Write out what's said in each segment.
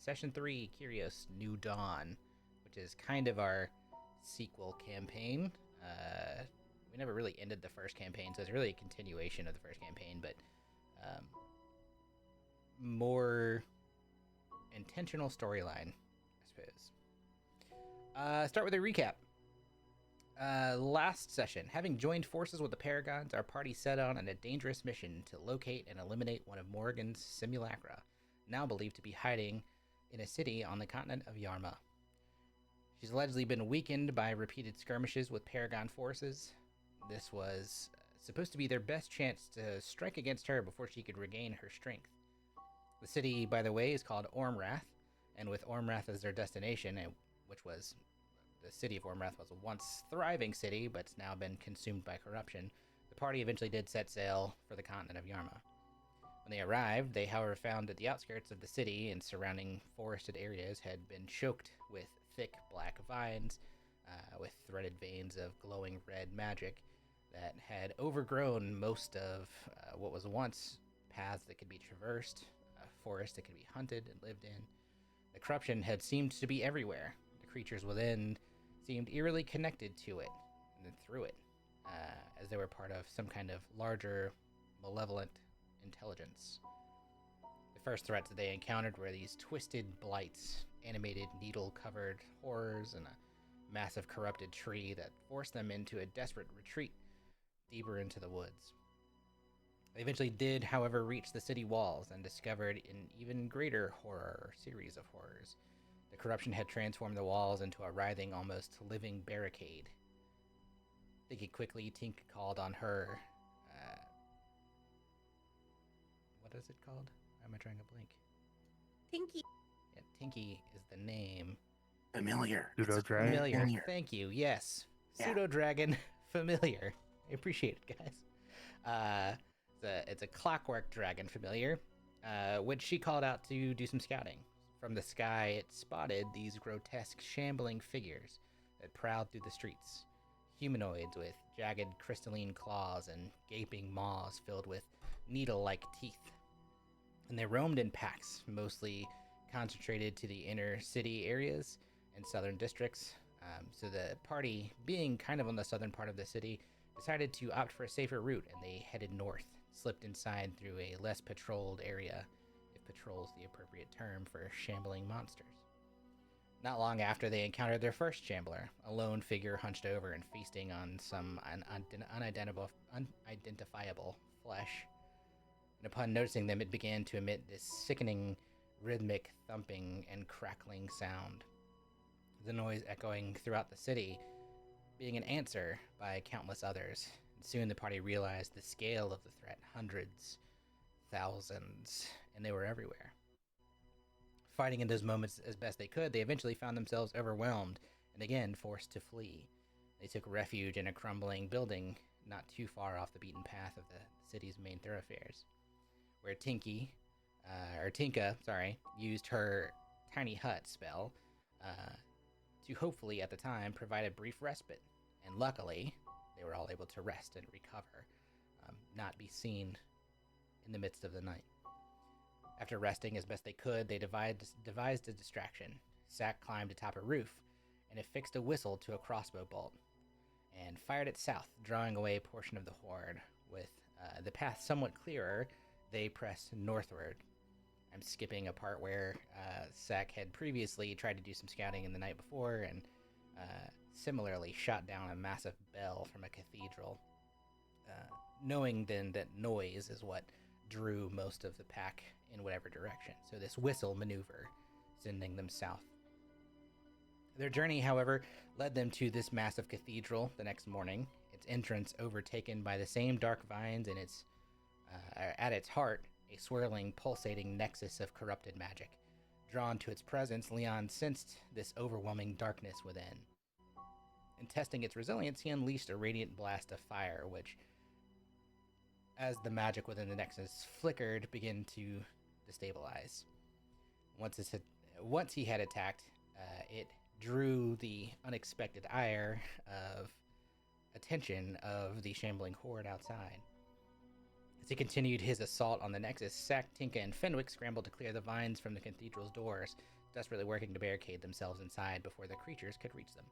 Session 3, Kyrios, New Dawn, which is kind of our sequel campaign. We never really ended the first campaign, so it's really a continuation of the first campaign, but more intentional storyline, I suppose. Start with a recap. Last session, having joined forces with the Paragons, our party set out on a dangerous mission to locate and eliminate one of Morrigan's simulacra, now believed to be hiding in a city on the continent of Yarma. She's allegedly been weakened by repeated skirmishes with Paragon forces. This was supposed to be their best chance to strike against her before she could regain her strength. The city, by the way, is called Ormrath, and with Ormrath as their destination, which was the city of Ormrath was a once thriving city, but it's now been consumed by corruption, the party eventually did set sail for the continent of Yarma. When they arrived, they, however, found that the outskirts of the city and surrounding forested areas had been choked with thick black vines, with threaded veins of glowing red magic that had overgrown most of what was once paths that could be traversed, a forest that could be hunted and lived in. The corruption had seemed to be everywhere. The creatures within seemed eerily connected to it and through it, as they were part of some kind of larger, malevolent intelligence. The first threats that they encountered were these twisted blights, animated needle-covered horrors, and a massive corrupted tree that forced them into a desperate retreat deeper into the woods. They eventually did, however, reach the city walls and discovered an even greater horror, or series of horrors. The corruption had transformed the walls into a writhing, almost living barricade. Thinking quickly, Tink called on her. What is it called? Why am I drawing a blank? Tinky. Yeah, Tinky is the name. Familiar. Pseudo dragon. Familiar. Thank you. Yes. Yeah. Pseudo dragon. Familiar. I appreciate it, guys. It's a clockwork dragon familiar, which she called out to do some scouting. From the sky, it spotted these grotesque, shambling figures that prowled through the streets. Humanoids with jagged crystalline claws and gaping maws filled with needle-like teeth. And they roamed in packs, mostly concentrated to the inner city areas and southern districts. So the party, being kind of on the southern part of the city, decided to opt for a safer route, and they headed north, slipped inside through a less patrolled area, if patrol's the appropriate term for shambling monsters. Not long after, they encountered their first shambler, a lone figure hunched over and feasting on some unidentifiable flesh. And upon noticing them, it began to emit this sickening, rhythmic thumping and crackling sound. The noise echoing throughout the city, being an answer by countless others. And soon the party realized the scale of the threat. Hundreds, thousands, and they were everywhere. Fighting in those moments as best they could, they eventually found themselves overwhelmed and again forced to flee. They took refuge in a crumbling building not too far off the beaten path of the city's main thoroughfares, where Tinka, used her tiny hut spell to hopefully, at the time, provide a brief respite. And luckily, they were all able to rest and recover, not be seen in the midst of the night. After resting as best they could, they devised a distraction. Sack climbed atop a roof and affixed a whistle to a crossbow bolt and fired it south, drawing away a portion of the horde. With the path somewhat clearer, they pressed northward. I'm skipping a part where Sack had previously tried to do some scouting in the night before and similarly shot down a massive bell from a cathedral, knowing then that noise is what drew most of the pack in whatever direction. So this whistle maneuver, sending them south. Their journey, however, led them to this massive cathedral the next morning, its entrance overtaken by the same dark vines and at its heart, a swirling, pulsating nexus of corrupted magic. Drawn to its presence, Leon sensed this overwhelming darkness within. In testing its resilience, he unleashed a radiant blast of fire, which, as the magic within the nexus flickered, began to destabilize. Once he had attacked, it drew the unexpected attention of the shambling horde outside. As he continued his assault on the Nexus, Sack, Tinka, and Fenwick scrambled to clear the vines from the cathedral's doors, desperately working to barricade themselves inside before the creatures could reach them.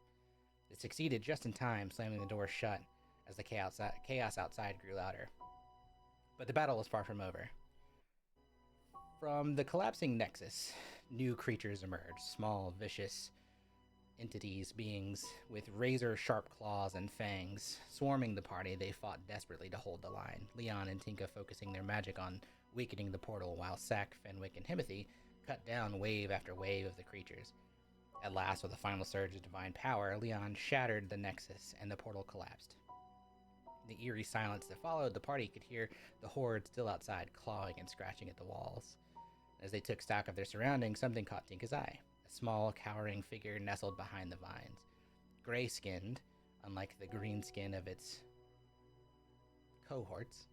They succeeded just in time, slamming the door shut as the chaos outside grew louder. But the battle was far from over. From the collapsing Nexus, new creatures emerged, small, vicious entities, beings with razor-sharp claws and fangs. Swarming the party, they fought desperately to hold the line, Leon and Tinka focusing their magic on weakening the portal, while Sack, Fenwick, and Timothy cut down wave after wave of the creatures. At last, with a final surge of divine power, Leon shattered the Nexus, and the portal collapsed. In the eerie silence that followed, the party could hear the horde still outside, clawing and scratching at the walls. As they took stock of their surroundings, something caught Tinka's eye. A small, cowering figure nestled behind the vines. Gray-skinned, unlike the green skin of its cohorts,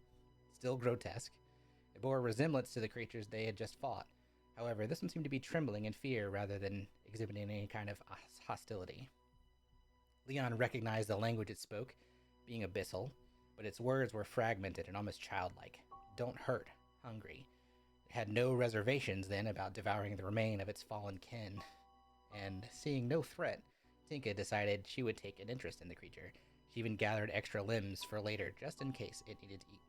still grotesque, it bore a resemblance to the creatures they had just fought. However, this one seemed to be trembling in fear rather than exhibiting any kind of hostility. Leon recognized the language it spoke, being abyssal, but its words were fragmented and almost childlike. Don't hurt, hungry. It had no reservations then about devouring the remain of its fallen kin. And seeing no threat, Tinka decided she would take an interest in the creature. She even gathered extra limbs for later, just in case it needed to eat.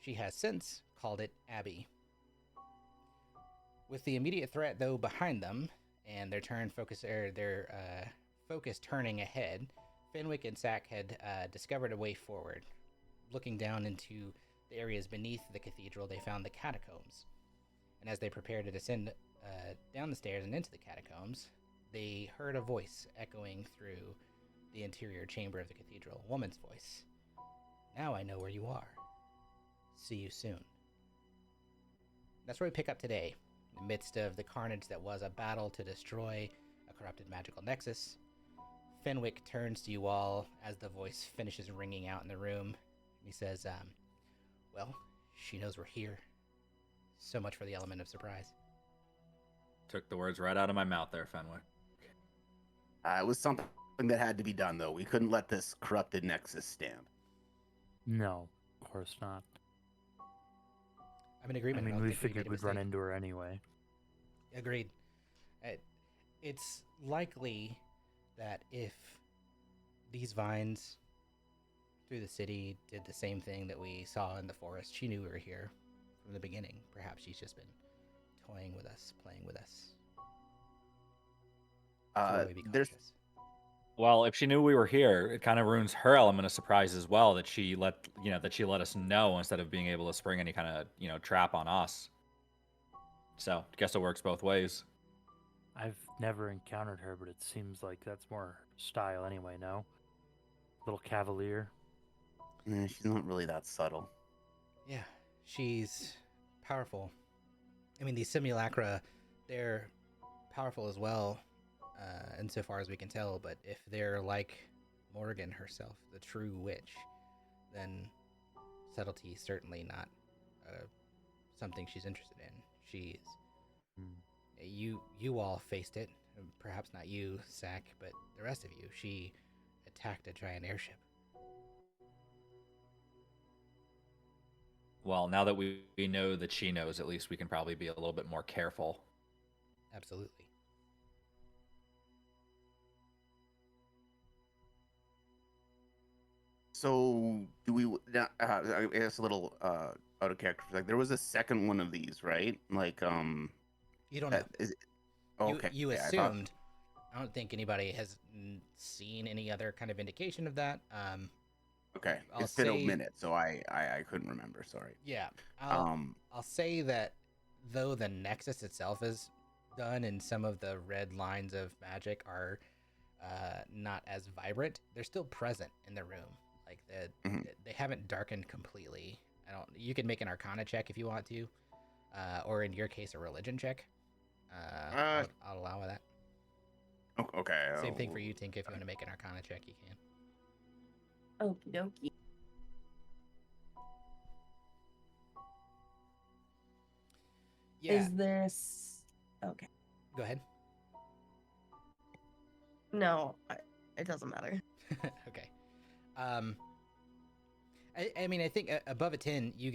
She has since called it Abby. With the immediate threat, though, behind them, and their focus turning ahead, Fenwick and Sack had discovered a way forward. Looking down into the areas beneath the cathedral, they found the catacombs. And as they prepared to descend down the stairs and into the catacombs, they heard a voice echoing through the interior chamber of the cathedral, a woman's voice. Now I know where you are. See you soon. That's where we pick up today. In the midst of the carnage that was a battle to destroy a corrupted magical nexus, Fenwick turns to you all as the voice finishes ringing out in the room. He says, well, she knows we're here. So much for the element of surprise. Took the words right out of my mouth there, Fenwick. It was something that had to be done, though. We couldn't let this corrupted nexus stand. No, of course not. I'm in agreement. I mean, we figured we'd run into her anyway. Agreed. It's likely that if these vines through the city did the same thing that we saw in the forest, she knew we were here from the beginning. Perhaps she's just been toying with us, playing with us. Well, if she knew we were here, it kind of ruins her element of surprise as well. That she let us know instead of being able to spring any kind of trap on us. So I guess it works both ways. I've never encountered her, but it seems like that's more her style anyway. No, little cavalier. She's not really that subtle. Yeah, she's powerful. I mean, these simulacra, they're powerful as well. Insofar as we can tell, but if they're like Morgan herself, the true witch, then subtlety is certainly not something she's interested in. She's you all faced it, perhaps not you, Sack, but the rest of you. She attacked a giant airship. Well, now that we know that she knows, at least we can probably be a little bit more careful. Absolutely. So, do we? I guess a little out of character. Like, there was a second one of these, right? Like, you don't know. Okay. You assumed. I don't think anybody has seen any other kind of indication of that. Okay, it's been a minute, so I couldn't remember. Sorry. Yeah. I'll say that though the Nexus itself is done, and some of the red lines of magic are not as vibrant, they're still present in the room. Like they haven't darkened completely. You can make an Arcana check if you want to, or in your case, a Religion check. I'll allow that. Okay. Same thing for you, Tink. If you want to make an Arcana check, you can. Okie dokie. Yeah. Is this okay? Go ahead. No, it doesn't matter. Okay. I mean, I think above a 10, you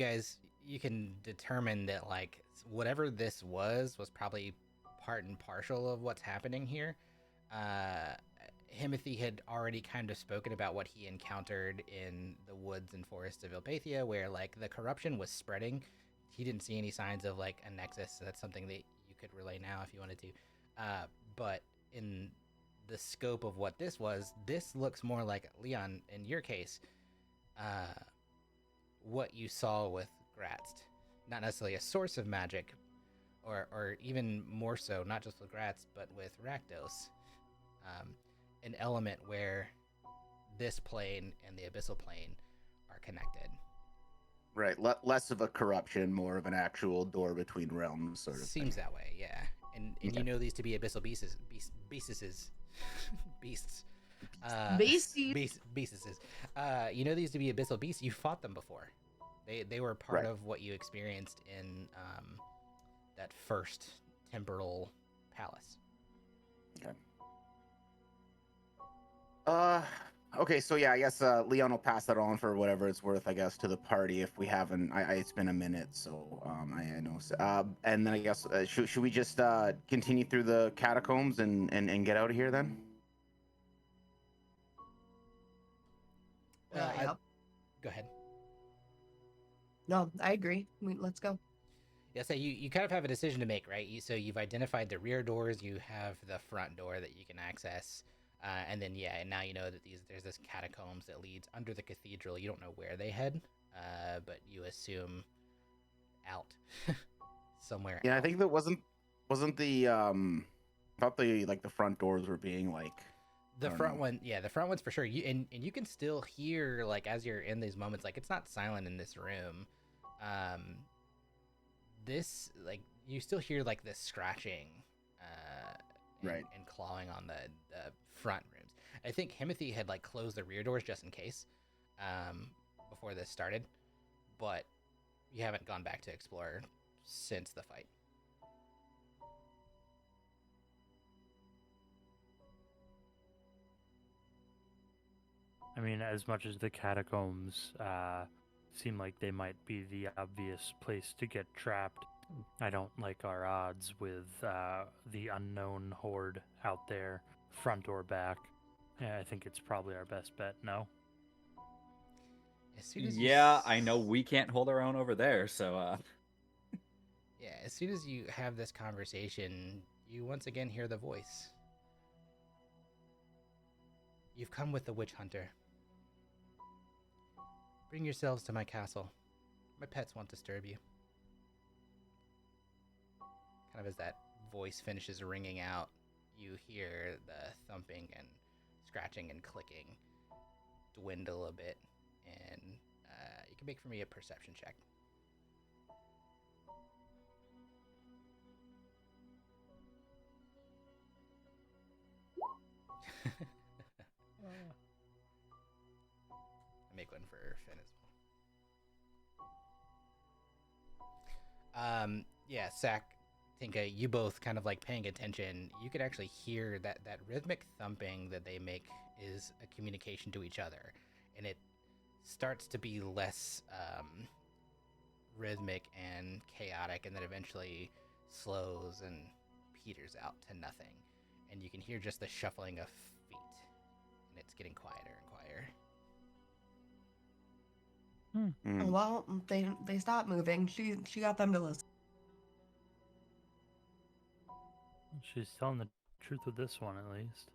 can determine that like whatever this was probably part and partial of what's happening here. Uh, Himothy had already kind of spoken about what he encountered in the woods and forests of Ilpathia, where like the corruption was spreading. He didn't see any signs of like a nexus. So that's something that you could relay now if you wanted to. But in the scope of what this was, this looks more like Leon in your case. What you saw with Gratz, not necessarily a source of magic, or even more so, not just with Gratz, but with Rakdos, an element where this plane and the abyssal plane are connected. Right, less of a corruption, more of an actual door between realms, sort of. Seems thing. that way, yeah. And Okay. you know these to be abyssal beasts. Beasts. Beasties. Beasts. You know these to be abyssal beasts. You fought them before. They were part Right. of what you experienced in that first temporal palace. Okay, so yeah, I guess Leon will pass that on for whatever it's worth, I guess, to the party if we haven't. It's been a minute, so I know. And then I guess should we just continue through the catacombs and get out of here then? Yep. Go ahead. No, I agree. Let's go. Yeah, so you kind of have a decision to make, right? So you've identified the rear doors, you have the front door that you can access, and then and now you know that there's this catacombs that leads under the cathedral. You don't know where they head, but you assume out somewhere. Yeah, I out. think that wasn't the thought the like the front doors were being like The I don't front know. one, yeah, the front one's for sure. And you can still hear like as you're in these moments, like it's not silent in this room. This like you still hear like the scratching, Right. and clawing on the front rooms. I think Himothy had like closed the rear doors just in case, before this started, but you haven't gone back to explore since the fight. I mean, as much as the catacombs seem like they might be the obvious place to get trapped, I don't like our odds with the unknown horde out there, front or back. Yeah, I think it's probably our best bet, no? As soon as Yeah, I know we can't hold our own over there, so Yeah, as soon as you have this conversation, you once again hear the voice. You've come with the witch hunter. Bring yourselves to my castle. My pets won't disturb you. Kind of as that voice finishes ringing out, you hear the thumping and scratching and clicking dwindle a bit, and you can make for me a perception check. I make one for Finn as well. Yeah, Sack, Tinka, you both kind of like paying attention. You could actually hear that rhythmic thumping that they make is a communication to each other, and it starts to be less rhythmic and chaotic, and then eventually slows and peters out to nothing, and you can hear just the shuffling of feet, and it's getting quieter and quieter. Mm. Well, they stopped moving. She got them to listen. She's telling the truth with this one, at least.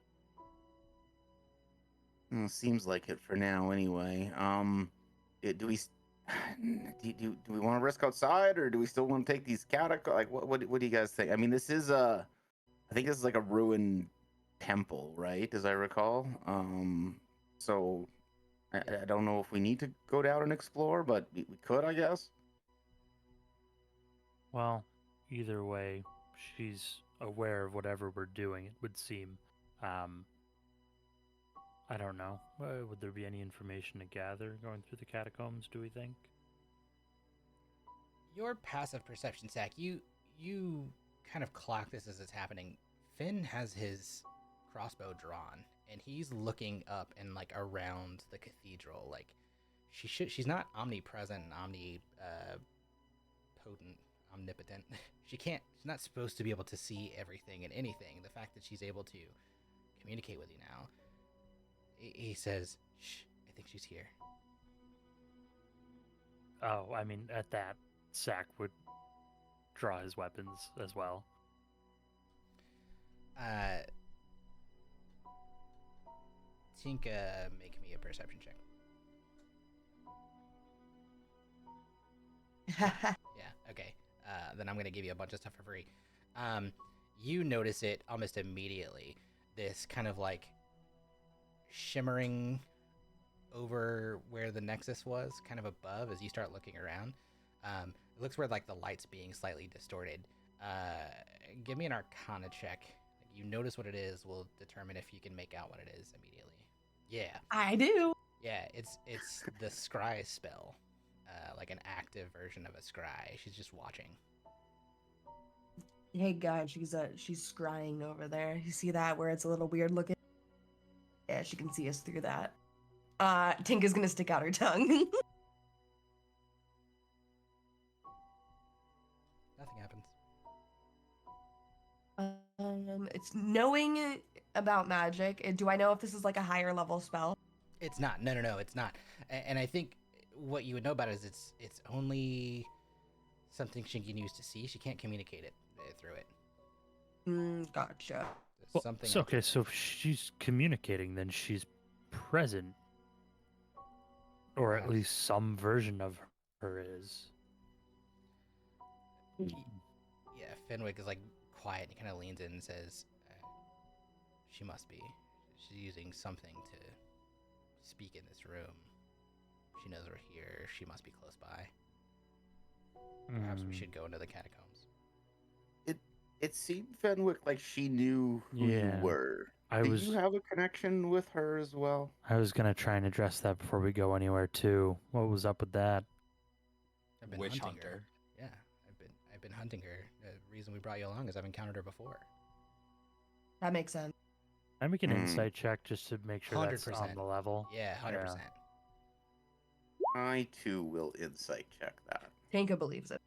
Well, seems like it for now, anyway. Do we do we want to risk outside, or do we still want to take these catacombs? Like, what do you guys think? I mean, this is I think this is like a ruined temple, right? As I recall. So I don't know if we need to go down and explore, but we could, I guess. Well, either way, she's aware of whatever we're doing, it would seem. I don't know. Would there be any information to gather going through the catacombs, do we think? Your passive perception, Sack, you kind of clock this as it's happening. Finn has his crossbow drawn, and he's looking up and like around the cathedral, like she's not omnipresent, potent, omnipotent. She's not supposed to be able to see everything and anything. The fact that she's able to communicate with you now, he says, "Shh, I think she's here." Oh, I mean, at that, Sack would draw his weapons as well. Tinka, make me a perception check. Yeah, okay. Then I'm gonna give you a bunch of stuff for free. You notice it almost immediately. This kind of like shimmering over where the nexus was, kind of above as you start looking around. It looks where like the light's being slightly distorted. Give me an Arcana check. You notice what it is. Will determine if you can make out what it is immediately. Yeah. I do. Yeah, it's the scry spell, like an active version of a scry. She's just watching. Hey guys, she's scrying over there. You see that where it's a little weird looking? Yeah, she can see us through that. Tinka's gonna stick out her tongue. Nothing happens. It's knowing about magic. Do I know if this is like a higher level spell? It's not. No, it's not. And I think what you would know about it is it's only something she can use to see. She can't communicate it through it. Gotcha. There's something. So, okay, so if she's communicating, then she's present. Or at Perhaps. least some version of her is. Yeah, Fenwick is like quiet. He kind of leans in and says, "She must be. She's using something to speak in this room. She knows we're here. She must be close by. Perhaps we should go into the catacombs." It seemed Fenwick like she knew who you Yeah. were. I Did was you have a connection with her as well? I was gonna try and address that before we go anywhere too. What was up with that? I've been Witch hunting her. hunter. Yeah, I've been hunting her. The reason we brought you along is I've encountered her before. That makes sense. I make an Hmm. insight check just to make sure that's on 100%. the level. Yeah, 100%. I too will insight check that. Tinka believes it.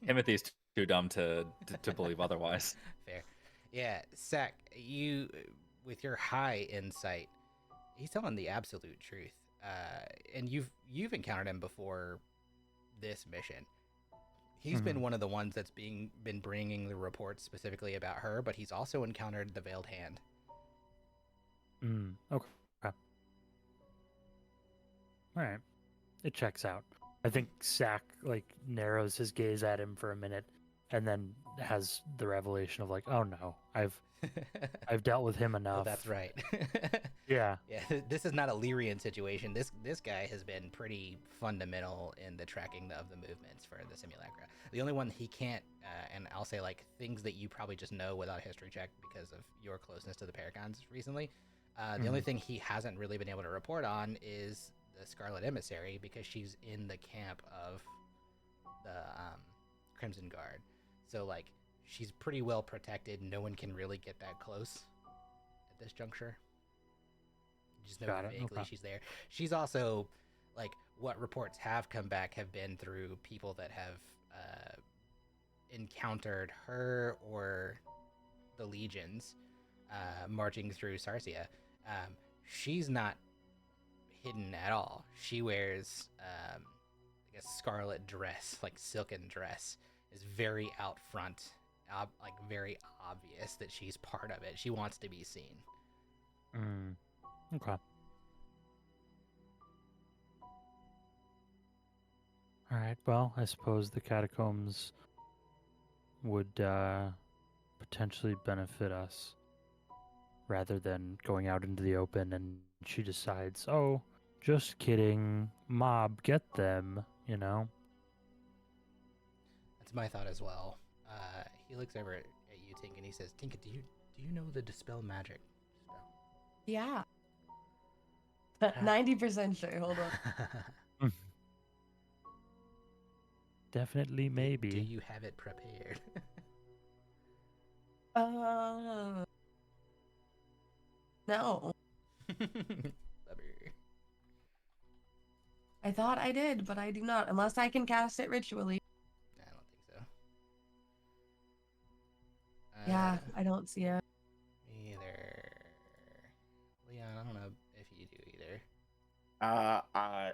Timothy's too dumb to believe otherwise. Fair. Yeah, Sack, you, with your high insight, he's telling the absolute truth. And you've encountered him before this mission. He's been one of the ones that's been bringing the reports specifically about her, but he's also encountered the Veiled Hand. Okay. Alright. It checks out. I think Sack like narrows his gaze at him for a minute and then has the revelation of like, oh no, I've dealt with him enough. Oh, that's right. Yeah. Yeah, this is not a Lyrian situation. This guy has been pretty fundamental in the tracking of the movements for the simulacra. The only one he can't, and I'll say like things that you probably just know without a history check because of your closeness to the Paragons recently. The only thing he hasn't really been able to report on is the Scarlet Emissary because she's in the camp of the Crimson Guard. So like she's pretty well protected. No one can really get that close at this juncture. You just know Got it, vaguely okay. she's there. She's also like what reports have come back have been through people that have encountered her or the legions marching through Sarsia. She's not hidden at all. She wears like a scarlet dress, like silken dress, is very out front, like very obvious that she's part of it. She wants to be seen. Okay. Alright, well, I suppose the catacombs would potentially benefit us rather than going out into the open and she decides, oh, just kidding, mob, get them, you know? That's my thought as well. He looks over at you, Tinka, and he says, "Tinka, do you know the dispel magic spell?" Yeah. 90% sure. Hold on. Definitely, maybe. Do you have it prepared? No. Blubber. I thought I did, but I do not, unless I can cast it ritually. I don't think so. Yeah, I don't see it. Me either. Leon, I don't know if you do either.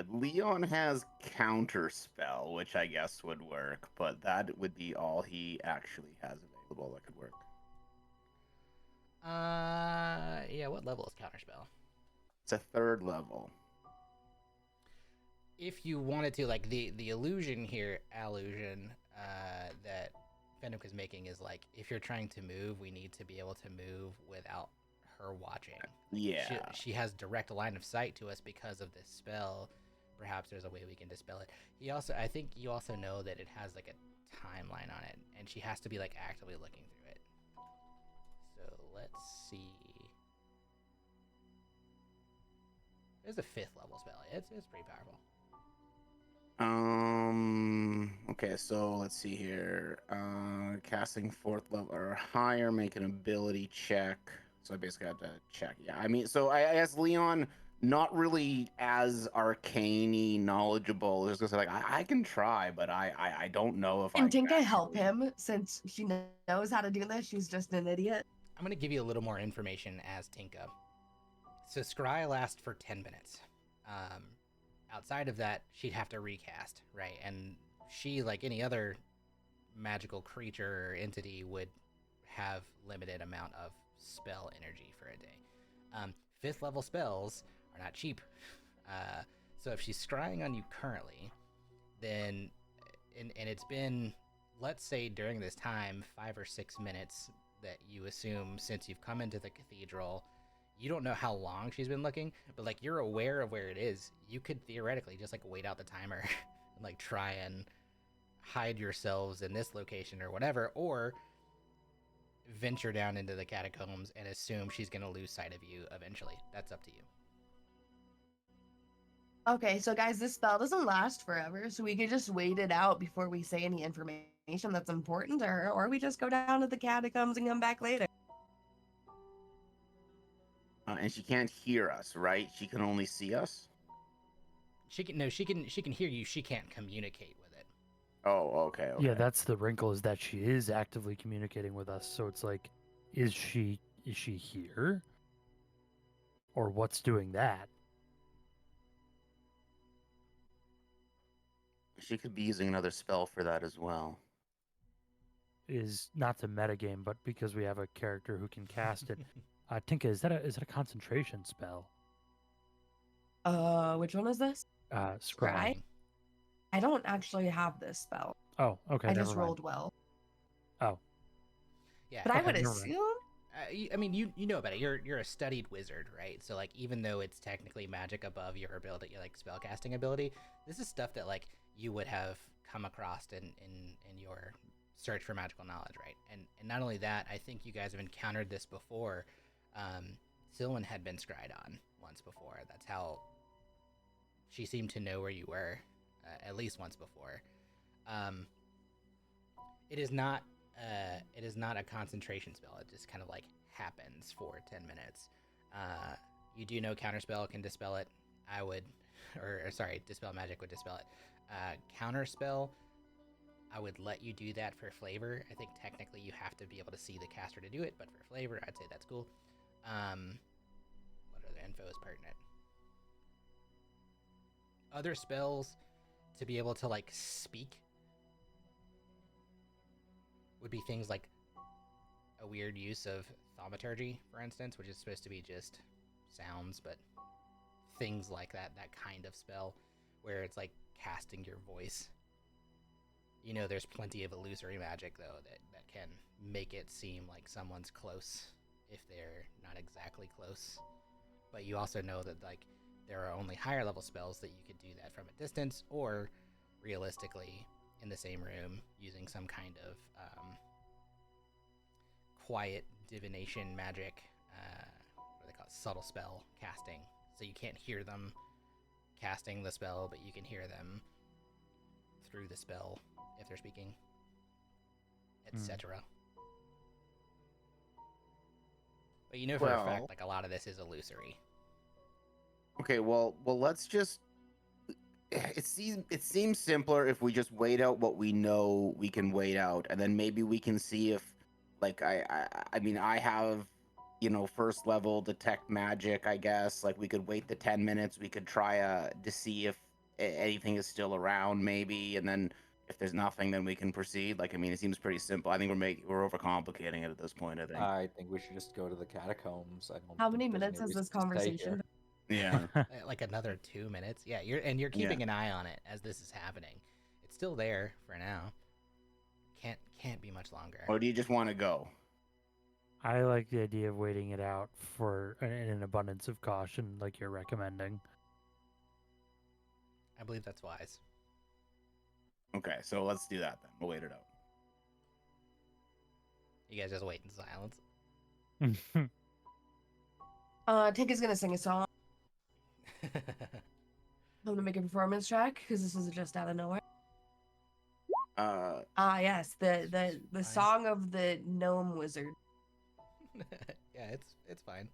Leon has counterspell, which I guess would work, but that would be all he actually has available that could work. Yeah, what level is Counterspell? It's a 3rd level. If you wanted to, like, the illusion here, that Fenwick is making is, like, if you're trying to move, we need to be able to move without her watching. Yeah. She has direct line of sight to us because of this spell. Perhaps there's a way we can dispel it. I think you also know that it has, like, a timeline on it, and she has to be, like, actively looking through it. So let's see. It's a 5th level spell. It's pretty powerful. Okay, so let's see here. Casting 4th level or higher, make an ability check. So I basically have to check. Yeah, I mean, so I guess Leon, not really as arcane-y knowledgeable. Just gonna say, like, I can try, but I don't know if I Can can Tinka help actually- him since she knows how to do this? She's just an idiot. I'm going to give you a little more information as Tinka. So Scry lasts for 10 minutes. Outside of that, she'd have to recast, right? And she, like any other magical creature or entity, would have limited amount of spell energy for a day. 5th level spells are not cheap. So if she's scrying on you currently, then, and it's been, let's say during this time, 5 or 6 minutes that you assume since you've come into the cathedral. You don't know how long she's been looking, but, like, you're aware of where it is. You could theoretically just, like, wait out the timer and, like, try and hide yourselves in this location or whatever, or venture down into the catacombs and assume she's going to lose sight of you eventually. That's up to you. Okay, so guys, this spell doesn't last forever, so we could just wait it out before we say any information that's important, or we just go down to the catacombs and come back later. And she can't hear us, right? She can only see us. She can hear you. She can't communicate with it. Oh, okay. Yeah, that's the wrinkle, is that she is actively communicating with us. So it's like, is she here? Or what's doing that? She could be using another spell for that as well. Is not to metagame, but because we have a character who can cast it. Tinka, is that a concentration spell? Which one is this? Scry. I don't actually have this spell. Oh, okay. I never just mind. rolled well. Oh, Yeah. But I Okay, would never mind. assume. I mean, you know about it. You're a studied wizard, right? So, like, even though it's technically magic above your ability, like spellcasting ability, this is stuff that, like, you would have come across in your search for magical knowledge, right? And not only that, I think you guys have encountered this before. Sylvan had been scryed on once before. That's how she seemed to know where you were, at least once before. It is not a concentration spell. It just kind of, like, happens for 10 minutes. You do know counterspell can dispel it. Dispel magic would dispel it. Counterspell, I would let you do that for flavor. I think technically you have to be able to see the caster to do it, but for flavor, I'd say that's cool. What other info is pertinent? Other spells to be able to, like, speak would be things like a weird use of thaumaturgy, for instance, which is supposed to be just sounds, but things like that kind of spell, where it's like casting your voice. You know, there's plenty of illusory magic, though, that can make it seem like someone's close if they're not exactly close. But you also know that, like, there are only higher level spells that you could do that from a distance, or realistically in the same room using some kind of quiet divination magic, what do they call it? Subtle spell casting. So you can't hear them casting the spell, but you can hear them through the spell if they're speaking, etc. But you know for a fact, like, a lot of this is illusory. Okay, well, let's just it seems simpler if we just wait out what we know we can wait out, and then maybe we can see if, like, I mean, I have, first level detect magic. I guess like we could wait the 10 minutes. We could try to see if anything is still around, maybe, and then if there's nothing, then we can proceed. Like, I mean, it seems pretty simple. I think we're overcomplicating it at this point. I think. I think we should just go to the catacombs. I don't How think many there's minutes any has this reason to stay conversation here. Yeah. Like another 2 minutes. Yeah, you're keeping an eye on it as this is happening. It's still there for now. Can't be much longer. Or do you just want to go? I like the idea of waiting it out for an abundance of caution, like you're recommending. I believe that's wise. Okay, so let's do that then. We'll wait it out. You guys just wait in silence. Tinka's gonna sing a song. I'm gonna make a performance track because this is just out of nowhere. Yes, the Fine. song of the gnome wizard. Yeah, it's fine.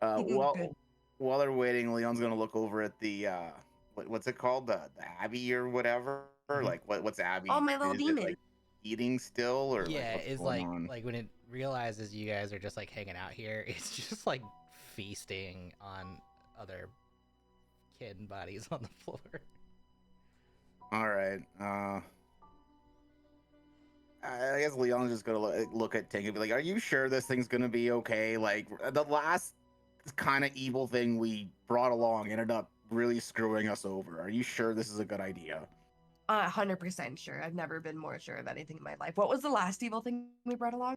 Good. While they're waiting, Leon's gonna look over at the what's it called, the Abbey or whatever. Mhm. Like what's Abbey? Oh, my little Is it, demon. like, eating still, or Yeah, what's it's going like on? like when it realizes you guys are just like hanging out here, it's just like feasting on other kid bodies on the floor. All right. I guess Leon's just gonna look at Tink and be like, "Are you sure this thing's gonna be okay? Like the last kind of evil thing we brought along ended up really screwing us over. Are you sure this is a good idea?" 100% sure. I've never been more sure of anything in my life. What was the last evil thing we brought along?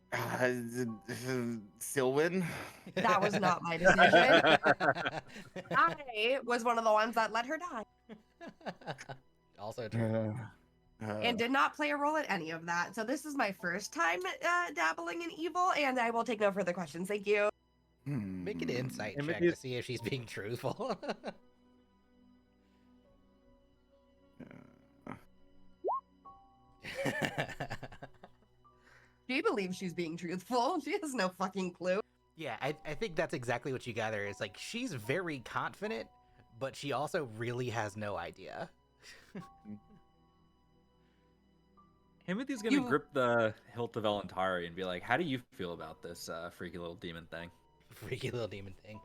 Sylvan. That was not my decision. I was one of the ones that let her die Also true. and did not play a role in any of that. So this is my first time dabbling in evil, and I will take no further questions. Thank you. Make an insight check Timothy's- to see if she's being truthful. She believes she's being truthful. She has no fucking clue. Yeah, I think that's exactly what you gather. Is like she's very confident, but she also really has no idea. Timothy's gonna You- grip the hilt of Elantari and be like, "How do you feel about this freaky little demon thing?" Freaky little demon thing.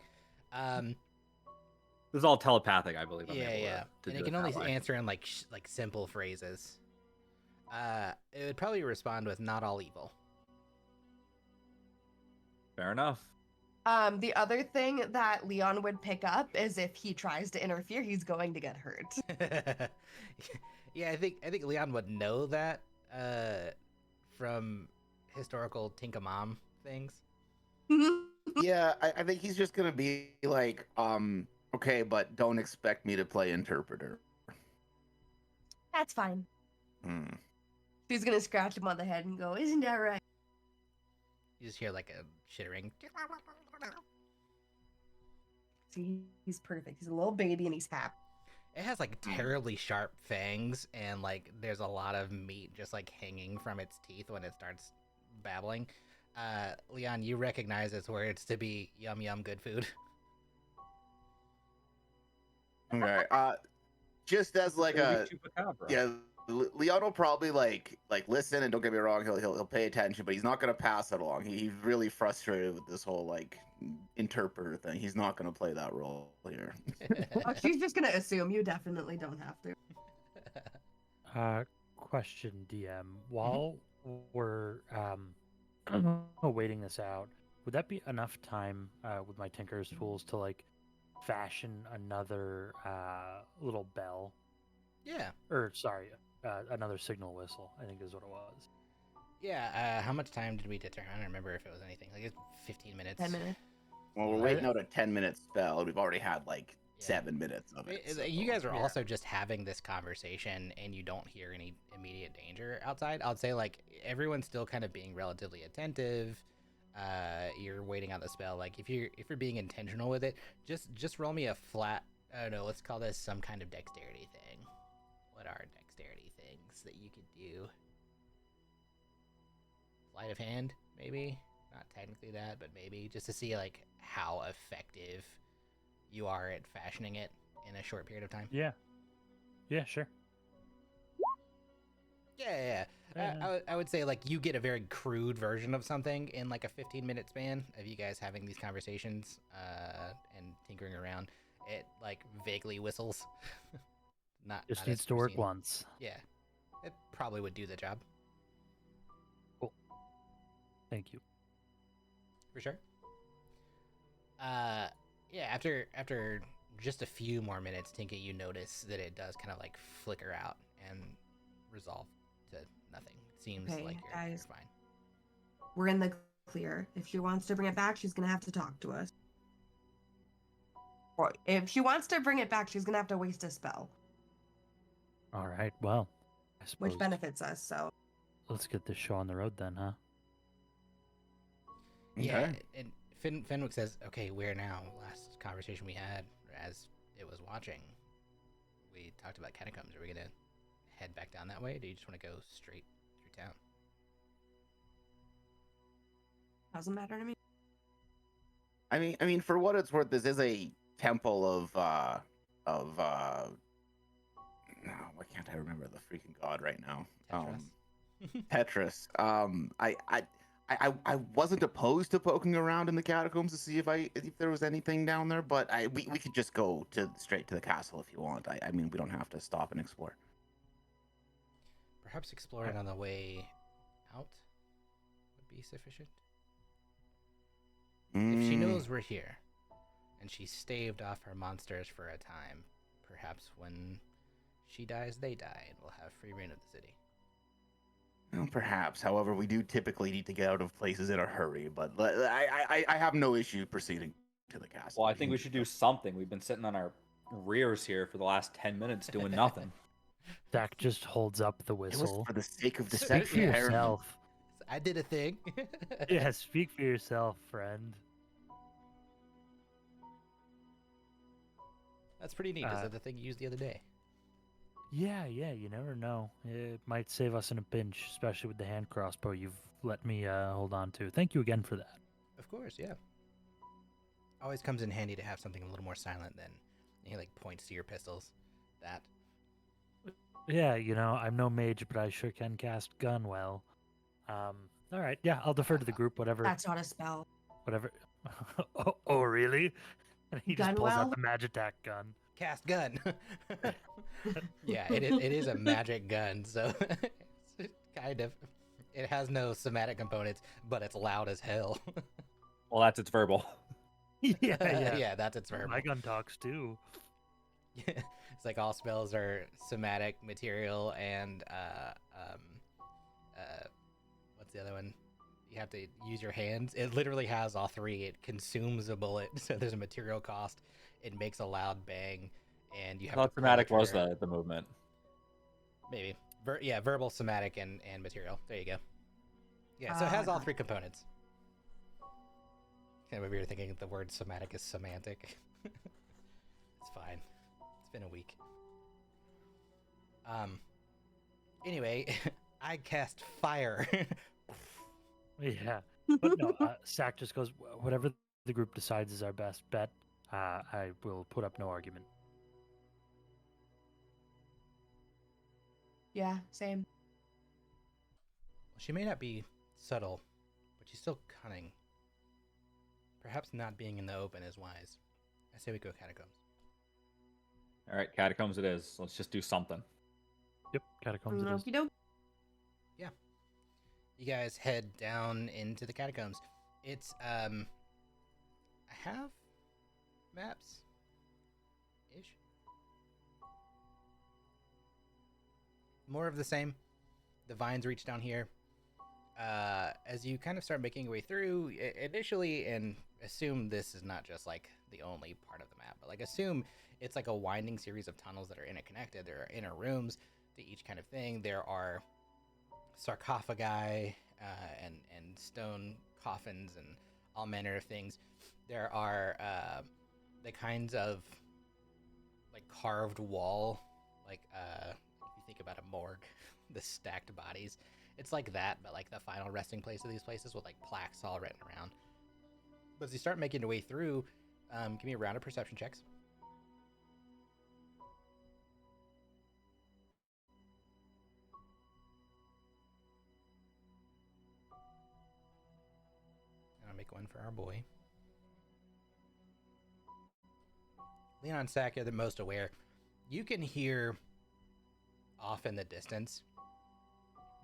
This is all telepathic, I believe. I'm Yeah, able yeah, to and do it can that only way. answer in like simple phrases. It would probably respond with "not all evil." Fair enough. The other thing that Leon would pick up is if he tries to interfere, he's going to get hurt. Yeah, I think Leon would know that from historical Tinkamom things. Yeah, I think he's just gonna be like, okay, but don't expect me to play interpreter. That's fine. Hmm. She's gonna scratch him on the head and go, "Isn't that right?" You just hear like a chittering. See, he's perfect. He's a little baby and he's happy. It has like terribly sharp fangs, and like there's a lot of meat just like hanging from its teeth when it starts babbling. Leon, you recognize its words to be "yum yum, good food." Okay. Just as like a yeah, Leon will probably like listen, and don't get me wrong, he'll pay attention, but he's not gonna pass it along. He's really frustrated with this whole like interpreter thing. He's not gonna play that role here. Oh, she's just gonna assume you definitely don't have to. Question, DM. While we're waiting this out, would that be enough time with my Tinker's tools to like fashion another little bell? Yeah. Or sorry, another signal whistle, I think is what it was. Yeah. How much time did we determine? I don't remember if it was anything. Like it's 15 minutes. 10 minutes. Well, we're waiting out a 10-minute spell. We've already had like Yeah. 7 minutes of it. So. You guys are Yeah. also just having this conversation, and you don't hear any immediate danger outside. I'd say like everyone's still kind of being relatively attentive. You're waiting out the spell. Like if you're being intentional with it, just roll me a flat. I don't know. Let's call this some kind of dexterity thing. What are dexterity things that you could do? Sleight of hand, maybe. Not technically that, but maybe just to see like how effective you are at fashioning it in a short period of time. Yeah. Yeah, sure. Yeah. I would say like you get a very crude version of something in like a 15-minute span of you guys having these conversations and tinkering around. It like vaguely whistles. Just not needs as to work pristine. once. Yeah, it probably would do the job Cool. Thank you. for sure. Yeah. After just a few more minutes, Tinka, you notice that it does kind of like flicker out and resolve to nothing. It seems Okay, like you're guys. fine. We're in the clear. If she wants to bring it back, she's gonna have to talk to us. Or if she wants to bring it back, she's gonna have to waste a spell, All right. Well, I suppose which benefits us. So let's get this show on the road then, huh? Yeah, Okay. and Fenwick says, "Okay, where now?" Last conversation we had, as it was watching, we talked about catacombs. Are we gonna head back down that way? Or do you just want to go straight through town? doesn't matter to me. I mean, for what it's worth, this is a temple of no, why can't I remember the freaking god right now? Tetris. Tetris. I wasn't opposed to poking around in the catacombs to see if there was anything down there, but we could just go straight to the castle if you want. I mean, we don't have to stop and explore. Perhaps exploring on the way out would be sufficient. If she knows we're here, and she staved off her monsters for a time, perhaps when she dies, they die, and we'll have free reign of the city. Well, perhaps. However, we do typically need to get out of places in a hurry, but I have no issue proceeding to the castle. Well, I think we should do something. We've been sitting on our rears here for the last 10 minutes doing nothing. Zach just holds up the It was whistle. for the sake of the Speak for second yourself. I did a thing. Yeah, speak for yourself, friend. That's pretty neat. Is that the thing you used the other day? Yeah, you never know. It might save us in a pinch, especially with the hand crossbow you've let me hold on to. Thank you again for that. Of course, yeah. Always comes in handy to have something a little more silent than he like points to your pistols. That. Yeah, I'm no mage, but I sure can cast gun well. All right, yeah, I'll defer to the group. Whatever. That's not a spell. Whatever. Oh, really? And he just pulls out Gunwell? the Magitac gun. Cast gun. Yeah, it is a magic gun, so it's kind of. It has no somatic components, but it's loud as hell. Well, that's its verbal. Yeah. Yeah, that's its verbal. My gun talks too. It's like all spells are somatic material and what's the other one? You have to use your hands. It literally has all three. It consumes a bullet, so there's a material cost. It makes a loud bang, and you I have thought to pull the somatic was trigger. the movement. Maybe. Yeah, verbal, somatic, and material. There you go. Yeah, so it has all three components. Kind of weird thinking the word somatic is semantic. It's fine. It's been a week. Anyway, I cast fire. Yeah. But no, Sack just goes, whatever the group decides is our best bet, I will put up no argument. Yeah, same. She may not be subtle, but she's still cunning. Perhaps not being in the open is wise. I say we go catacombs. All right, catacombs it is. Let's just do something. Yep, catacombs it is. Okey-doke. Yeah. You guys head down into the catacombs. It's I have maps ish. More of the same. The vines reach down here. As you kind of start making your way through, initially, and assume this is not just like the only part of the map, but like assume it's like a winding series of tunnels that are interconnected. There are inner rooms to each kind of thing. There are sarcophagi and stone coffins and all manner of things. There are the kinds of like carved wall, like if you think about a morgue, the stacked bodies. It's like that, but like the final resting place of these places with like plaques all written around. But as you start making your way through, give me a round of perception checks. make one for our boy. Leon and Sack are the most aware. You can hear off in the distance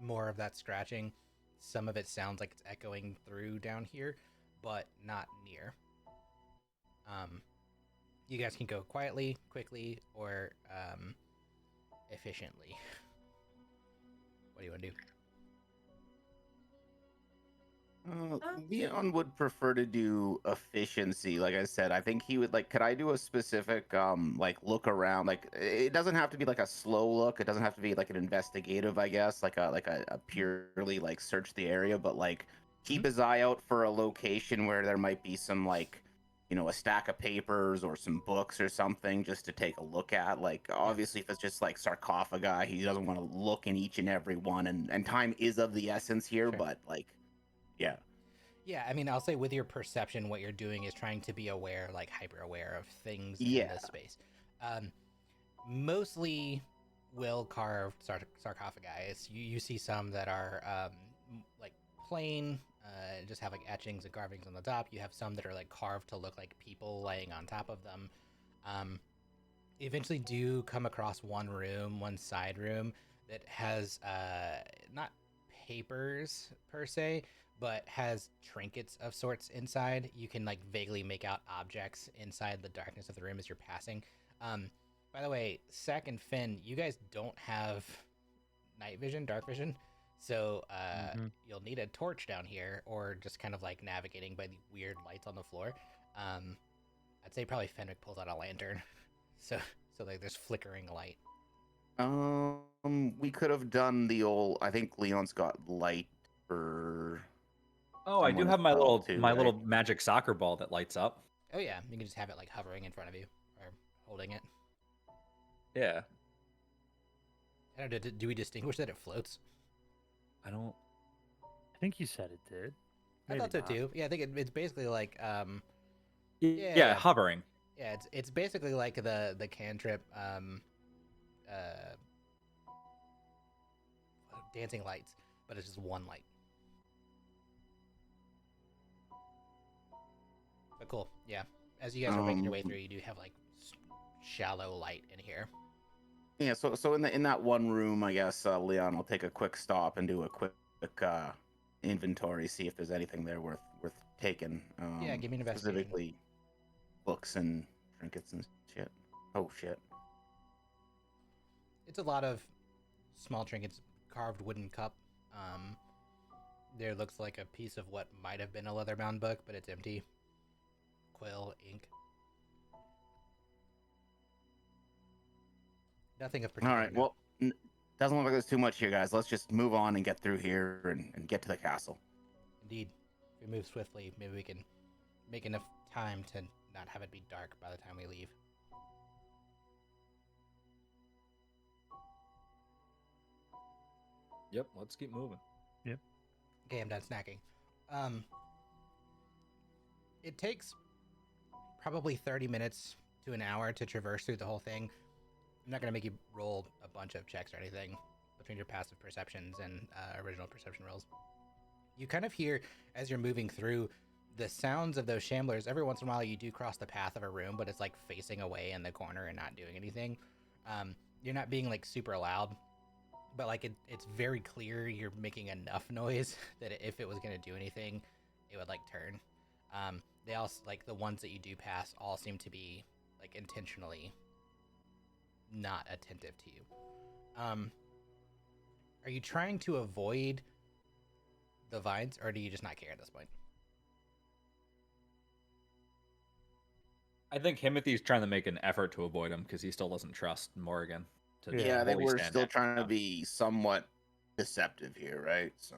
more of that scratching. Some of it sounds like it's echoing through down here, but not near. You guys can go quietly, quickly, or efficiently. What do you want to do? Leon would prefer to do efficiency. Like I said, I think he would like. Could I do a specific like look around? Like it doesn't have to be like a slow look. It doesn't have to be like an investigative. I guess like a purely like search the area, but like keep his eye out for a location where there might be some like a stack of papers or some books or something just to take a look at. Like obviously if it's just like sarcophagi, he doesn't want to look in each and every one, and time is of the essence here. Sure. But like. Yeah. Yeah, I mean, I'll say with your perception, what you're doing is trying to be aware, like hyper aware of things in this space. Mostly will carved sarcophagi. You see some that are like plain, just have like etchings and carvings on the top. You have some that are like carved to look like people laying on top of them. Eventually do come across one side room that has not papers per se, but has trinkets of sorts inside. You can like vaguely make out objects inside the darkness of the room as you're passing. By the way, Sack and Finn, you guys don't have night vision, dark vision, so you'll need a torch down here, or just kind of like navigating by the weird lights on the floor. I'd say probably Fenwick pulls out a lantern, so like there's flickering light. We could have done the old. I think Leon's got light for. Oh, I do someone have my as well, little too, my right? little magic soccer ball that lights up. Oh yeah, you can just have it like hovering in front of you or holding it. Yeah. I don't know, do we distinguish that it floats? I don't. I think you said it did. I thought so Maybe too. Yeah, I think it's basically like Yeah, hovering. Yeah, it's basically like the cantrip dancing lights, but it's just one light. But cool, yeah. As you guys are making your way through, you do have like shallow light in here. Yeah. So in that one room, I guess Leon will take a quick stop and do a quick inventory, see if there's anything there worth taking. Yeah, give me an investigation. Specifically, books and trinkets and shit. Oh shit. It's a lot of small trinkets, carved wooden cup. There looks like a piece of what might have been a leather-bound book, but it's empty. Quill, ink. Nothing of particular. All right. Well, doesn't look like there's too much here, guys. Let's just move on and get through here and get to the castle. Indeed. If we move swiftly, maybe we can make enough time to not have it be dark by the time we leave. Yep, let's keep moving. Yep. Okay, I'm done snacking. It takes probably 30 minutes to an hour to traverse through the whole thing. I'm not going to make you roll a bunch of checks or anything between your passive perceptions and original perception rolls. You kind of hear, as you're moving through, the sounds of those shamblers. Every once in a while you do cross the path of a room, but it's like facing away in the corner and not doing anything. You're not being like super loud, but like it's very clear you're making enough noise that if it was going to do anything, it would like turn. They all, like the ones that you do pass, all seem to be like intentionally not attentive to you. Are you trying to avoid the vines, or do you just not care at this point? I think Timothy's trying to make an effort to avoid him because he still doesn't trust Morgan. Yeah, they fully were stand still next trying to him. be somewhat deceptive here, right? So.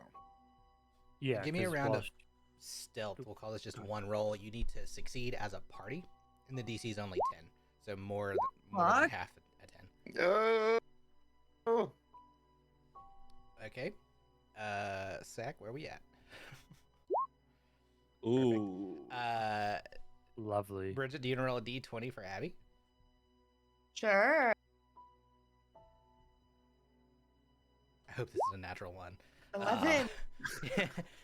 Yeah. Give me a 'cause round while of stealth. We'll call this just one roll. You need to succeed as a party, and the DC is only 10, so more than What? half a 10. Oh. Okay. Sack, where are we at? Ooh. Lovely. Bridget, do you want to roll a D20 for Abby? Sure. I hope this is a natural one. 11.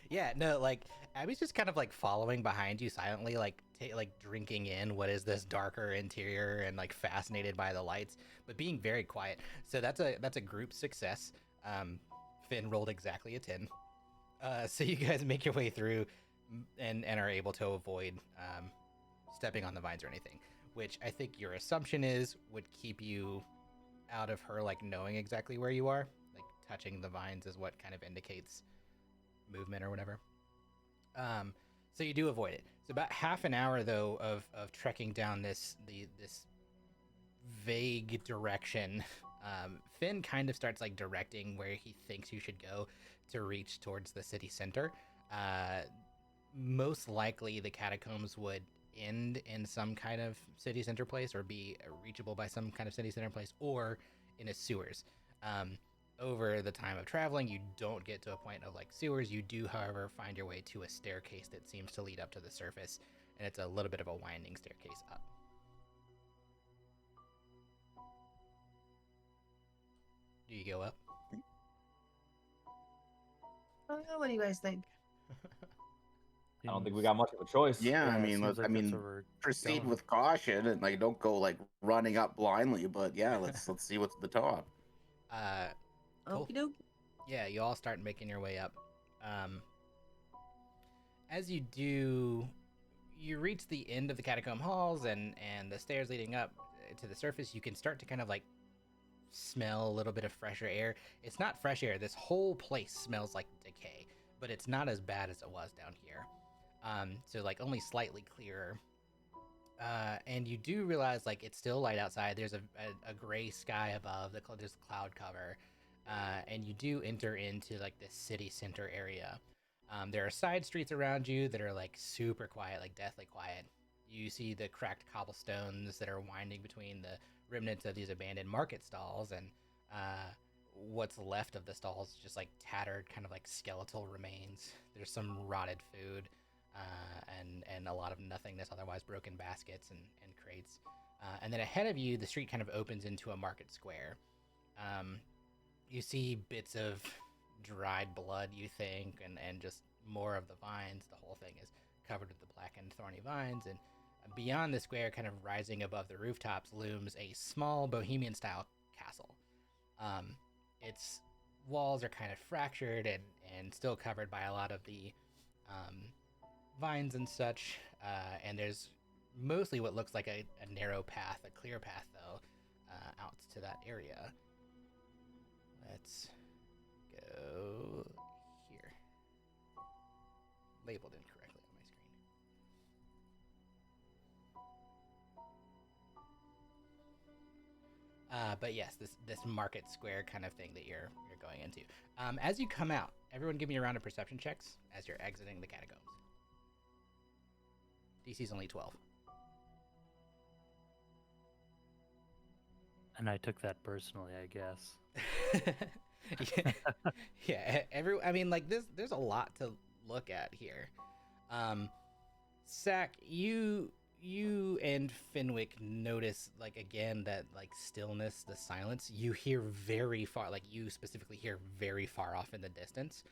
Yeah, no, like Abby's just kind of like following behind you silently, like like drinking in what is this darker interior and like fascinated by the lights, but being very quiet. So that's a group success. Finn rolled exactly a 10. So you guys make your way through and are able to avoid stepping on the vines or anything, which I think your assumption is would keep you out of her like knowing exactly where you are. Like touching the vines is what kind of indicates movement or whatever. So you do avoid it. It's about half an hour though of trekking down this vague direction. Finn kind of starts like directing where he thinks you should go to reach towards the city center. Most likely the catacombs would end in some kind of city center place or be reachable by some kind of city center place or in a sewers. Over the time of traveling, you don't get to a point of like sewers. You do, however, find your way to a staircase that seems to lead up to the surface, and it's a little bit of a winding staircase up. Do you go up? What do you guys think? I don't think we got much of a choice. Yeah, I it mean, seems like that's where we're proceed going. with caution and like don't go like running up blindly. But yeah, let's see what's at the top. Cool. Okie dokie. Yeah, you all start making your way up. As you do, you reach the end of the catacomb halls and the stairs leading up to the surface. You can start to kind of like smell a little bit of fresher air. It's not fresh air. This whole place smells like decay, but it's not as bad as it was down here. So like only slightly clearer. And you do realize like it's still light outside. There's a gray sky above. There's cloud cover. And you do enter into like this city center area. There are side streets around you that are like super quiet, like deathly quiet. You see the cracked cobblestones that are winding between the remnants of these abandoned market stalls, and what's left of the stalls just like tattered, kind of like skeletal remains. There's some rotted food, and a lot of nothingness, otherwise broken baskets and crates. And then ahead of you, the street kind of opens into a market square. You see bits of dried blood, you think, and just more of the vines. The whole thing is covered with the black and thorny vines, and beyond the square, kind of rising above the rooftops, looms a small bohemian-style castle. Its walls are kind of fractured and still covered by a lot of the vines and such, and there's mostly what looks like a narrow path, a clear path, though, out to that area. Let's go here. Labeled incorrectly on my screen. But yes, this market square kind of thing that you're going into. As you come out, everyone give me a round of perception checks as you're exiting the catacombs. DC's only 12. And I took that personally, I guess. Yeah. I mean, like there's a lot to look at here. Sack, you and Fenwick notice like again that like stillness, the silence. You hear very far, like you specifically hear very far off in the distance,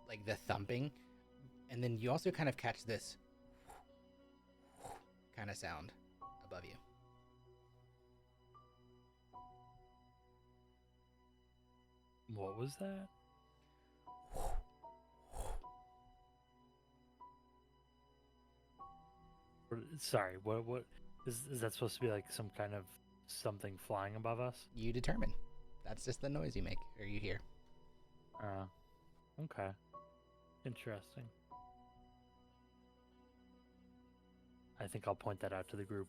like the thumping, and then you also kind of catch this kind of sound above you. What was that? Sorry, what is that supposed to be, like some kind of something flying above us? You determine. That's just the noise you make or you hear. Okay. Interesting. I think I'll point that out to the group.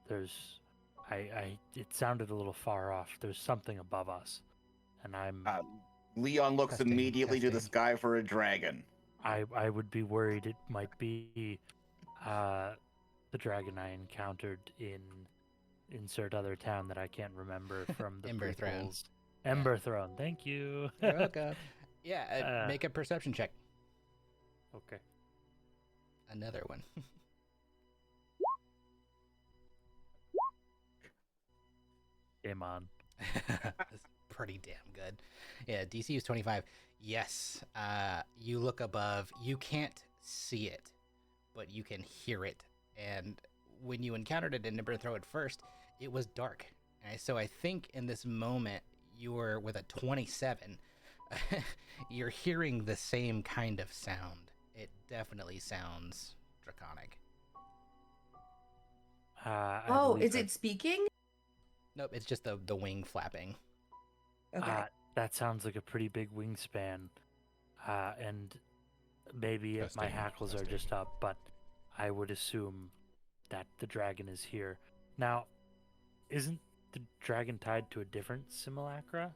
It sounded a little far off. There's something above us, and Leon looks Testing, immediately to the testing. sky for a dragon. I would be worried it might be the dragon I encountered in insert other town that I can't remember from the Ember Throne. prequels. Ember Throne. Thank you. You're welcome. Yeah, make a perception check. Okay. Another one. Game on. That's pretty damn good. Yeah, DC is 25. Yes. You look above. You can't see it, but you can hear it. And when you encountered it in Nimber Throw at first, it was dark. And so I think in this moment, you're with a 27. You're hearing the same kind of sound. It definitely sounds draconic. I Oh, believe is it speaking? Nope, it's just the wing flapping. Okay. that sounds like a pretty big wingspan. And maybe my Testing, hackles are testing. just up, but I would assume that the dragon is here. Now, isn't the dragon tied to a different simulacra?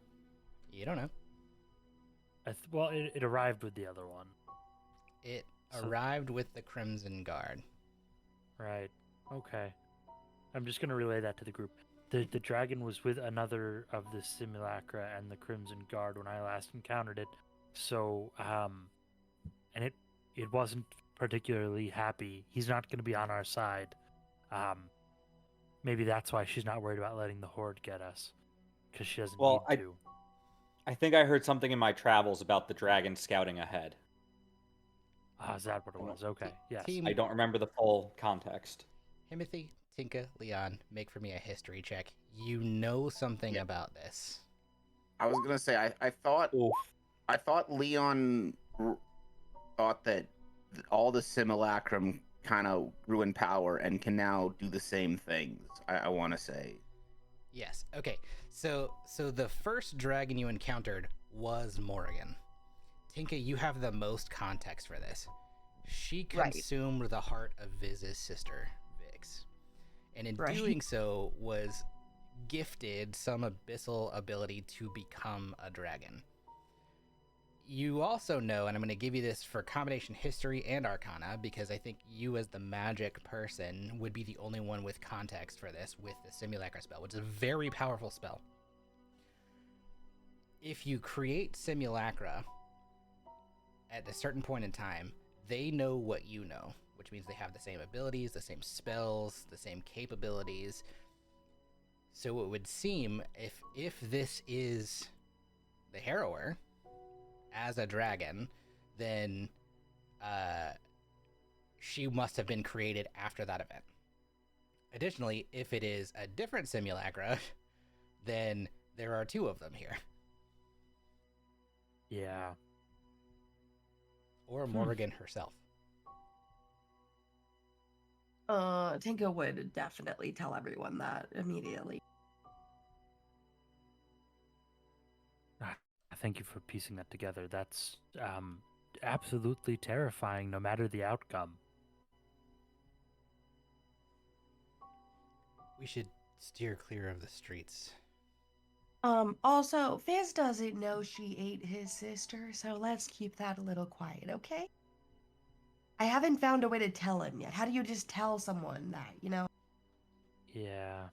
You don't know. Well, it arrived with the other one. It So- arrived with the Crimson Guard. Right. Okay. I'm just gonna relay that to the group. The dragon was with another of the simulacra and the Crimson Guard when I last encountered it. So and it wasn't particularly happy. He's not gonna be on our side. Maybe that's why she's not worried about letting the horde get us, because she doesn't Well, need to. I think I heard something in my travels about the dragon scouting ahead. Is that what it was? Okay. Yes. Team I don't remember the full context. Timothy, Tinka, Leon, make for me a history check. You know something about this. I was gonna say I thought Oof. Leon thought that all the simulacrum kind of grew in power and can now do the same things. I want to say. Yes. Okay. So the first dragon you encountered was Morrigan. Tinka, you have the most context for this. She Right. consumed the heart of Viz's sister, Vix. And in Right. doing so was gifted some abyssal ability to become a dragon. You also know, and I'm going to give you this for combination history and arcana, because I think you as the magic person would be the only one with context for this with the simulacra spell, which is a very powerful spell. If you create simulacra at a certain point in time, they know what you know, which means they have the same abilities, the same spells, the same capabilities. So it would seem if this is the Harrower as a dragon, then she must have been created after that event. Additionally, if it is a different simulacra, then there are two of them here. Yeah. Or Morrigan herself. Tinka would definitely tell everyone that immediately. Thank you for piecing that together. That's absolutely terrifying, no matter the outcome. We should steer clear of the streets. Also, Fizz doesn't know she ate his sister, so let's keep that a little quiet, okay? I haven't found a way to tell him yet. How do you just tell someone that, you know? Yeah,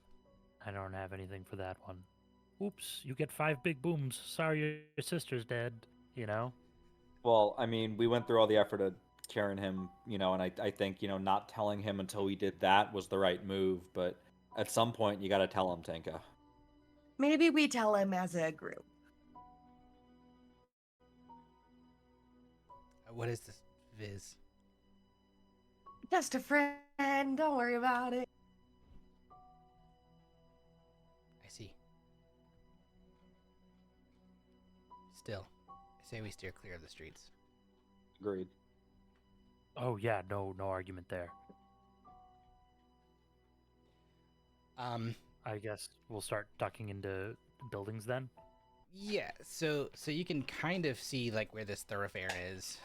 I don't have anything for that one. Oops, you get 5 big booms. Sorry, your sister's dead. You know? Well, I mean, we went through all the effort of carrying him, and I think, not telling him until we did that was the right move, but at some point you got to tell him, Tinka. Maybe we tell him as a group. What is this, Viz? Just a friend, don't worry about it. I see. Still, I say we steer clear of the streets. Agreed. Oh yeah, no argument there. I guess we'll start ducking into buildings then. Yeah, so you can kind of see like where this thoroughfare is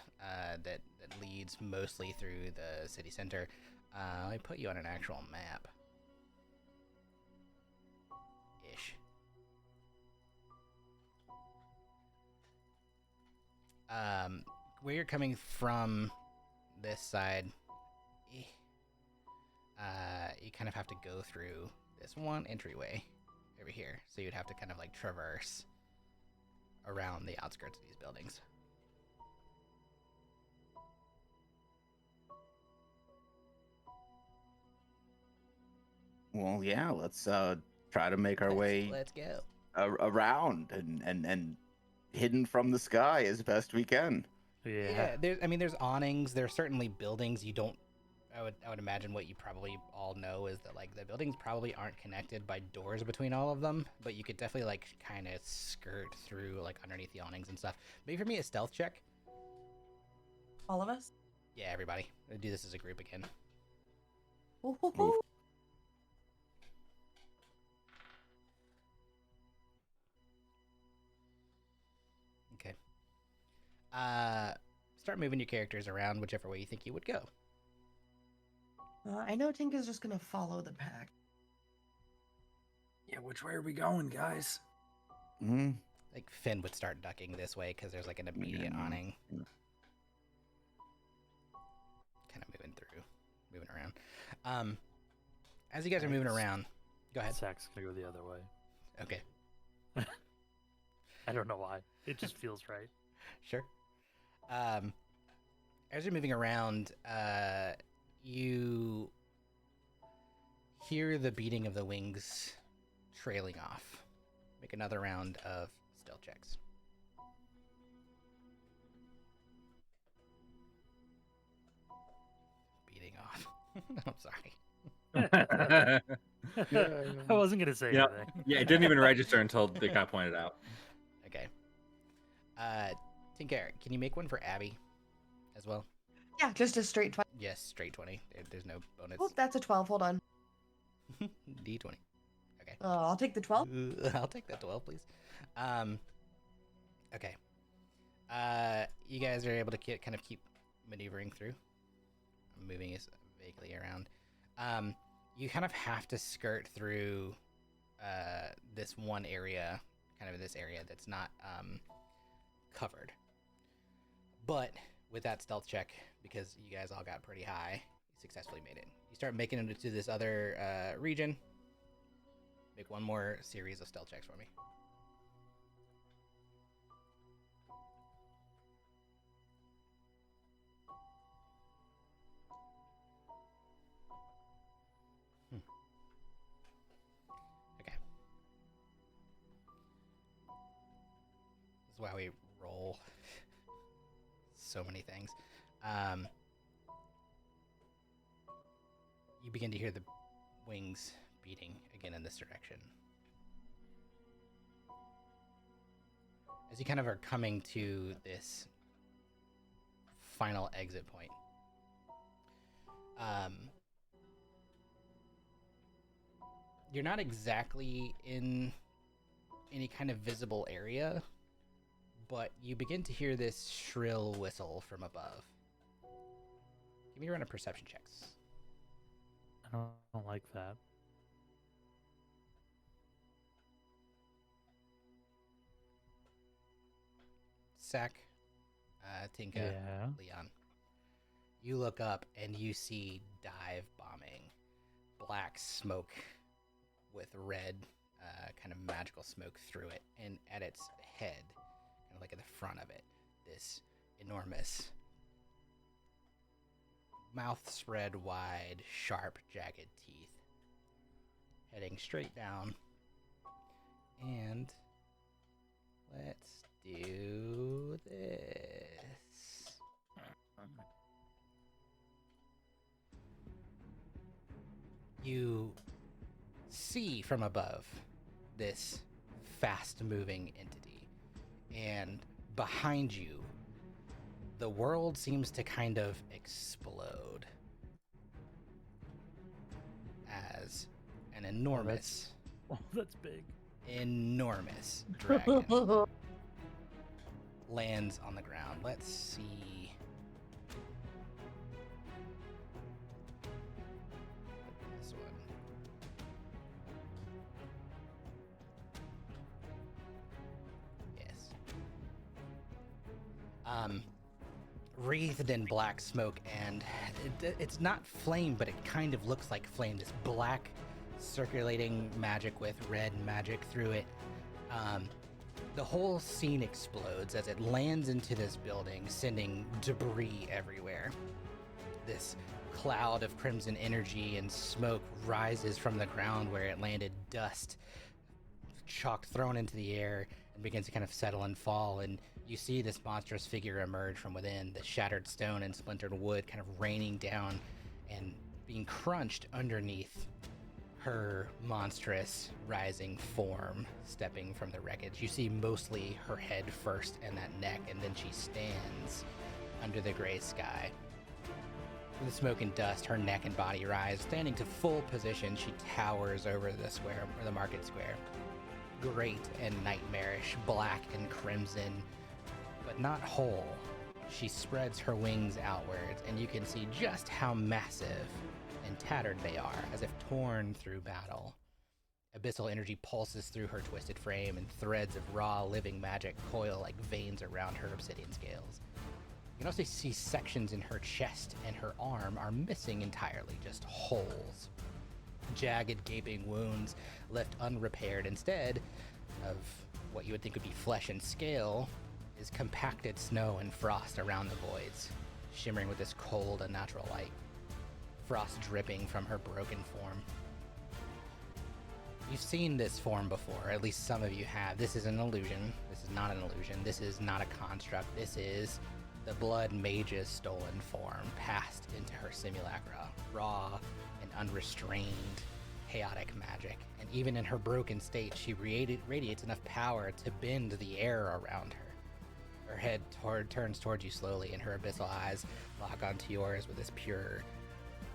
that leads mostly through the city center. Let me put you on an actual map. Ish. Where you're coming from this side, you kind of have to go through this one entryway over here. So you'd have to kind of like traverse around the outskirts of these buildings. Well, yeah, let's try to make our way Let's go. around and hidden from the sky as best we can. Yeah. There's awnings. There's certainly buildings you don't. I would imagine what you probably all know is that like the buildings probably aren't connected by doors between all of them, but you could definitely like kind of skirt through like underneath the awnings and stuff. Maybe for me a stealth check. All of us? Yeah, everybody. We'll do this as a group again. Ooh. Okay. Start moving your characters around whichever way you think you would go. I know Tink is just gonna follow the pack. Yeah, which way are we going, guys? Hmm. Like Finn would start ducking this way because there's like an immediate Yeah. awning. Yeah. Kind of moving around. As you guys are moving around, go ahead. Zach's gonna go the other way. Okay, I don't know why. It just feels right. sure. As you're moving around, you hear the beating of the wings trailing off. Make another round of stealth checks. Beating off. I'm sorry. I wasn't gonna say Yeah. anything. Yeah, it didn't even register until they kind of pointed out. Okay. Tinker, can you make one for Abby as well? Yeah, just a straight 20. Yes, straight 20. There's no bonus. Oh, that's a 12. Hold on. D20. Okay. I'll take the 12. I'll take that 12, please. Okay. You guys are able to kind of keep maneuvering through. I'm moving us vaguely around. You kind of have to skirt through this one area, kind of this area that's not covered. But with that stealth check, because you guys all got pretty high, you successfully made it. You start making it into this other region. Make one more series of stealth checks for me. Okay. This is why we roll so many things. You begin to hear the wings beating again in this direction. As you kind of are coming to this final exit point, you're not exactly in any kind of visible area, but you begin to hear this shrill whistle from above. Give me a round of perception checks. I don't like that. Sack, Tinka, Yeah. Leon. You look up and you see dive bombing, black smoke with red kind of magical smoke through it, and at its head, kind of like at the front of it, this enormous, mouth spread wide, sharp, jagged teeth, heading straight down. And let's do this. You see from above this fast-moving entity, and behind you, the world seems to kind of explode as an enormous, Oh, that's big. enormous dragon lands on the ground. Let's see. This one. Yes. Wreathed in black smoke, and it's not flame, but it kind of looks like flame. This black circulating magic with red magic through it. The whole scene explodes as it lands into this building, sending debris everywhere. This cloud of crimson energy and smoke rises from the ground where it landed, dust, chalk thrown into the air, and begins to kind of settle and fall. And you see this monstrous figure emerge from within, the shattered stone and splintered wood kind of raining down and being crunched underneath her monstrous rising form stepping from the wreckage. You see mostly her head first and that neck, and then she stands under the gray sky. With the smoke and dust, her neck and body rise. Standing to full position, she towers over the square, or the market square. Great and nightmarish, black and crimson, but not whole. She spreads her wings outwards, and you can see just how massive and tattered they are, as if torn through battle. Abyssal energy pulses through her twisted frame, and threads of raw, living magic coil like veins around her obsidian scales. You can also see sections in her chest and her arm are missing entirely, just holes. Jagged, gaping wounds left unrepaired. Instead of what you would think would be flesh and scale, is compacted snow and frost around the voids, shimmering with this cold, unnatural light. Frost dripping from her broken form. You've seen this form before, at least some of you have. This is an illusion. This is not an illusion. This is not a construct. This is the Blood Mage's stolen form, passed into her simulacra. Raw and unrestrained, chaotic magic. And even in her broken state, she radiates enough power to bend the air around her. Her head turns towards you slowly, and her abyssal eyes lock onto yours with this pure,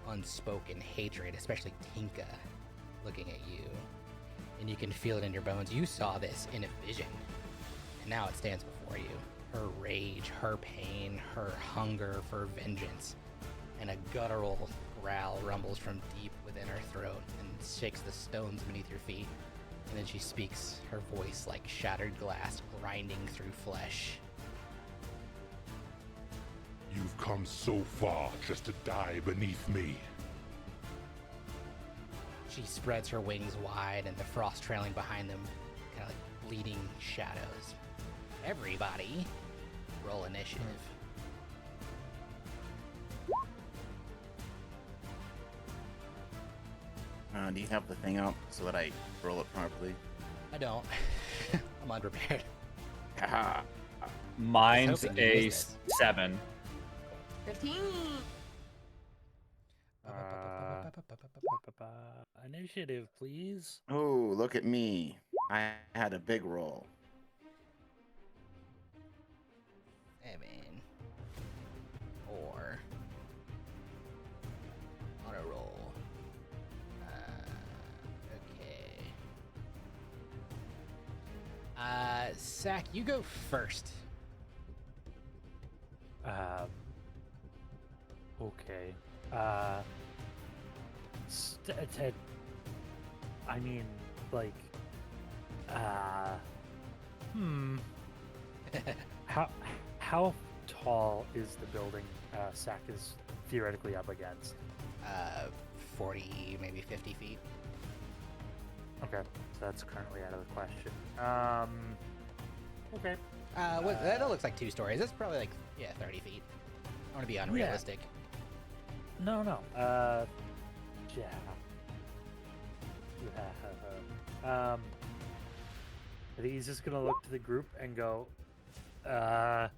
unspoken hatred, especially Tinka looking at you. And you can feel it in your bones. You saw this in a vision, and now it stands before you. Her rage, her pain, her hunger for vengeance, and a guttural growl rumbles from deep within her throat and shakes the stones beneath your feet. And then she speaks, her voice like shattered glass grinding through flesh. You've come so far just to die beneath me. She spreads her wings wide, and the frost trailing behind them, kind of like bleeding shadows. Everybody, roll initiative. Do you have the thing up so that I roll it properly? I don't. I'm unprepared. Haha. Mine's hoping you a missed 7. 15. Initiative, please. Oh, look at me. I had a big roll. 7. 4. On a roll. Okay. Sack, you go first. Okay. I mean, like, how tall is the building Sack is theoretically up against? 40, maybe 50 feet. Okay, so that's currently out of the question. Okay. That looks like 2 stories. That's probably like, 30 feet. I want to be unrealistic. No. Yeah. I think he's just gonna look to the group and go, and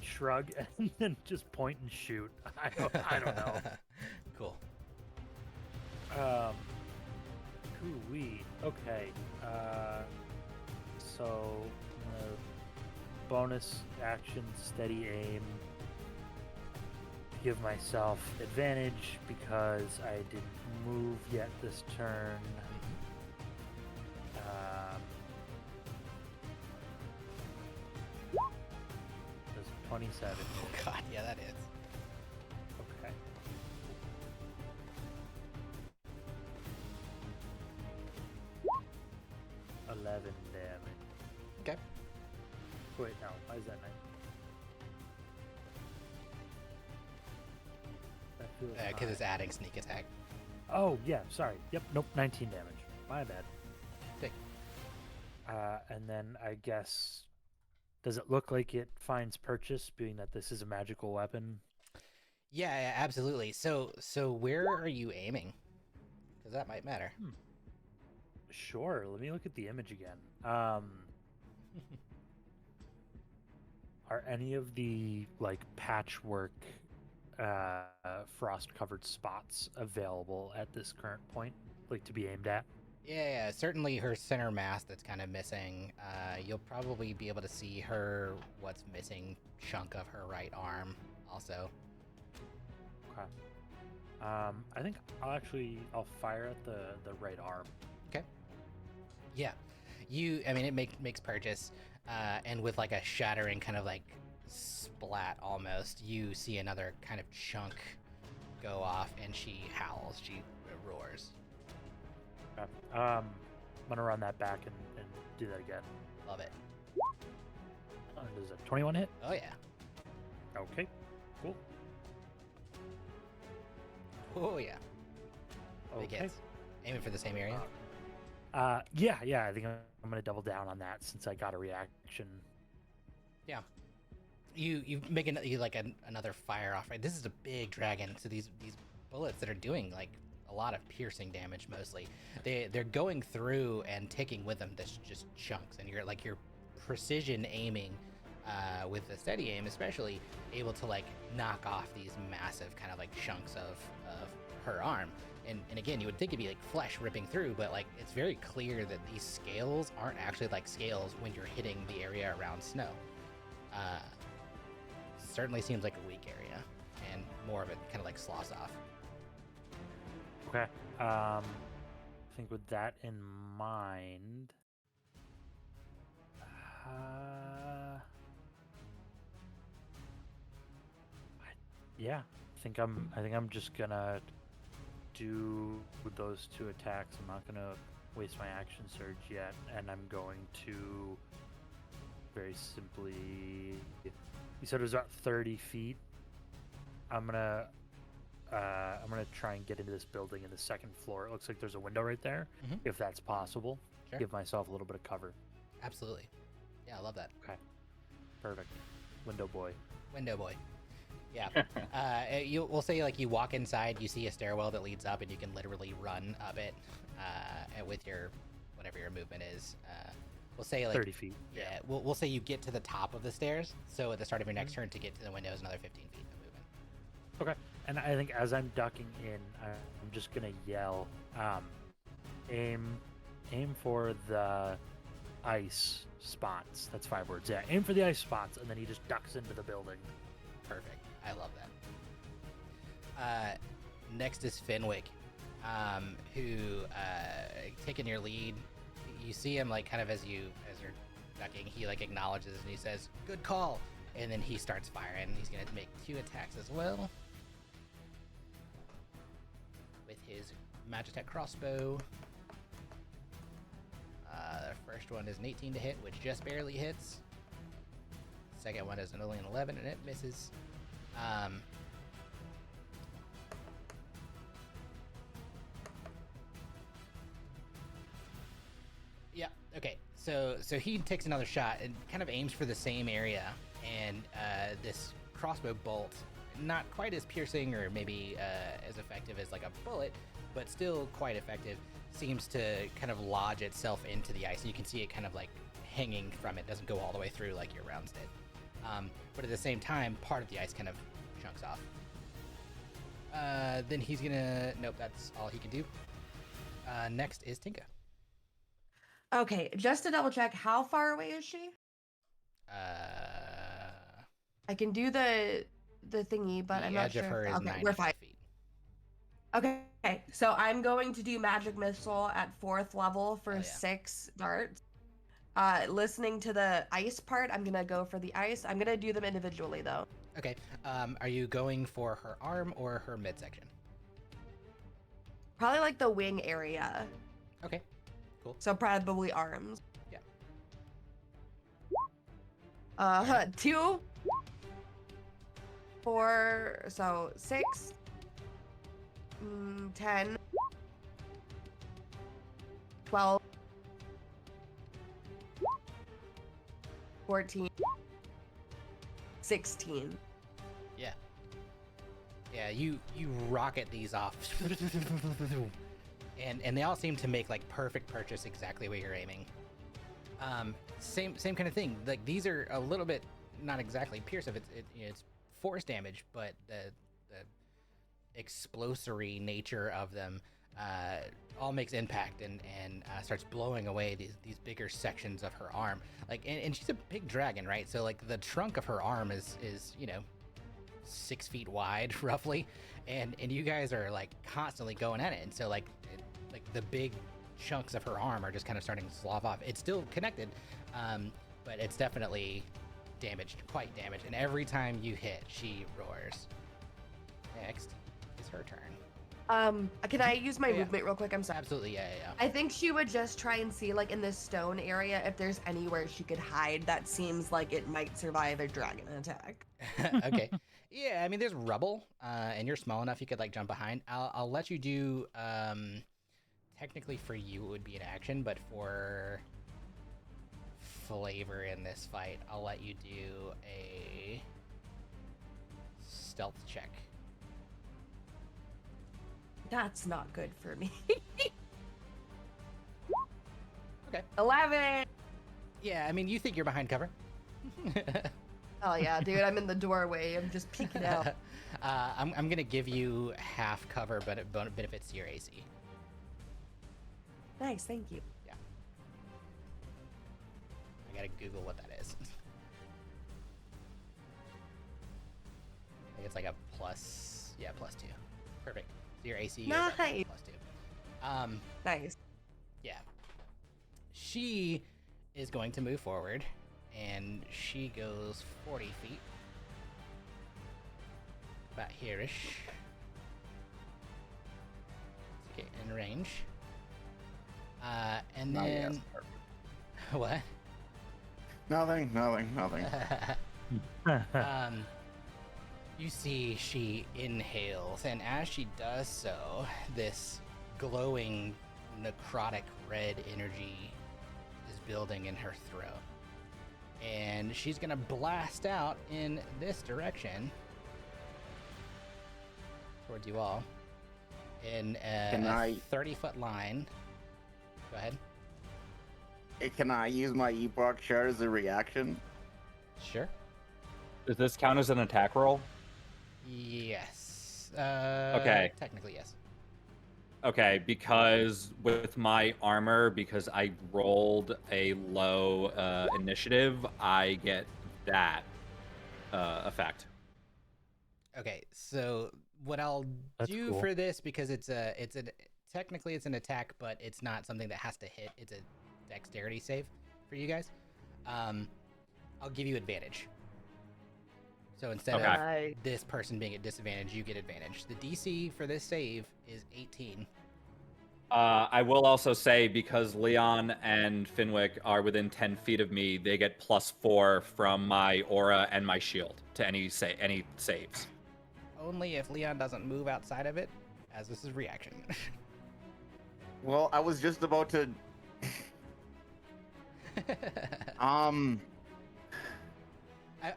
shrug, and then just point and shoot. I don't know. Cool. Coo-wee. Okay. So, bonus action, steady aim. Give myself advantage because I didn't move yet this turn. That's 27. Oh god, yeah, that is. Okay. $11 damage. Okay. Wait, no. Why is that 9? That feels Because it's high. adding sneak attack. Oh, yeah. Sorry. Yep. Nope. 19 damage. My bad. Okay. And then I guess, does it look like it finds purchase, being that this is a magical weapon? Yeah, absolutely. So where are you aiming? Because that might matter. Sure. Let me look at the image again. Are any of the like patchwork frost-covered spots available at this current point, like to be aimed at? Yeah, certainly her center mass that's kind of missing. You'll probably be able to see her what's missing chunk of her right arm also. Okay. I think I'll fire at the right arm. Okay. Yeah. It makes purchase. And with like a shattering kind of like splat almost, you see another kind of chunk go off and she howls, she roars. Okay. I'm gonna run that back and do that again. Love it. Does a 21 hit? Oh yeah. Okay. Cool. Oh yeah. Big Okay. hits. Aiming for the same area. Yeah. I think I'm gonna double down on that since I got a reaction. Yeah. You make another fire off. Right? This is a big dragon, so these bullets that are doing like a lot of piercing damage mostly. They're going through and taking with them this just chunks, and you're precision aiming with the steady aim, especially able to like knock off these massive kind of like chunks of her arm. And again, you would think it'd be like flesh ripping through, but like it's very clear that these scales aren't actually like scales when you're hitting the area around snow. Certainly seems like a weak area, and more of it kind of like sloss off. Okay. I think with that in mind, I think I'm just gonna do those 2 attacks. I'm not gonna waste my action surge yet, and I'm going to very simply. You said it was about 30 feet. I'm gonna try and get into this building in the 2nd floor. It looks like there's a window right there, Mhm. if that's possible. Sure. Give myself a little bit of cover. Absolutely. Yeah, I love that. Okay. Perfect. Window boy. Window boy. Yeah. We'll say like you walk inside, you see a stairwell that leads up, and you can literally run up it with your whatever your movement is. We'll say like 30 feet. Yeah. We'll say you get to the top of the stairs. So at the start of your next turn, to get to the window is another 15 feet of movement. Okay. And I think as I'm ducking in, I'm just gonna yell, aim for the ice spots. That's 5 words. Yeah, aim for the ice spots, and then he just ducks into the building. Perfect. I love that. Next is Fenwick, who taking your lead. You see him like kind of as you're ducking, he like acknowledges and he says, "Good call," and then he starts firing. He's gonna make 2 attacks as well with his Magitech crossbow. The first one is an 18 to hit, which just barely hits. Second one is only an 11 and it misses. Yeah. Okay. So he takes another shot and kind of aims for the same area, and this crossbow bolt, not quite as piercing or maybe as effective as like a bullet, but still quite effective, seems to kind of lodge itself into the ice, and you can see it kind of like hanging from it. Doesn't go all the way through like your rounds did. But at the same time, part of the ice kind of chunks off. Then he's gonna... Nope, that's all he can do. Next is Tinka. Okay, just to double check, how far away is she? I can do the thingy, but the I'm not edge sure. of her is Okay, 95 we're fine. feet. Okay, so I'm going to do magic missile at 4th level for Oh, yeah. 6 darts. Listening to the ice part, I'm gonna go for the ice. I'm gonna do them individually though. Okay. Are you going for her arm or her midsection? Probably like the wing area. Okay. Cool. So probably arms. Yeah. 2, 4, so 6, 10, 12, 14, 16. Yeah, you rocket these off. and they all seem to make like perfect purchase exactly where you're aiming. Same kind of thing. Like these are a little bit not exactly piercive. It's force damage, but the explosory nature of them all makes impact and starts blowing away these bigger sections of her arm. Like and she's a big dragon, right? So like the trunk of her arm is 6 feet wide roughly, and you guys are like constantly going at it, and so like the big chunks of her arm are just kind of starting to slough off. It's still connected, but it's definitely quite damaged, and every time you hit, she roars. Next is her turn. Can I use my Yeah. movement real quick? I'm sorry. Absolutely, yeah. I think she would just try and see, like, in this stone area, if there's anywhere she could hide that seems like it might survive a dragon attack. Okay. Yeah, I mean, there's rubble, and you're small enough you could like jump behind. I'll let you do. Technically, for you, it would be an action, but for flavor in this fight, I'll let you do a stealth check. That's not good for me. Okay. 11. Yeah, I mean, you think you're behind cover. Oh yeah, dude, I'm in the doorway. I'm just peeking out. I'm gonna give you half cover, but it benefits your AC. Nice, thank you. I gotta Google what that is. I think it's like a plus 2. Perfect. So your AC is Nice. +2. Nice. Yeah. She is going to move forward, and she goes 40 feet. About here-ish. To get in range. And Oh, yes, then... perfect. What? Nothing. You see she inhales, and as she does so, this glowing necrotic red energy is building in her throat. And she's gonna blast out in this direction towards you all in Can I- 30-foot line. Go ahead. Can I use my Epoch Shard as a reaction? Sure. Does this count as an attack roll? Yes. Okay. Technically, yes. Okay, because with my armor, because I rolled a low initiative, I get that effect. Okay, so what I'll That's do cool. for this, because technically it's an attack, but it's not something that has to hit. It's a dexterity save for you guys. I'll give you advantage. So instead Okay. of Nice. this person being at disadvantage, you get advantage. The DC for this save is 18. I will also say, because Leon and Finwick are within 10 feet of me, they get +4 from my aura and my shield to any saves. Only if Leon doesn't move outside of it, as this is reaction. Well, I was just about to.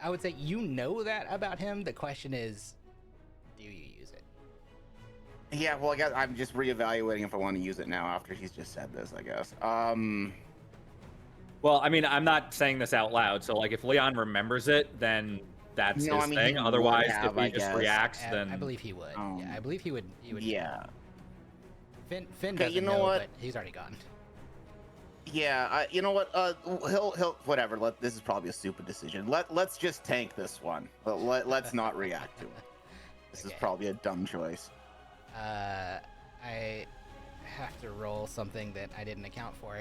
I would say you know that about him. The question is, do you use it? Yeah, well, I guess I'm just reevaluating if I want to use it now after he's just said this, I guess. Well, I mean, I'm not saying this out loud, so like if Leon remembers it, then that's No, his I mean, thing. he would Otherwise, have, if he I just guess. reacts, then I believe he would. Yeah, I believe he would. Yeah. Finn Okay, doesn't you know know, what? but he's already gone. Yeah, you know what? He'll whatever. This is probably a stupid decision. Let's just tank this one. Let's not react to it. This is Okay. probably a dumb choice. I have to roll something that I didn't account for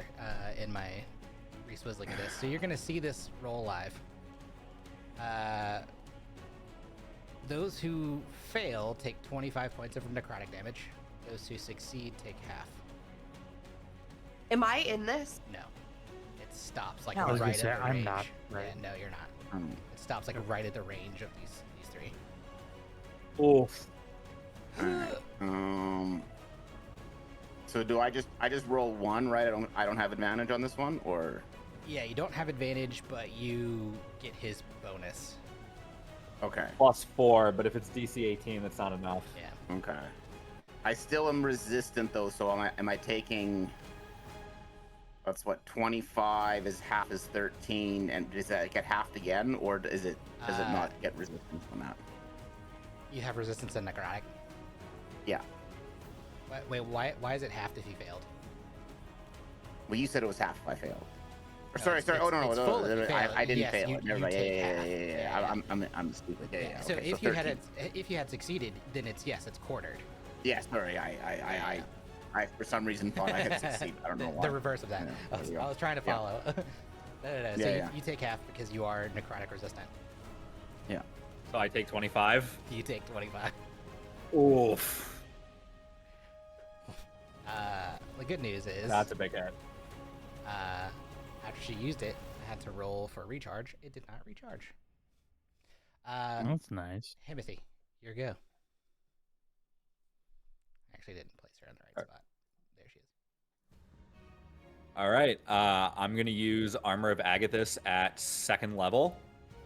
in my reswizzling of this. So you're gonna see this roll live. Those who fail take 25 points of necrotic damage. Those who succeed take half. Am I in this? No, it stops like I was right gonna say, at the I'm range. not, right? Yeah, no, you're not. Um, It stops like right at the range of these three. oof. alright, So do I just roll one, right? I don't have advantage on this one, or Yeah, you don't have advantage, but you get his bonus. okay, +4, but if it's DC 18, that's not enough. Yeah. okay. I still am resistant though. So am I taking? That's what 25 is half is 13, and does that get halved again, or does it not get resistance on that? You have resistance to necrotic. Yeah. Wait, why is it halved if you failed? Well, you said it was half if I failed. Or No, sorry. it's Oh no, it's full if you fail. I didn't Yes, fail you- it. Never you mind. take Yeah. half. Yeah. I'm stupid. Yeah. So Okay, if you had 13. if you had succeeded, then it's quartered. Yeah, sorry. I for some reason thought I had succeeded. I don't know why. The reverse of that. Yeah, I there we go. was trying to Yeah. follow. No. So Yeah. you take half because you are necrotic resistant. Yeah. So I take 25. You take 25. Oof. The good news is That's a big hit. after she used it, I had to roll for a recharge. It did not recharge. That's nice. Himothy, your go. Actually, didn't place her in the right spot. There she is. All right. I'm going to use Armor of Agathis at 2nd level.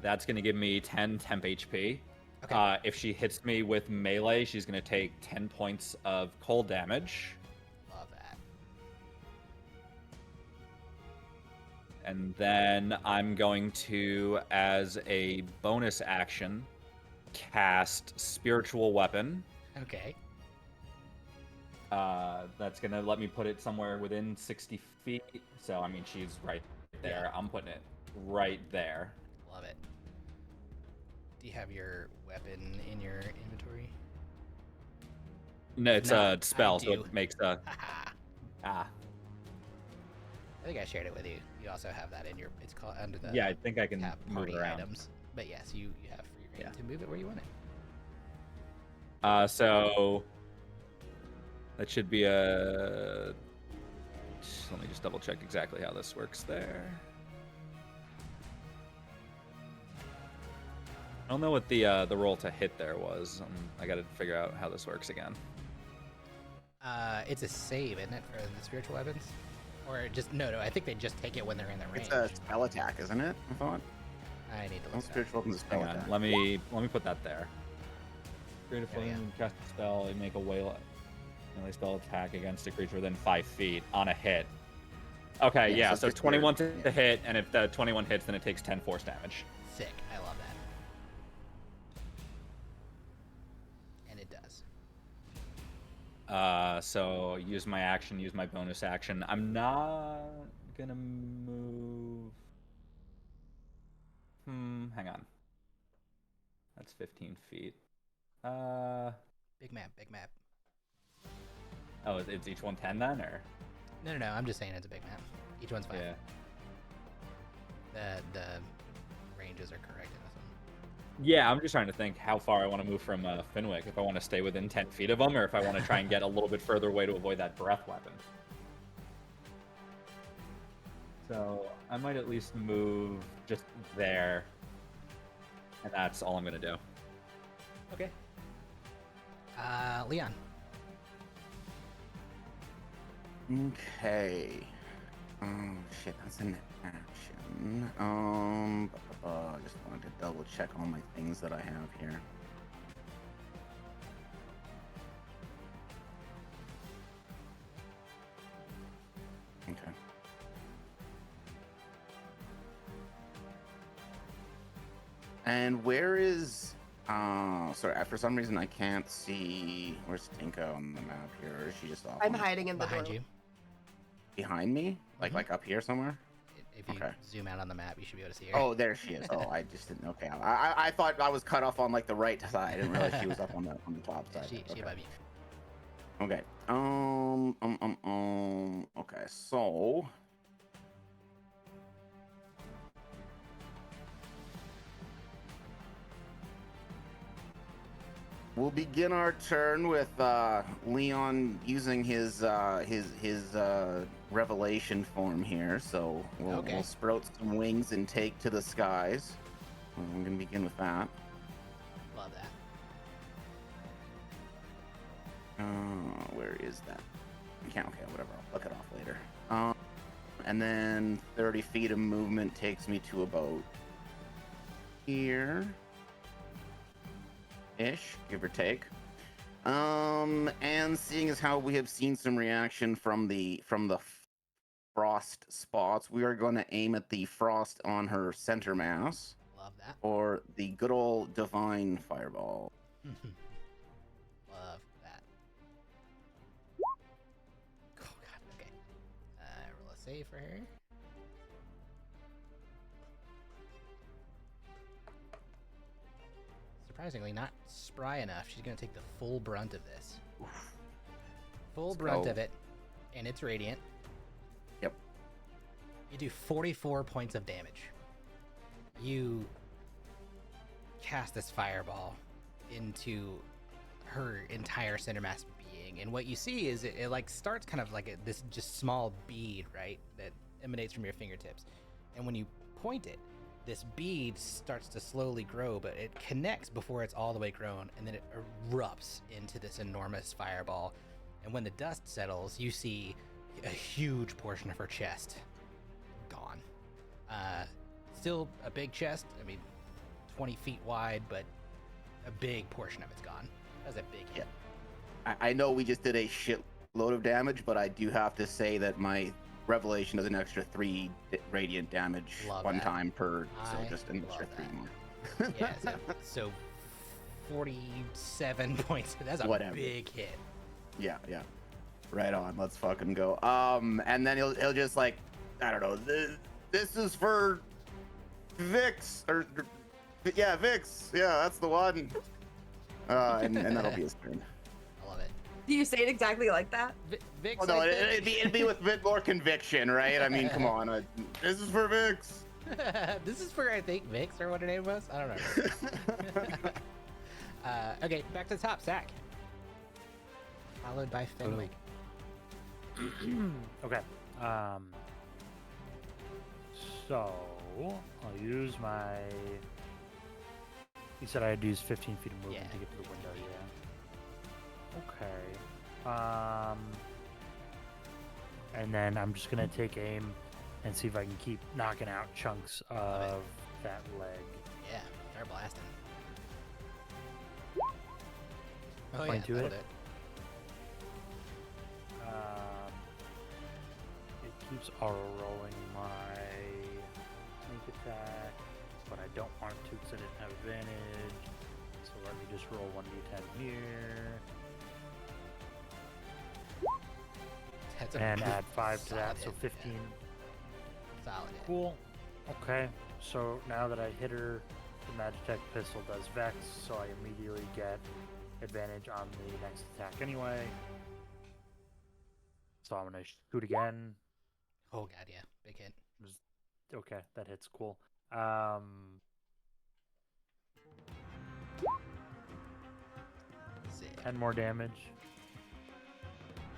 That's going to give me 10 temp HP. Okay. If she hits me with melee, she's going to take 10 points of cold damage. Love that. And then I'm going to, as a bonus action, cast Spiritual Weapon. Okay. That's going to let me put it somewhere within 60 feet. So, I mean, she's right there. Yeah. I'm putting it right there. Love it. Do you have your weapon in your inventory? No, it's No, a spell, I so do. it makes a... Haha. Ah. I think I shared it with you. You also have that in your. It's called under the. Yeah, I think I can tab move party it around. items. But yes, you have free reign Yeah. to move it where you want it. So that should be a. Let me just double check exactly how this works there. I don't know what the roll to hit there was. I got to figure out how this works again. It's a save, isn't it, for the spiritual weapons? Or just no. I think they just take it when they're in the range. It's a spell attack, isn't it? I thought. I need to No look. That up. spiritual weapons. Spell Hang on, attack. let me put that there. Create a There we go. flame, cast a spell, and make a melee spell attack against a creature within 5 feet on a hit. Okay, Yeah, yeah, so so it's 21 weird. to hit, and if the 21 hits, then it takes 10 force damage. Sick. I love that. And it does. So use my action, use my bonus action. I'm not gonna move. Hang on. That's 15 feet. Big map. Big map. Oh, it's each one 10 then, or? No. I'm just saying it's a big map. Each one's 5. Yeah. The ranges are correct in this one. Yeah, I'm just trying to think how far I want to move from Finwick. If I want to stay within 10 feet of them, or if I want to try and get a little bit further away to avoid that breath weapon. So I might at least move just there, and that's all I'm gonna do. Okay. Leon. Okay. Oh shit, that's an action. I just wanted to double check all my things that I have here. Okay. And where is sorry, for some reason I can't see where's Tinka on the map here, or is she just off? I'm on- hiding in the Behind door. you. behind me? Mhm. Like up here somewhere? If you Okay. zoom out on the map, you should be able to see her. Oh, there she is. Oh, I just didn't. Okay, I thought I was cut off on like the right side. I didn't realize she was up on the top Yeah, side. she Okay. above you. Okay. Okay, so we'll begin our turn with Leon using his revelation form here. So Okay. we'll sprout some wings and take to the skies. I'm gonna begin with that. Love that. Where is that? Okay, whatever. I'll look it off later. And then 30 feet of movement takes me to about here. Ish, give or take. And seeing as how we have seen some reaction from the frost spots, we are going to aim at the frost on her center mass, Love that. or the good old divine fireball. Love that. Oh god, okay. Roll a save for her. Surprisingly, not spry enough. She's gonna take the full brunt of this. Full Let's brunt go. of it, and it's radiant. Yep. You do 44 points of damage. You cast this fireball into her entire center mass being, and what you see is it like starts kind of like this just small bead, right, that emanates from your fingertips, and when you point it, this bead starts to slowly grow, but it connects before it's all the way grown, and then it erupts into this enormous fireball. And when the dust settles, you see a huge portion of her chest gone. Still a big chest. I mean, 20 feet wide, but a big portion of it's gone. That was a big hit. I know we just did a shitload of damage, but I do have to say that my revelation is an extra 3 radiant damage Love one that. time per, so I just an extra love 3 that. more. Yeah, so 47 points. That's a Whatever. big hit. Yeah. Right on. Let's fucking go. And then he'll just like, I don't know. This is for Vix yeah, Vix. Yeah, that's the one. And that'll be his turn. I love it. Do you say it exactly like that? Vix, Oh no, I think- it'd be with a bit more conviction, right? I mean, come on. This is for Vix. This is for, I think, Vix or what her name was. I don't know. Okay, back to the top. Zach. Followed by Fenwick. Okay. So I'll use my. You said I had to use 15 feet of movement Yeah. to get to the window. Yeah. Okay. And then I'm just gonna take aim and see if I can keep knocking out chunks Love it. of that leg. Yeah, start blasting. Oh yeah, 22 that'll hit? do it. It keeps auto-rolling my sneak attack, but I don't want to because I didn't have advantage. So let me just roll 1d10 here. That's a And add 5 to that, solid so hit, 15. yeah. Solid hit. Cool. Okay, so now that I hit her, the Magitech pistol does Vex, so I immediately get advantage on the next attack anyway. So I'm gonna shoot again. Oh god, yeah, big hit. Okay, that hits. Cool. Sick. 10 more damage.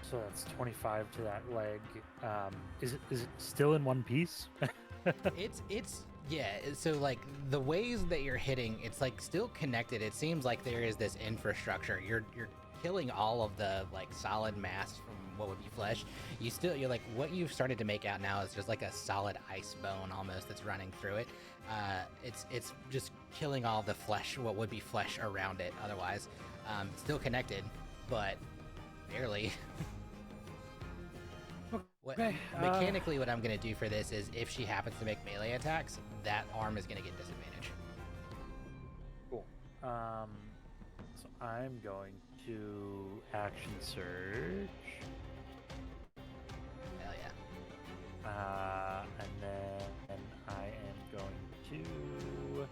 So that's 25 to that leg. Is it still in one piece? It's yeah. So like the ways that you're hitting, it's like still connected. It seems like there is this infrastructure. You're killing all of the like solid mass from what would be flesh. You're like what you've started to make out now is just like a solid ice bone almost that's running through it. It's just killing all the flesh, what would be flesh around it. Otherwise, still connected, but barely. What, Okay, mechanically, what I'm going to do for this is if she happens to make melee attacks, that arm is going to get disadvantage. Cool. So I'm going to action surge. Hell yeah. And then I am going to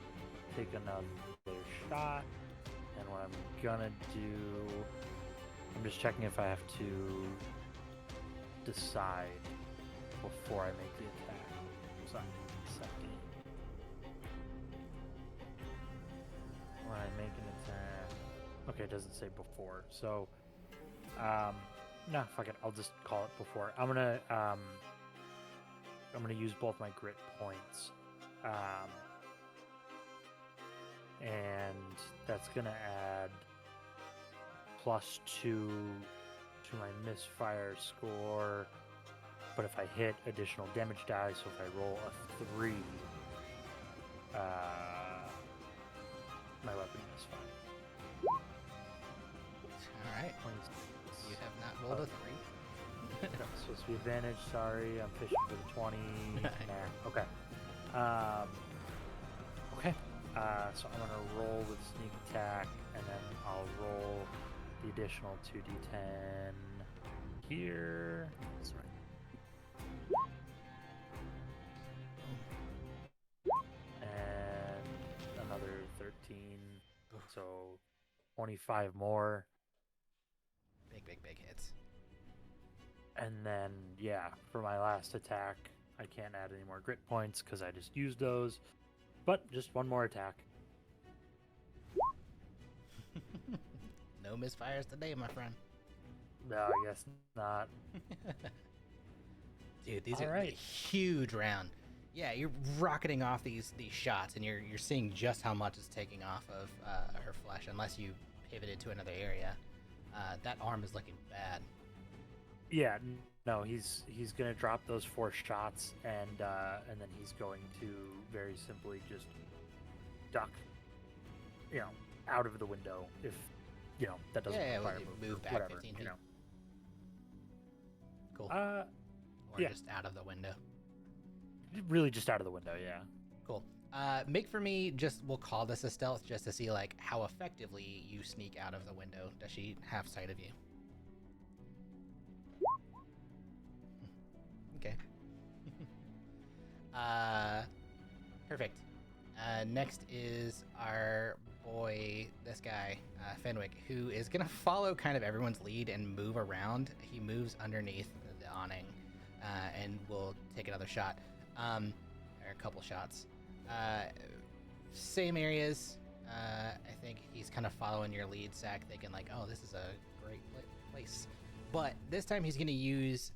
take another shot. And what I'm gonna do, I'm just checking if I have to decide before I make the attack. Sorry, second. When I make an attack, okay, it doesn't say before. So, nah, fuck it. I'll just call it before. I'm gonna use both my grit points, and that's gonna add +2 to my misfire score. But if I hit, additional damage dies. So if I roll a 3, my weapon is fine. supposed to be advantage. Sorry, I'm fishing for the 20. Nah. Okay. Okay. So I'm gonna roll with sneak attack, and then I'll roll the additional 2d10 here. That's right. And another 13. So 25 more. Big hits. And then, yeah, for my last attack, I can't add any more grit points because I just used those. But just one more attack. No misfires today, my friend. No, I guess not. Dude, these All are right. a huge round. Yeah, you're rocketing off these shots, and you're seeing just how much is taking off of her flesh, unless you pivoted to another area. That arm is looking bad. Yeah, no, he's gonna drop those 4 shots, and then he's going to very simply just duck, out of the window if that doesn't Yeah, require well, move move or back whatever, 15 feet. Cool. Or Or yeah. just out of the window. really just out of the window, yeah. Cool. Make for me, we'll call this a stealth just to see like how effectively you sneak out of the window. Does she have sight of you? Okay. Perfect. Next is our boy, this guy, Fenwick, who is gonna follow kind of everyone's lead and move around. He moves underneath the awning, and will take another shot, or a couple shots. Same areas. I think he's kind of following your lead, Zach, thinking like, oh, this is a great place. But this time he's gonna use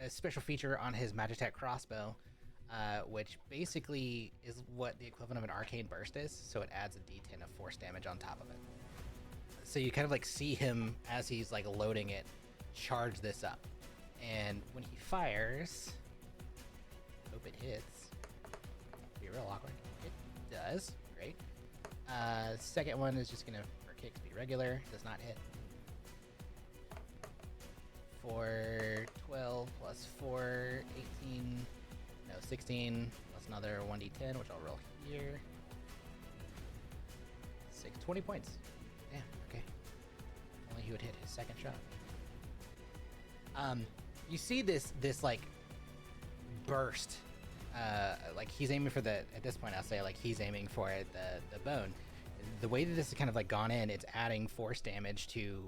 a special feature on his Magitech crossbow, which basically is what the equivalent of an arcane burst is. So it adds a d10 of force damage on top of it. So you kind of like see him as he's like loading it, charge this up, and when he fires, hope it hits. Be real awkward. It does. Great. Second one is just gonna for kicks be regular. Does not hit. For 12 plus 4, 18, no, 16, plus another 1d10, which I'll roll here. 20 points. Damn, okay. Only he would hit his second shot. You see this like burst. Like he's aiming for at this point I'll say like he's aiming for the bone. The way that this is kind of like gone in, it's adding force damage to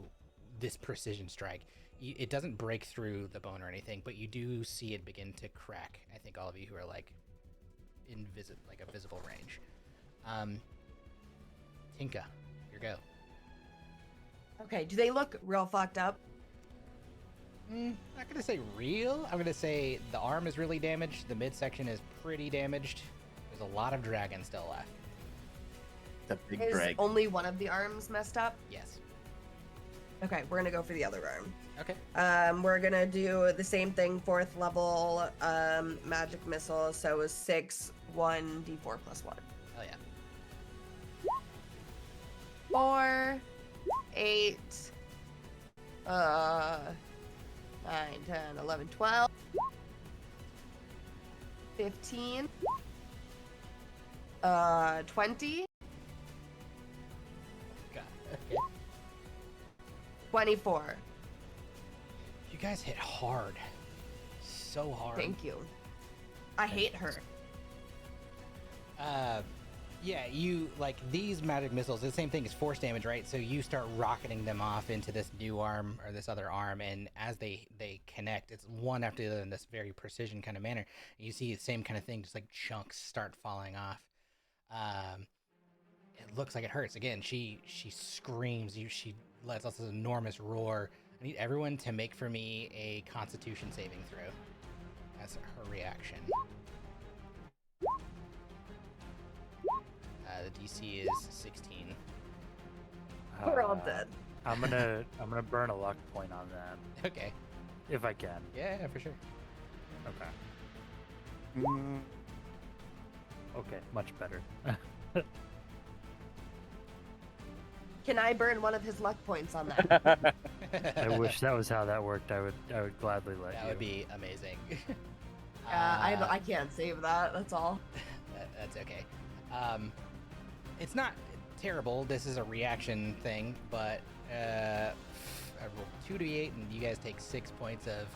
this precision strike. It doesn't break through the bone or anything, but you do see it begin to crack. I think all of you who are like a visible range. Tinka, your go. Okay, do they look real fucked up? Not gonna say real. I'm gonna say the arm is really damaged. The midsection is pretty damaged. There's a lot of dragon still left. The big Is drag. only one of the arms messed up? Yes. Okay, we're gonna go for the other arm. Okay. We're gonna do the same thing, 4th level magic missile. So it's 6, 1, d4 plus 1. Oh yeah. 4, 8, 9, 10, 11, 12, 15, 20, God. Okay. 24. You guys hit hard. So hard. Thank you. I hate her. Yeah, you like these magic missiles. The same thing as force damage, right? So you start rocketing them off into this new arm or this other arm, and as they connect, it's one after the other in this very precision kind of manner. You see the same kind of thing, just like chunks start falling off. It looks like it hurts. Again, she screams. She lets out this enormous roar. I need everyone to make for me a Constitution saving throw as her reaction. The DC is 16. We're all dead. I'm gonna burn a luck point on that Okay. if I can. Yeah, for sure. Okay. Mm, Okay, much better. Can I burn one of his luck points on that? I wish that was how that worked. I would gladly let you. That would be amazing. Yeah, I can't save that. That's all. That's okay. It's not terrible. This is a reaction thing, but I rolled 2d8, and you guys take 6 points of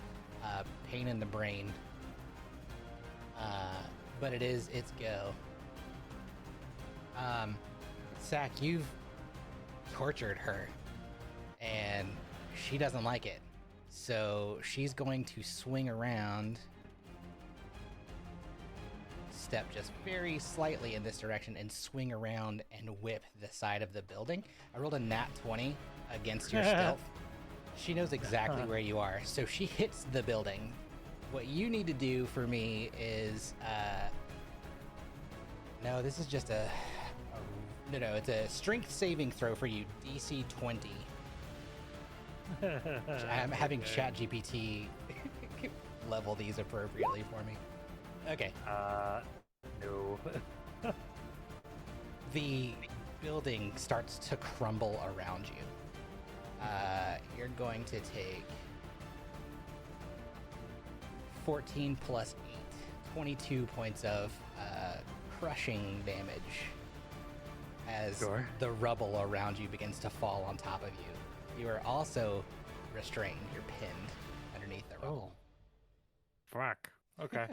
pain in the brain. But it's go. Sack, you've tortured her, and she doesn't like it. So she's going to swing around, step just very slightly in this direction, and swing around and whip the side of the building. I rolled a nat 20 against your stealth. She knows exactly where you are, so she hits the building. What you need to do for me is, no, this is just no, it's a strength saving throw for you, DC 20. I'm having ChatGPT level these appropriately for me. Okay. No. The building starts to crumble around you. You're going to take 14 plus 8, 22 points of crushing damage as the rubble around you begins to fall on top of you. You are also restrained. You're pinned underneath the rubble. Fuck. Okay.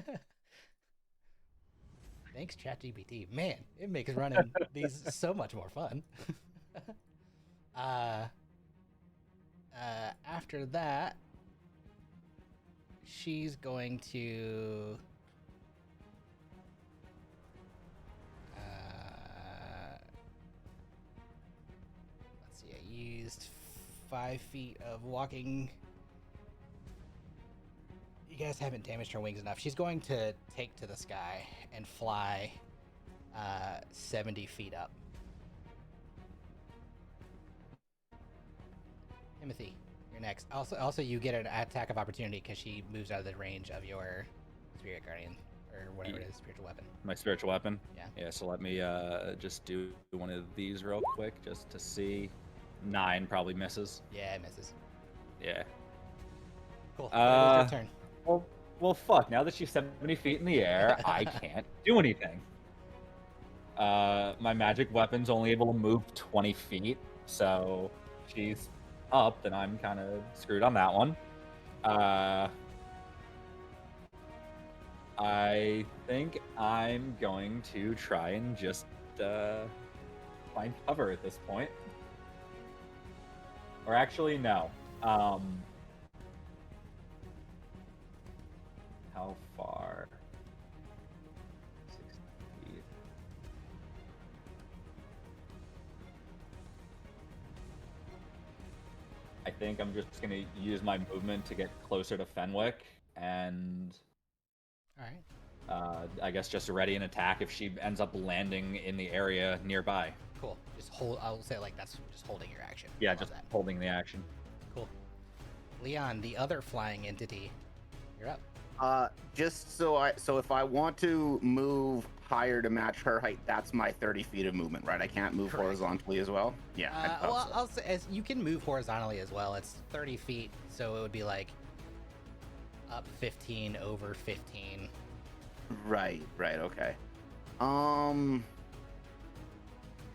Thanks, ChatGPT. Man, it makes running these so much more fun. After that, she's going to... let's see, I used 5 feet of walking. You guys haven't damaged her wings enough. She's going to take to the sky and fly 70 feet up. Timothy, you're next. Also, you get an attack of opportunity because she moves out of the range of your spirit guardian or whatever it is, spiritual weapon. My spiritual weapon. Yeah. Yeah. So let me just do one of these real quick, just to see. 9 probably misses. Yeah, it misses. Yeah. Cool. It is your turn. Well, fuck. Now that she's 70 feet in the air, I can't do anything. My magic weapon's only able to move 20 feet, so she's up, and I'm kind of screwed on that one. I think I'm going to try and just find cover at this point. Or actually, no. How far? 60 feet. I think I'm just going to use my movement to get closer to Fenwick and... All right. I guess just ready an attack if she ends up landing in the area nearby. Cool. Just hold. I'll say like that's just holding your action. Yeah, Love just that. holding the action. Cool. Leon, the other flying entity, you're up. So if I want to move higher to match her height, that's my 30 feet of movement, right? I can't move Correct. horizontally as well. Yeah. I thought Well, so. I'll say as you can move horizontally as well. It's 30 feet, so it would be like up 15, over 15. Right. Okay.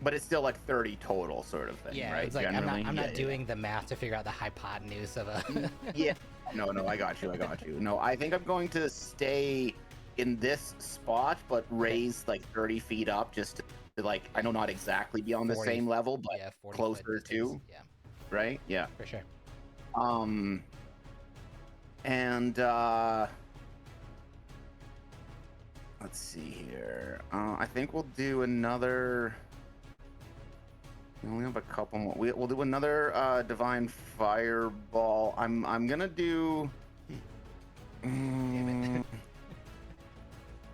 But it's still like 30 total, sort of thing, Yeah, right? it's like Generally? I'm not Yeah. doing the math to figure out the hypotenuse of a. Yeah. No, I got you. No, I think I'm going to stay in this spot, but raise like 30 feet up, just to like, I know not exactly be on the 40 same level, but yeah, 40 closer foot to. distance. Yeah, Right? Yeah. for sure. And let's see here. I think we'll do another. We only have a couple more. We'll do another divine fireball. I'm gonna do.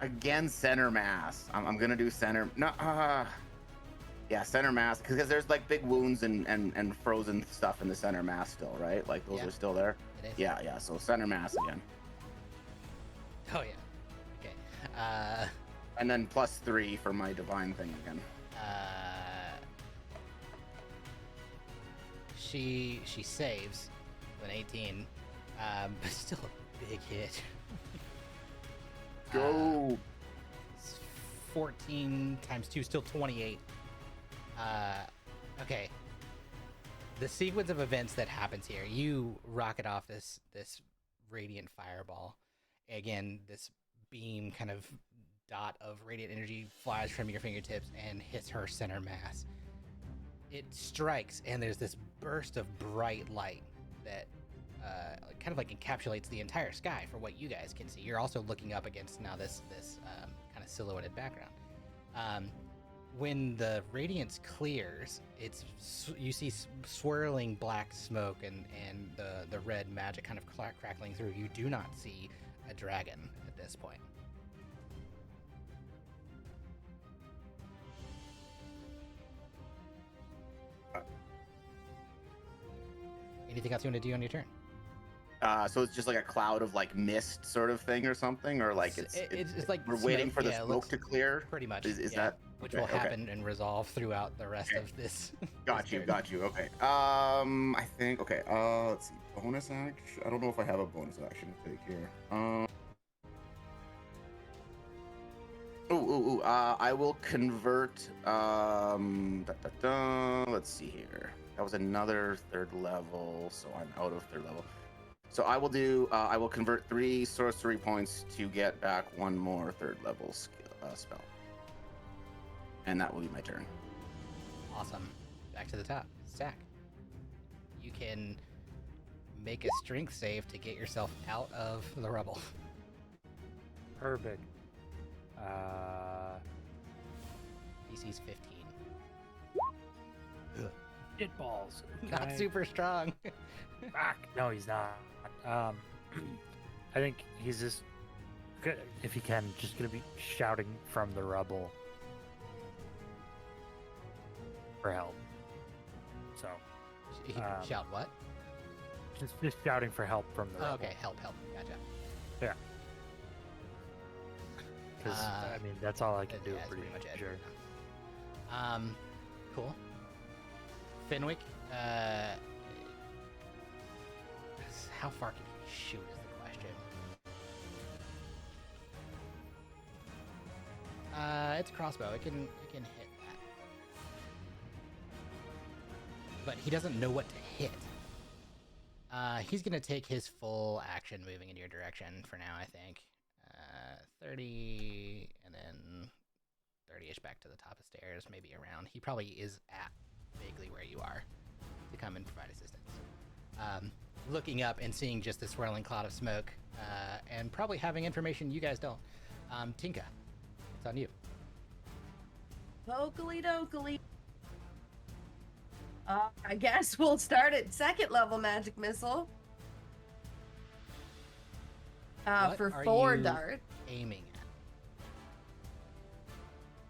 Again, center mass. I'm gonna do center. No. Yeah, center mass, because there's like big wounds and frozen stuff in the center mass still, right? Like those Yeah. are still there. It is. Yeah. So center mass again, Oh yeah. Okay. and then +3 for my divine thing again. She saves. with an 18. But still a big hit. Go. 14 times 2, still 28. Okay. The sequence of events that happens here, you rocket off this radiant fireball. Again, this beam kind of dot of radiant energy flies from your fingertips and hits her center mass. It strikes, and there's this burst of bright light that kind of like encapsulates the entire sky for what you guys can see. You're also looking up against now this kind of silhouetted background. When the radiance clears, you see swirling black smoke and the red magic kind of crackling through. You do not see a dragon at this point. Anything else you want to do on your turn? So it's just like a cloud of like mist sort of thing or something, or like it's like we're waiting for the smoke to clear. Pretty much. Is yeah. that which okay, will happen and resolve throughout the rest of this. Got you. Okay. I think okay. Let's see. Bonus action. I don't know if I have a bonus action to take here. I will convert. Let's see here. That was another third level, so I'm out of third level. So I will do. I will convert 3 sorcery points to get back 1 more third level spell, and that will be my turn. Awesome. Back to the top. Zach, you can make a strength save to get yourself out of the rubble. Perfect. DC's 15. Shit balls. Not super strong. Fuck. No, he's not. I think he's just, if he can, just gonna be shouting from the rubble for help. So, He can shout what? just shouting for help from the Oh, rubble. okay, help. Gotcha. Yeah. Because I mean, that's all I can do. Yeah, that's pretty pretty much it. sure. Cool. Fenwick, how far can he shoot is the question. It's a crossbow. It can hit that. But he doesn't know what to hit. He's gonna take his full action moving in your direction for now, I think. 30 and then 30-ish back to the top of stairs, maybe around. He probably is at vaguely where you are to come and provide assistance. Looking up and seeing just this swirling cloud of smoke, and probably having information you guys don't. Tinka, it's on you. Pokely dokely. I guess we'll start at 2nd level magic missile. What For are 4 you dart. aiming at?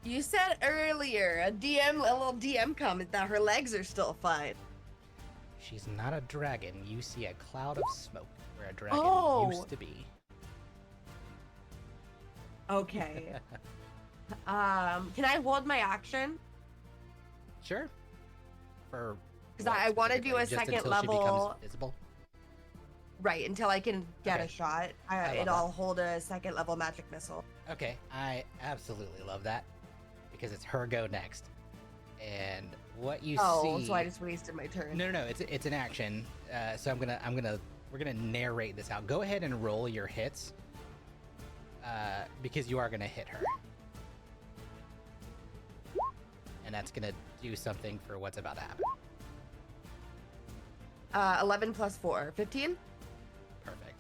You said earlier a little DM comment that her legs are still fine. She's not a dragon. You see a cloud of smoke where a dragon used to be. Okay. Can I hold my action? Sure. For Because what I want to do a specifically? Just 2nd until she becomes level. visible. Right, until I can get Okay. a shot. I love I'll hold a 2nd level magic missile. Okay, I absolutely love that because it's her go next, and what you see. So I just wasted my turn. No, it's an action. So we're gonna narrate this out. Go ahead and roll your hits, because you are gonna hit her, and that's gonna do something for what's about to happen. 11 plus 4, 15. Perfect.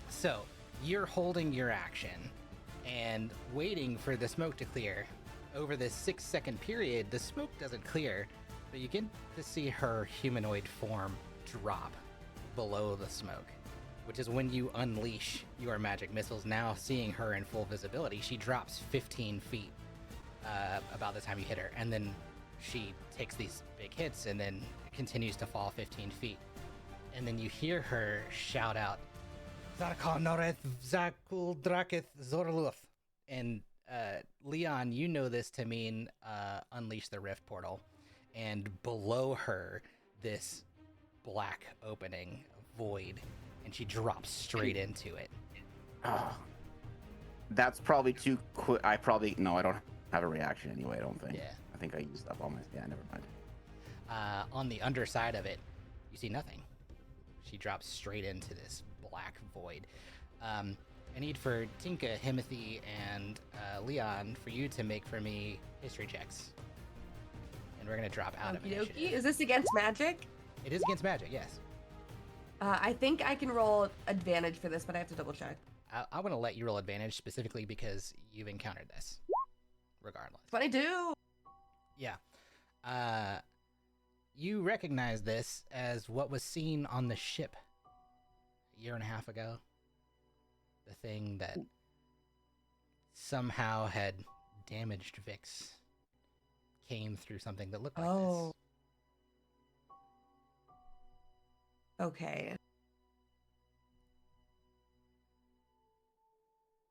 So you're holding your action and waiting for the smoke to clear. Over this 6-second period, the smoke doesn't clear, but you get to see her humanoid form drop below the smoke, which is when you unleash your magic missiles. Now seeing her in full visibility, she drops 15 feet about the time you hit her, and then she takes these big hits and then continues to fall 15 feet. And then you hear her shout out, Zarkonoreth Zakul Draketh Zorluth. And Leon, you know this to mean unleash the rift portal. And below her, this black opening, void, and she drops straight into it. Oh, that's probably too quick. I don't have a reaction anyway. I don't think. Yeah. I think I used up all my. Yeah, never mind. On the underside of it, you see nothing. She drops straight into this black void. I need for Tinka, Himothy, and Leon for you to make for me history checks. And we're going to drop out of Okie initiative. dokie. Is this against magic? It is against magic, yes. I think I can roll advantage for this, but I have to double check. I want to let you roll advantage specifically because you've encountered this, regardless. 22. Yeah. You recognize this as what was seen on the ship a year and a half ago. The thing that somehow had damaged Vix came through something that looked like this. Okay.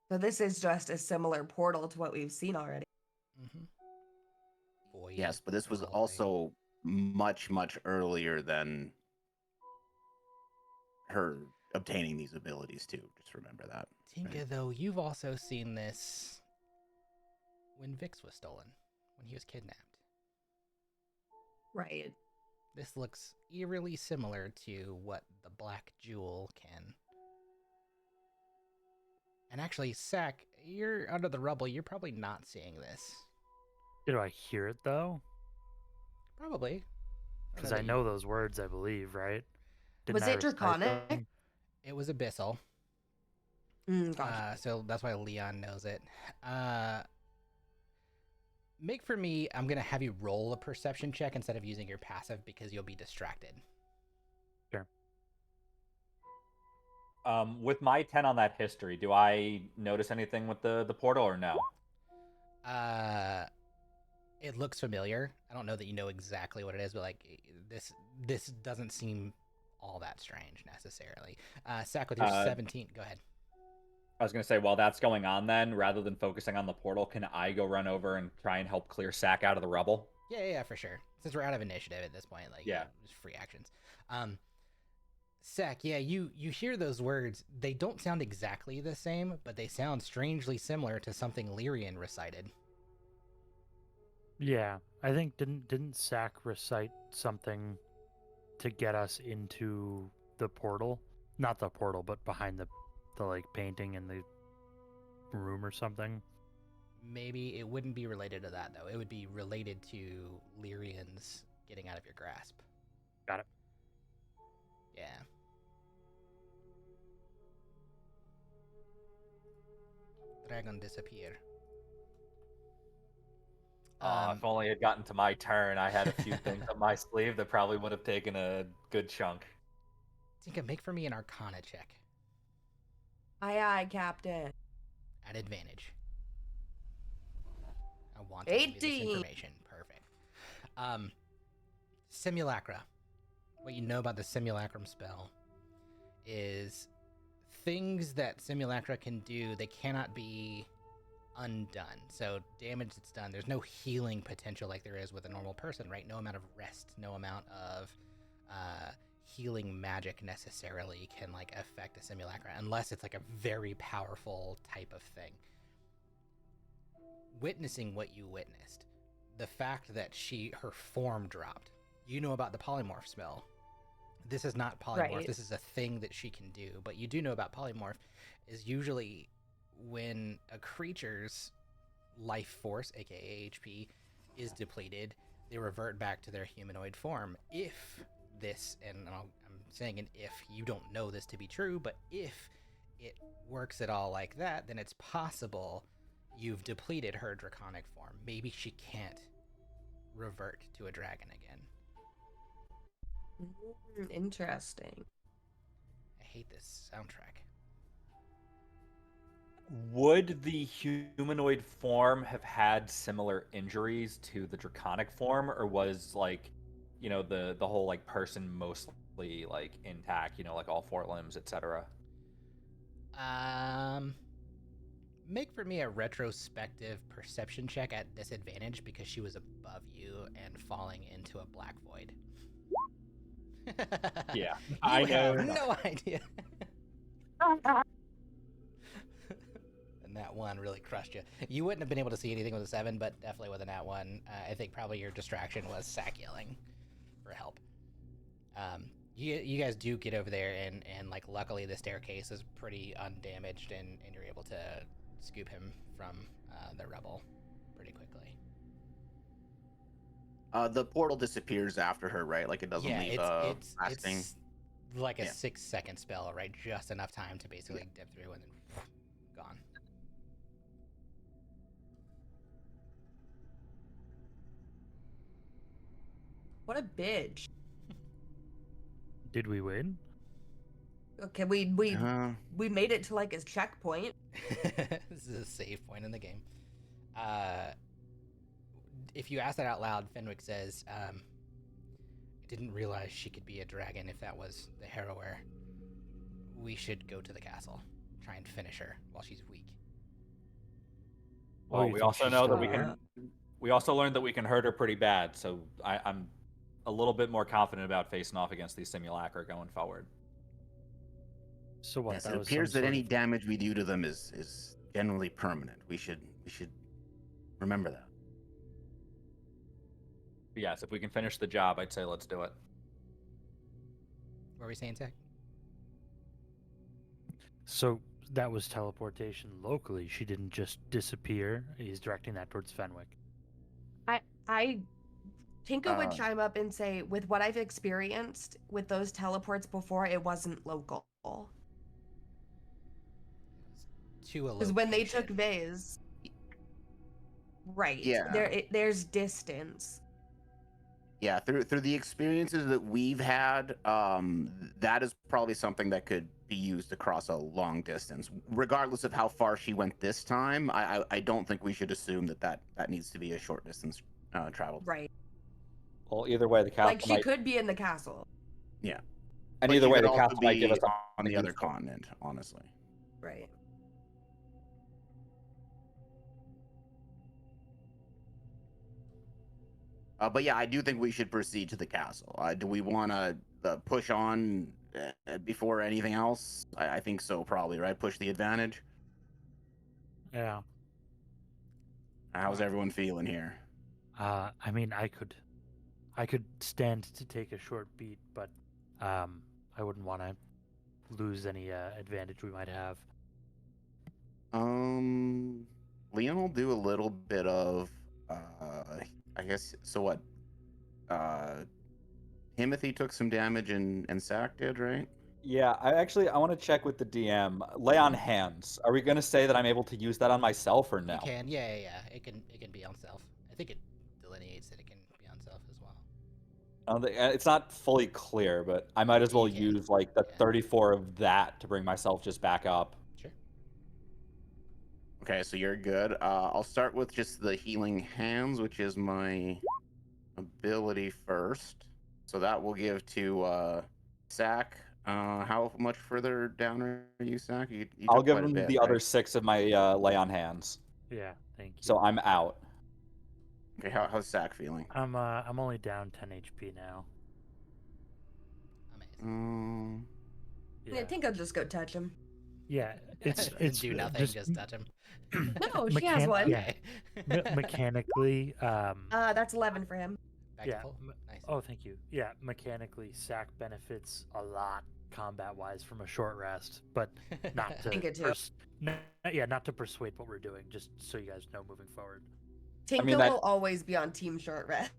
So this is just a similar portal to what we've seen already. Mm-hmm. Void, Yes, but this was hallway. also much, much earlier than her obtaining these abilities too. Just remember that. Tinka, though, you've also seen this when Vix was stolen, when he was kidnapped. Right. This looks eerily similar to what the Black Jewel can. And actually, Sack, you're under the rubble. You're probably not seeing this. Did I hear it though? Probably. Because I know those words, I believe, right? Was I it recite Draconic? them? It was Abyssal. Gotcha. So that's why Leon knows it. Make for me, I'm going to have you roll a perception check instead of using your passive because you'll be distracted. Sure. With my 10 on that history, do I notice anything with the portal or no? It looks familiar. I don't know that you know exactly what it is, but like this doesn't seem all that strange necessarily. Sack, with your 17, go ahead. I was going to say, while that's going on then, rather than focusing on the portal, can I go run over and try and help clear Sack out of the rubble? Yeah, for sure. Since we're out of initiative at this point, like, yeah, just free actions. Sack, yeah, you hear those words. They don't sound exactly the same, but they sound strangely similar to something Lyrian recited. Yeah, I think didn't Sack recite something to get us into the portal? Not the portal, but behind the like painting in the room or something. Maybe it wouldn't be related to that though. It would be related to Lyrian's getting out of your grasp. Got it. Yeah. Dragon disappear. If only it had gotten to my turn, I had a few things up my sleeve that probably would have taken a good chunk. Tinka, make for me an Arcana check. Aye, Captain. At advantage. I want to give you this 18. information. Perfect. Simulacra. What you know about the Simulacrum spell is things that Simulacra can do, they cannot be undone. So damage that's done, there's no healing potential like there is with a normal person, right? No amount of rest, no amount of healing magic necessarily can like affect a Simulacra unless it's like a very powerful type of thing. Witnessing what you witnessed, the fact that her form dropped, you know about the polymorph spell. This is not polymorph. Right. This is a thing that she can do, but you do know about polymorph is usually when a creature's life force, aka HP, is depleted, they revert back to their humanoid form. If this, and I'm saying an if, you don't know this to be true, but if it works at all like that, then it's possible you've depleted her draconic form. Maybe she can't revert to a dragon again. Interesting. I hate this soundtrack. Would the humanoid form have had similar injuries to the draconic form, or was like, the whole like person mostly like intact, like all four limbs, etc.? Make for me a retrospective perception check at disadvantage because she was above you and falling into a black void. Yeah, You I know. have no idea. And that one really crushed you. You wouldn't have been able to see anything with a 7, but definitely with a nat 1. I think probably your distraction was Sack yelling for help. You guys do get over there, and like luckily the staircase is pretty undamaged, and you're able to scoop him from the rubble pretty quickly. The portal disappears after her, right? Like it doesn't Yeah, leave lasting. it's like a Yeah. 6-second spell, right? Just enough time to basically dip through and then gone. What a bitch. Did we win? Okay, we made it to like his checkpoint. This is a save point in the game. If you ask that out loud, Fenwick says, I didn't realize she could be a dragon if that was the harrower. We should go to the castle. Try and finish her while she's weak. Oh, Well, you we think also she's know that still we can. We also learned that we can hurt her pretty bad, so I'm a little bit more confident about facing off against these simulacra going forward. So what? Yes, that it was appears some that sort any of- damage we do to them is generally permanent. We should remember that. But yes, if we can finish the job, I'd say let's do it. What were we saying, Zach? So that was teleportation locally. She didn't just disappear. He's directing that towards Fenwick. Tinka would Uh, chime up and say, with what I've experienced with those teleports before, it wasn't local. To a Because when they took location. Vase, right? Yeah. There's distance. Yeah, through the experiences that we've had, that is probably something that could be used across a long distance, regardless of how far she went this time. I don't think we should assume that needs to be a short distance traveled. Right. Well, either way, the castle Like she might. could be in the castle. Yeah, And but either you way, could the also castle might give be us on something the other useful. continent, honestly. Right. But yeah, I do think we should proceed to the castle. Do we want to push on before anything else? I think so, probably, right? Push the advantage. Yeah. How's everyone feeling here? I mean, I could stand to take a short beat, but I wouldn't want to lose any advantage we might have. Leon will do a little bit of, I guess. So what? Timothy took some damage and Sack did, right? Yeah, I want to check with the DM. Lay on hands. Are we going to say that I'm able to use that on myself or no? You can, yeah. It can be on self. I think it delineates that it can be on self as well. It's not fully clear, but I might as well You can, use like the yeah. 34 of that to bring myself just back up. Sure. Okay, so you're good. I'll start with just the healing hands, which is my ability first. So that will give to Sack. How much further down are you, Sack? You I'll took give quite a him bit, the right? other 6 of my lay on hands. Yeah, thank you. So I'm out. Okay, how's Sack feeling? I'm only down 10 HP now. Amazing. I think I'll just go touch him. Yeah, it's do nothing, just touch him. No, she has one. Yeah, mechanically. That's 11 for him. Back to Yeah. full. Nice. Oh, thank you. Yeah, mechanically, Sack benefits a lot combat-wise from a short rest, but not to think it too. not to persuade what we're doing. Just so you guys know moving forward. Tinka that- will always be on team short rest.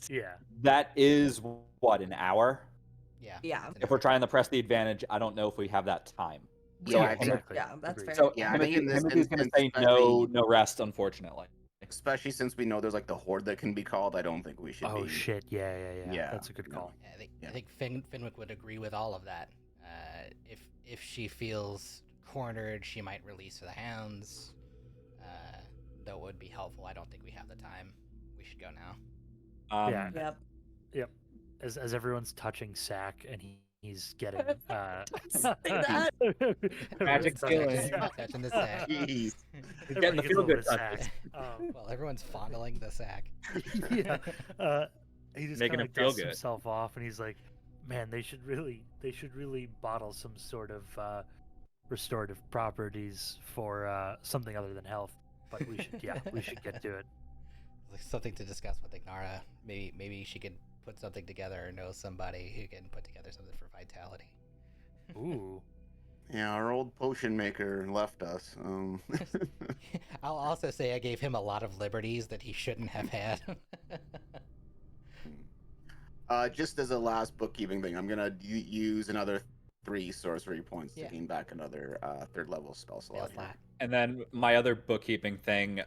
Yeah. That is what, an hour? Yeah. Yeah. it's an If we're hour. trying to press the advantage, I don't know if we have that time. Yeah, Yeah, I think- exactly. Yeah, that's Agreed. fair. So Yeah, I think in this Timothy's going to instance, say no especially- no rest, unfortunately. Especially since we know there's like the horde that can be called. I don't think we should Oh be. shit! Yeah. Yeah, That's a good no. call. Yeah, Yeah. I think Fenwick would agree with all of that. If she feels cornered, she might release the hounds. Though it would be helpful. I don't think we have the time. We should go now. Yeah. Yep. As everyone's touching Sack and he's getting say that. Magic feeling. Touching the sack. Jeez. He's getting the feel-good Sack. touches. Well, everyone's fondling the sack. Yeah. He just Making kinda, him like, feel dusts good. himself off, and he's like, Man, they should really bottle some sort of restorative properties for something other than health. But we should get to it. Like something to discuss with Ignara. Maybe she could put something together or know somebody who can put together something for vitality. Ooh. Yeah, our old potion maker left us. I'll also say I gave him a lot of liberties that he shouldn't have had. Just as a last bookkeeping thing, I'm gonna use another 3 sorcery points to Yeah. gain back another 3rd level spell slot Fail here. slot. And then my other bookkeeping thing,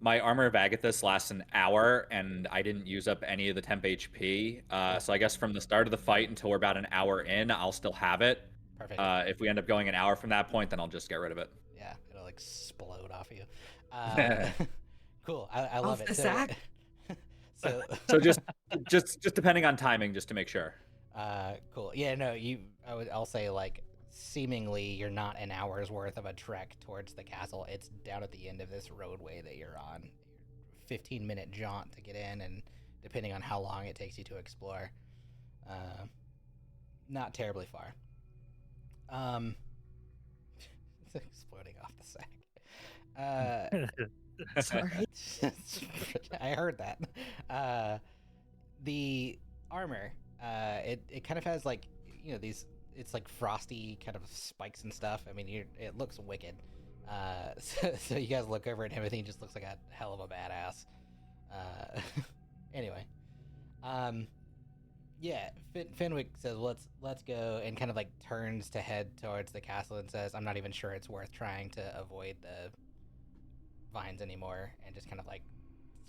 my Armor of Agathis lasts an hour, and I didn't use up any of the temp HP. So I guess from the start of the fight until we're about an hour in, I'll still have it. Perfect. If we end up going an hour from that point, then I'll just get rid of it. Yeah, it'll explode off you. Cool. I love Off it. the So, sack. So just depending on timing, just to make sure. cool. Yeah, no, I'll say like seemingly you're not an hour's worth of a trek towards the castle. It's down at the end of this roadway that you're on. 15-minute jaunt to get in, and depending on how long it takes you to explore, not terribly far. It's exploding off the sack. Sorry. I heard that. The armor, it kind of has like, these, it's like frosty kind of spikes and stuff. I mean, it looks wicked. So you guys look over it and everything just looks like a hell of a badass. Anyway, yeah, Fenwick says let's go, and kind of like turns to head towards the castle and says, I'm not even sure it's worth trying to avoid the vines anymore, and just kind of like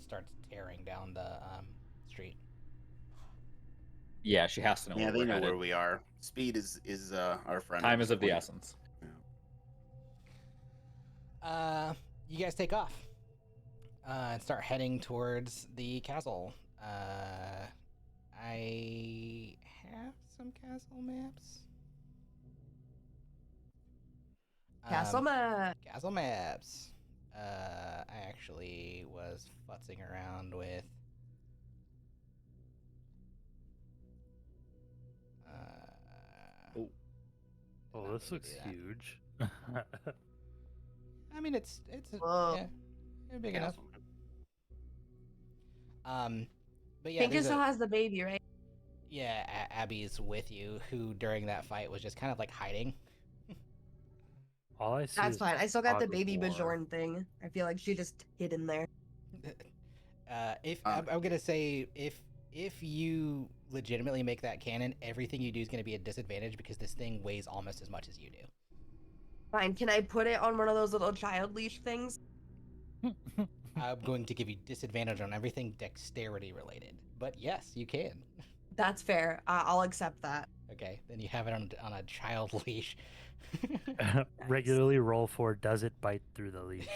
starts tearing down the street. Yeah, she has to know Yeah, where they we're know headed. where we are. Speed is our friend. Time at is this of the point. essence. You guys take off and start heading towards the castle. I have some castle maps. Castle map. Castle maps. I actually was futzing around with. Oh, this looks huge. I mean, it's Whoa. yeah, big enough. Castle. But yeah, Pinker there's still has the baby, right? yeah, Abby's with you, who during that fight was just kind of like hiding. All I see That's is fine. I still got the fog of baby war. Bajorn thing. I feel like she just hid in there. If I'm gonna say if you legitimately make that canon, everything you do is gonna be a disadvantage because this thing weighs almost as much as you do. Fine. Can I put it on one of those little child leash things? I'm going to give you disadvantage on everything dexterity related, but yes, you can. That's fair. I'll accept that. Okay, then you have it on a child leash. Regularly roll for does it bite through the leash?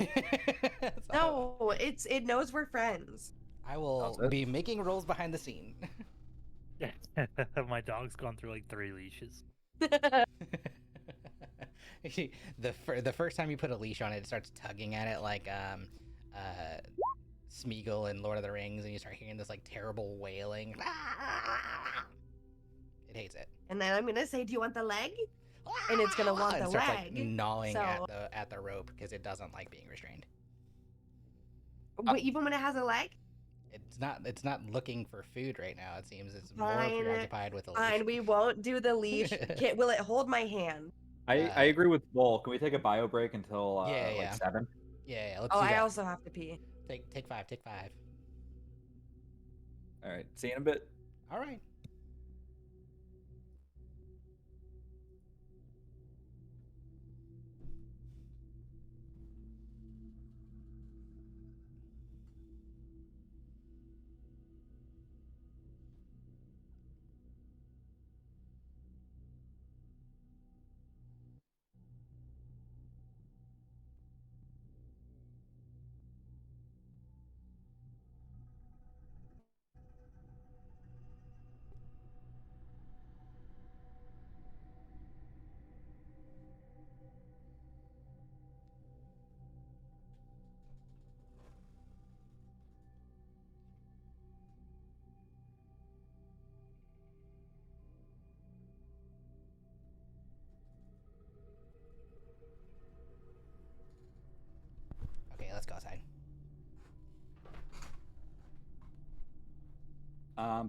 No, it knows we're friends. I will Sounds good. be making rolls behind the scene. My dog's gone through like 3 leashes. The first time you put a leash on it, it starts tugging at it like Smeagol in Lord of the Rings, and you start hearing this like terrible wailing. It hates it. And then I'm gonna say, "Do you want the leg?" And it's gonna want And the starts leg. like gnawing so- at the rope because it doesn't like being restrained. But even when it has a leg, It's not looking for food right now. It seems it's more Fine, preoccupied with the leash. fine. We won't do the leash. Will it hold my hand? I agree with Bull. Can we take a bio break until Yeah. like 7? Yeah, let's Oh, do I that. also have to pee. Take 5. All right. See you in a bit. All right.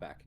I'm back.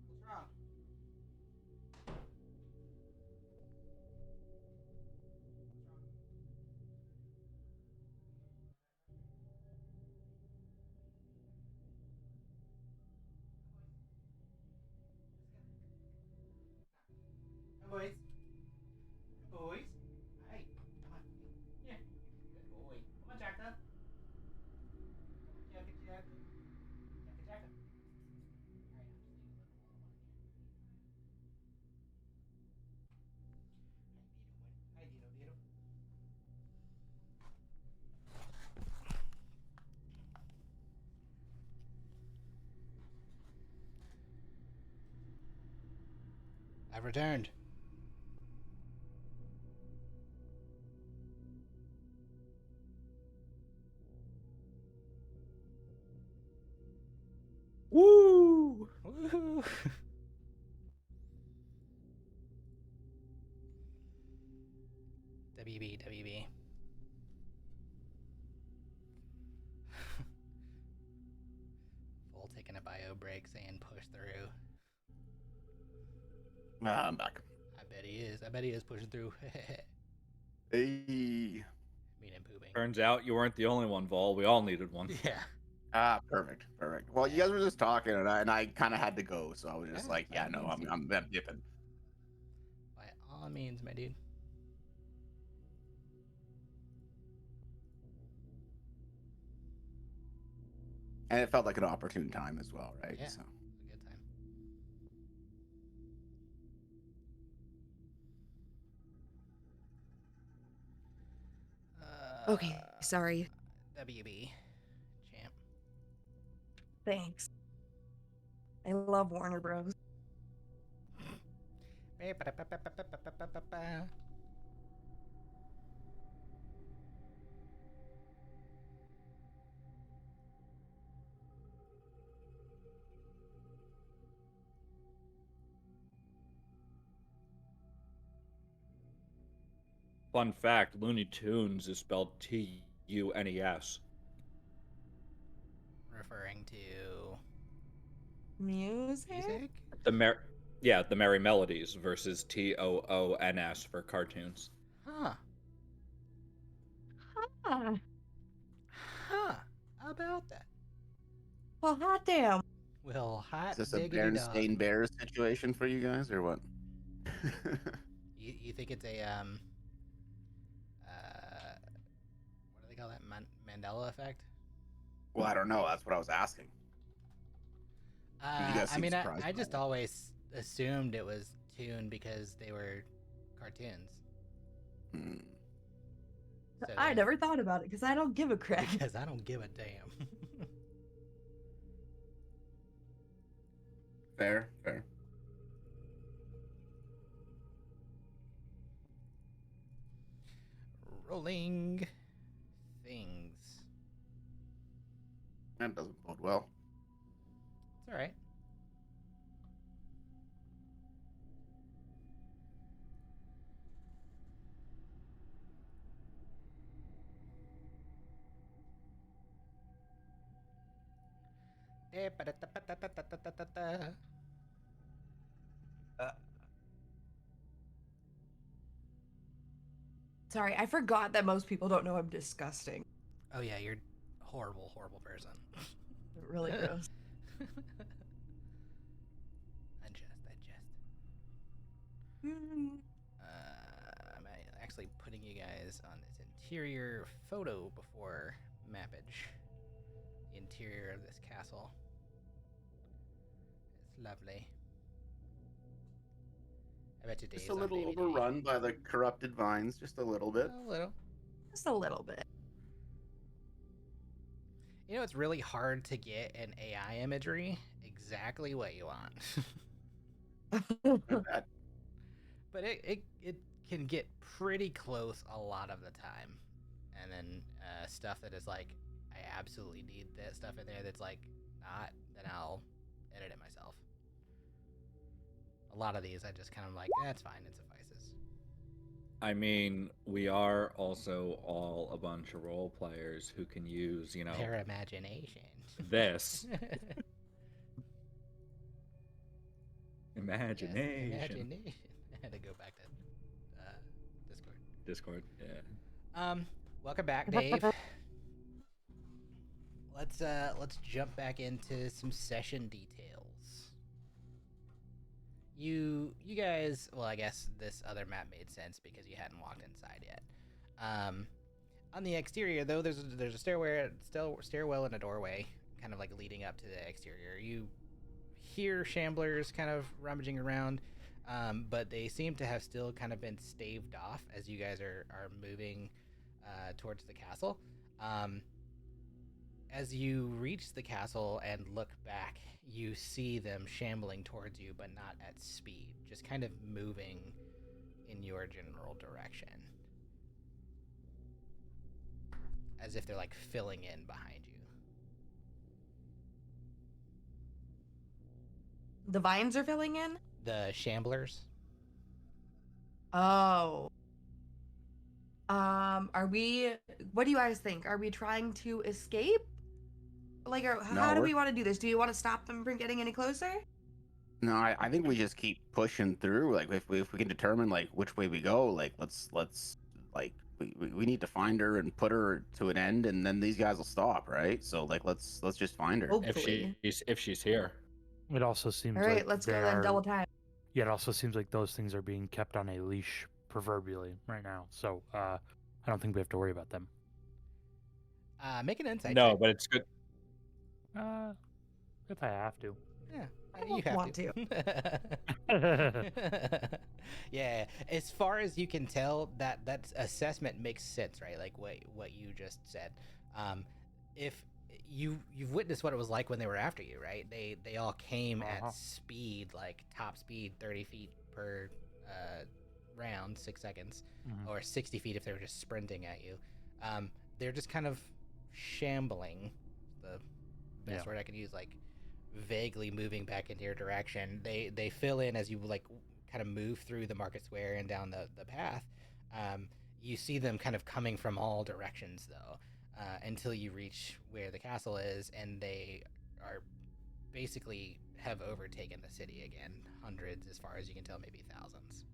What's wrong? Come, boys. Come, boys. Hey, come on. Here. Good boy. Come on, Jacka. Come on, Jacka, Jacka. Jacka, Jacka. All right, I'm just leaving them alone. I want to hear. Hi, Dido, Dido. I've returned. Woo! Woohoo! WB, WB. Full taking a bio break saying push through. I'm back. I bet he is. I bet he is pushing through. Hey. Mean and pooping. Turns out you weren't the only one, Vol. We all needed one. Yeah. Perfect. Well, you guys were just talking, and I kind of had to go, so I was just Yeah, like, by yeah, all no, means, I'm dipping. By all means, my dude. And it felt like an opportune time as well, right? Yeah. So. It was a good time. Okay, sorry. WB. Champ. Thanks. I love Warner Bros. Fun fact, Looney Tunes is spelled Tunes. Referring to Music? music? The Merry Melodies versus Toons for cartoons. Huh. Ah, Huh. How about that? well, hot damn. Well, hot Is this a diggity dog. Berenstain Bears situation for you guys, or what? You think it's a Mandela effect? Well, I don't know. That's what I was asking. You guys I seem mean, surprised I by just it. always assumed it was Toon because they were cartoons. Hmm. So I never thought about it because I don't give a crap. because I don't give a damn. Fair, fair. Rolling things. That doesn't bode well. It's all right. Sorry, I forgot that most people don't know I'm disgusting. Oh yeah, you're a horrible, horrible person. Really gross. I jest. Mm. I'm actually putting you guys on this interior photo before mappage. The interior of this castle. It's lovely. I bet you Dave's Just a on little DVD. overrun by the corrupted vines, just a little bit. A little. Just a little bit. You know, it's really hard to get an AI imagery exactly what you want. Not bad. But it can get pretty close a lot of the time. And then stuff that is like, I absolutely need that stuff in there that's like not, then I'll edit it myself. A lot of these I just kind of like, that's fine, it suffices. I mean, we are also all a bunch of role players who can use, Their imagination. this Yes, imagination. imagination. I had to go back to Discord. Discord, yeah. Welcome back, Dave. Let's jump back into some session details. You guys, well, I guess this other map made sense because you hadn't walked inside yet. On the exterior, though, there's a stairwell and a doorway, kind of like leading up to the exterior. You hear shamblers kind of rummaging around, but they seem to have still kind of been staved off as you guys are moving towards the castle. As you reach the castle and look back, you see them shambling towards you, but not at speed, just kind of moving in your general direction. As if they're like filling in behind you. The vines are filling in? The shamblers? Oh. Are we, what do you guys think? Are we trying to escape? Like, how do we want to do this? Do you want to stop them from getting any closer? No, I think we just keep pushing through. Like if we can determine like which way we go, like let's like we need to find her and put her to an end, and then these guys will stop, right? So like let's just find her. Hopefully. If she's here. It also seems All right, like let's they go then. are- Double time. Yeah, it also seems like those things are being kept on a leash, proverbially, right now. So I don't think we have to worry about them. Make an insight No, check. but it's good. If I have to. Yeah, I you don't have want to. Yeah, as far as you can tell, that assessment makes sense, right? Like what you just said. If you've witnessed what it was like when they were after you, right? They all came at speed, like top speed, 30 feet per round, 6 seconds, or 60 feet if they were just sprinting at you. They're just kind of shambling. The best word I could use, like vaguely moving back into your direction. They fill in as you like kind of move through the market square and down the path. You see them kind of coming from all directions though, until you reach where the castle is, and they are basically have overtaken the city again. Hundreds, as far as you can tell, maybe thousands.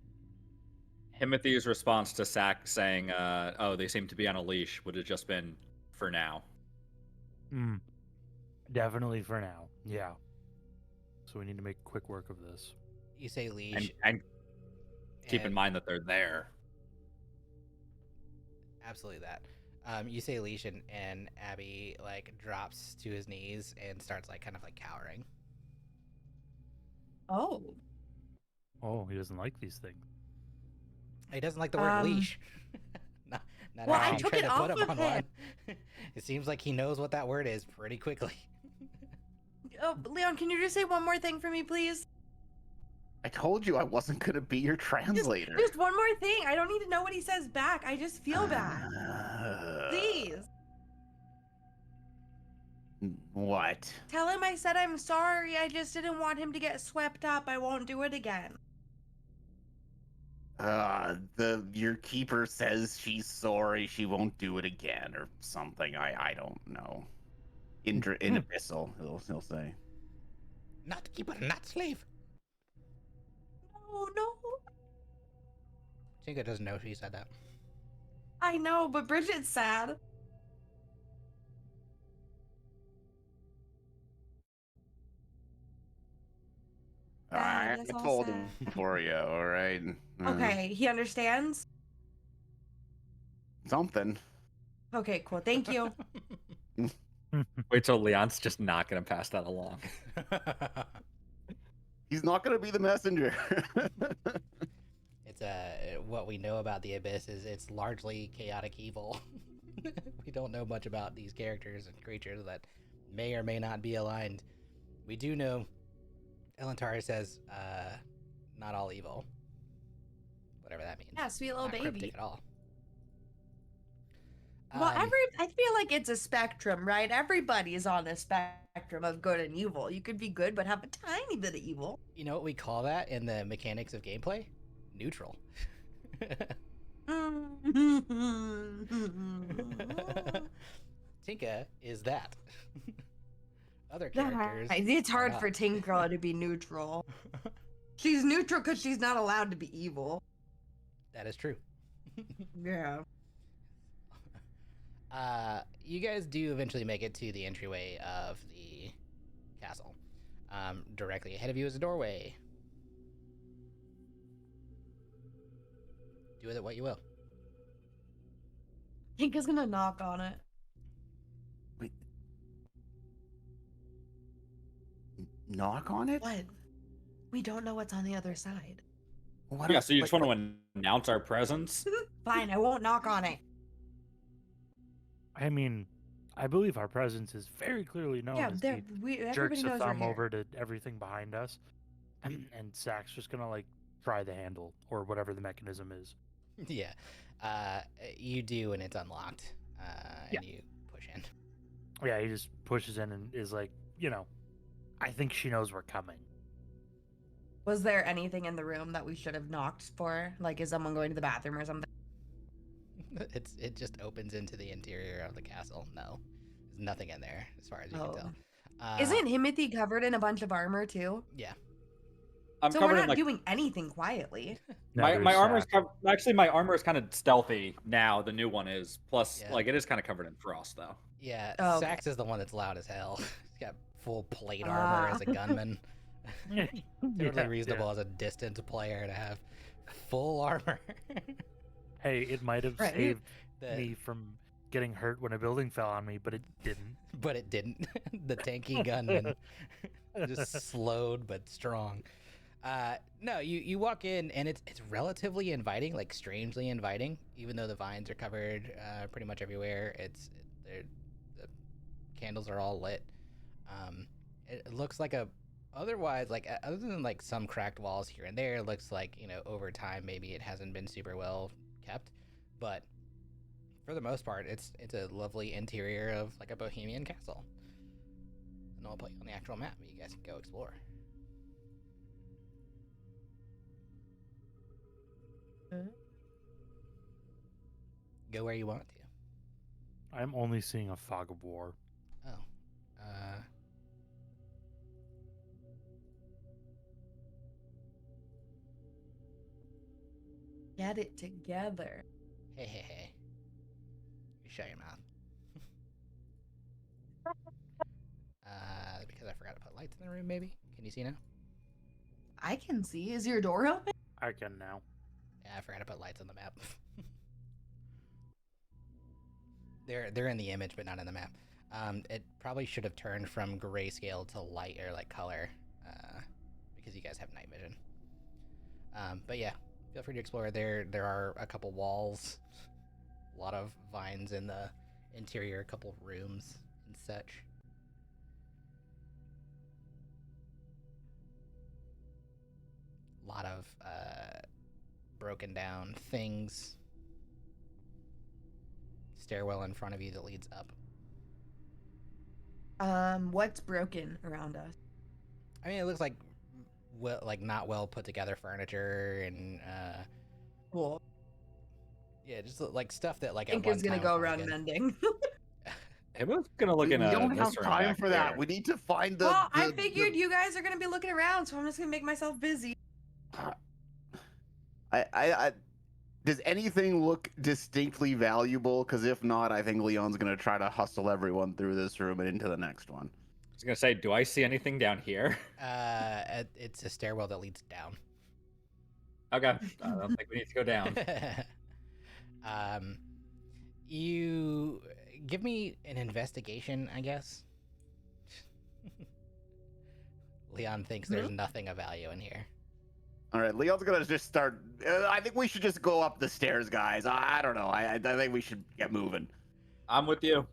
Timothy's response to Sack saying, "Oh, they seem to be on a leash," would have just been for now. Definitely for now. Yeah. So we need to make quick work of this. You say leash, And keep in and- mind that they're there. Absolutely that. You say leash, and Abby like drops to his knees and starts like kind of like cowering. Oh. Oh, he doesn't like these things. He doesn't like the word leash. not Well, after I you took tried it to put off him of on him. one. It seems like he knows what that word is pretty quickly. Oh, Leon, can you just say one more thing for me, please? I told you I wasn't gonna be your translator. Just one more thing. I don't need to know what he says back. I just feel bad. Please. What? Tell him I said I'm sorry. I just didn't want him to get swept up. I won't do it again. Your keeper says she's sorry. She won't do it again, or something. I don't know. In abyssal, he'll say. Not keeper, not slave. Oh, no. Tinka doesn't know she said that. I know, but Bridget's sad. I That's all told sad. him for you. All right. Okay, he understands? Something. Okay, cool. Thank you. Wait till Leon's just not gonna pass that along. He's not gonna be the messenger. It's what we know about the Abyss is it's largely chaotic evil. We don't know much about these characters and creatures that may or may not be aligned. We do know Elantari says not all evil. Whatever that means. Yeah, sweet little Not baby. cryptic at all. Well, I feel like it's a spectrum, right? Everybody's on a spectrum of good and evil. You could be good, but have a tiny bit of evil. You know what we call that in the mechanics of gameplay? Neutral. Tinka is that. Other characters. It's hard are for not. Tinker to be neutral. She's neutral because she's not allowed to be evil. That is true. Yeah. You guys do eventually make it to the entryway of the castle. Directly ahead of you is a doorway. Do with it what you will. Tinker's gonna knock on it. Wait. Knock on it? What? We don't know what's on the other side. What Yeah, so you just want to announce our presence? Fine, I won't knock on it. I mean, I believe our presence is very clearly known. Yeah, as there. he Everybody jerks a knows we're thumb here. over to everything behind us, and Zach's just gonna like try the handle or whatever the mechanism is. Yeah. You do, and it's unlocked. Yeah. And you push in. Yeah, he just pushes in and is like, I think she knows we're coming. Was there anything in the room that we should have knocked for? Like, is someone going to the bathroom or something? It just opens into the interior of the castle. No, there's nothing in there as far as you can tell. Isn't Himothy covered in a bunch of armor too? Yeah. I'm So we're covered not in like doing anything quietly. my Neither is armor is Zach. covered. Actually, my armor is kind of stealthy now. The new one is. Plus, Yeah. like it is kind of covered in frost though. Yeah. Oh, okay. Sax is the one that's loud as hell. He's got full plate armor as a gunman. Totally reasonable as a distant player to have full armor. Hey, it might have Right. saved The- me from getting hurt when a building fell on me, but it didn't. But it didn't. The tanky gunman just slowed but strong. No, you walk in and it's relatively inviting, like strangely inviting, even though the vines are covered pretty much everywhere. The candles are all lit. It looks like otherwise, like other than like some cracked walls here and there, it looks like, over time maybe it hasn't been super well kept, but for the most part it's a lovely interior of like a bohemian castle. And I'll put you on the actual map, but you guys can go explore. Go where you want to. I'm only seeing a fog of war. Oh. Get it together. Hey. You shut your mouth. Because I forgot to put lights in the room, maybe? Can you see now? I can see. Is your door open? I can now. Yeah, I forgot to put lights on the map. They're in the image, but not in the map. It probably should have turned from grayscale to light or like color, because you guys have night vision. But yeah, feel free to explore. There are a couple walls, a lot of vines in the interior, a couple rooms and such. A lot of broken down things. Stairwell in front of you that leads up. What's broken around us? I mean, it looks like not well put together furniture and Cool. yeah, just like stuff that like I think at one is gonna time go was around good. mending. Everyone's gonna look We in a don't have this room time back for that. here. We need to find the. Well, I figured you guys are gonna be looking around, so I'm just gonna make myself busy. Does anything look distinctly valuable? Because if not, I think Leon's gonna try to hustle everyone through this room and into the next one. I was gonna say, do I see anything down here? It's a stairwell that leads down. Okay, I don't think we need to go down. You give me an investigation, I guess. Leon thinks there's nothing of value in here. All right, Leon's gonna just start. I think we should just go up the stairs, guys. I don't know. I think we should get moving. I'm with you.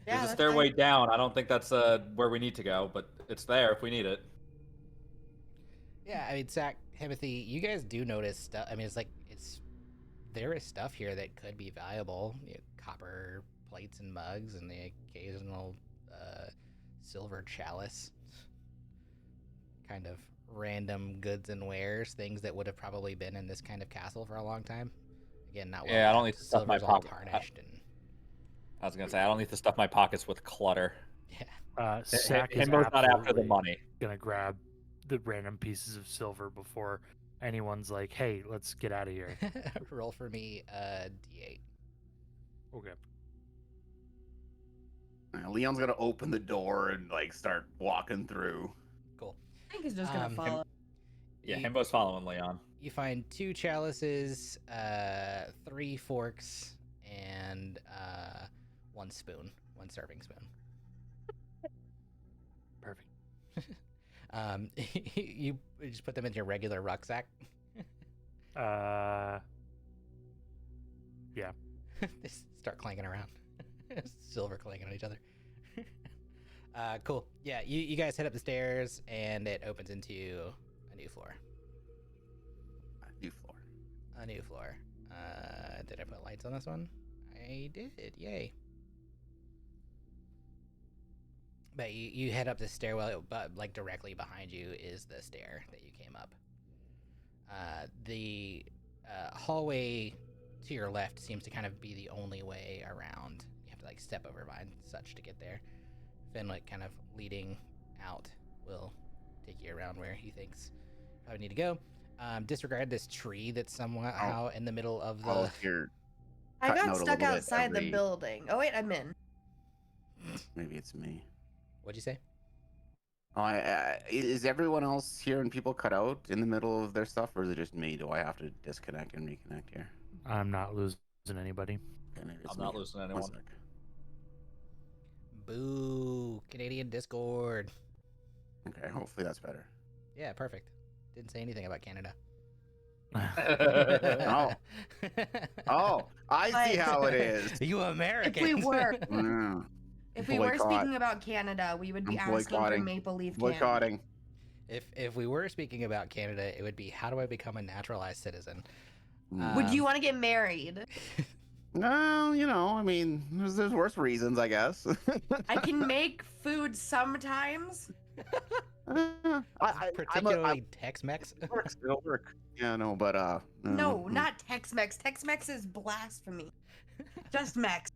Yeah, There's a that's stairway fine. down. I don't think that's where we need to go, but it's there if we need it. Yeah, I mean, Zach, Timothy, you guys do notice stuff. I mean, there is stuff here that could be valuable. You know, copper plates and mugs, and the occasional silver chalice. Kind of random goods and wares, things that would have probably been in this kind of castle for a long time. Again, not well. Yeah, I don't kept. need to stuff my Silver's all pocket. tarnished and I was gonna say I don't need to stuff my pockets with clutter. yeah. Sack is Himbo's not after the absolutely money. gonna grab the random pieces of silver before anyone's like, "Hey, let's get out of here." Roll for me, D8. Okay. Leon's gonna open the door and like start walking through. Cool. I think he's just gonna follow. Yeah, You- Himbo's following Leon. You find 2 chalices, 3 forks, and 1 spoon, 1 serving spoon. Perfect. You just put them in your regular rucksack. Yeah. They start clanking around. Silver clanking on each other. Cool. Yeah, you guys head up the stairs, and it opens into a new floor. New floor. A new floor. Did I put lights on this one? I did. Yay. But you head up the stairwell, but like directly behind you is the stair that you came up. The hallway to your left seems to kind of be the only way around. You have to like step over vines and such to get there. Fenwick kind of leading out will take you around where he thinks you probably need to go. Disregard this tree that's somehow in the middle of the. Oh, here. I cutting got out a stuck little bit outside the every- building. Oh wait, I'm in. Maybe it's me. What'd you say? Oh, is everyone else here and people cut out in the middle of their stuff, or is it just me? Do I have to disconnect and reconnect here? I'm not losing anybody. Okay, maybe it's I'm not me. losing One anyone. sec. Boo! Canadian Discord. Okay, hopefully that's better. Yeah, perfect. Didn't say anything about Canada. Oh. Oh, I see But- how it is. You Americans. If we were, Mm, if we were Boycott. speaking about Canada, we would be I'm asking for boycotting. Maple Leaf candy. boycotting. If we were speaking about Canada, it would be how do I become a naturalized citizen? Would you want to get married? No, I mean, there's worse reasons, I guess. I can make food sometimes. I'm particularly Tex-Mex? it'll work. Yeah, no, but No, not Tex-Mex. Tex-Mex is blasphemy. Just Mex.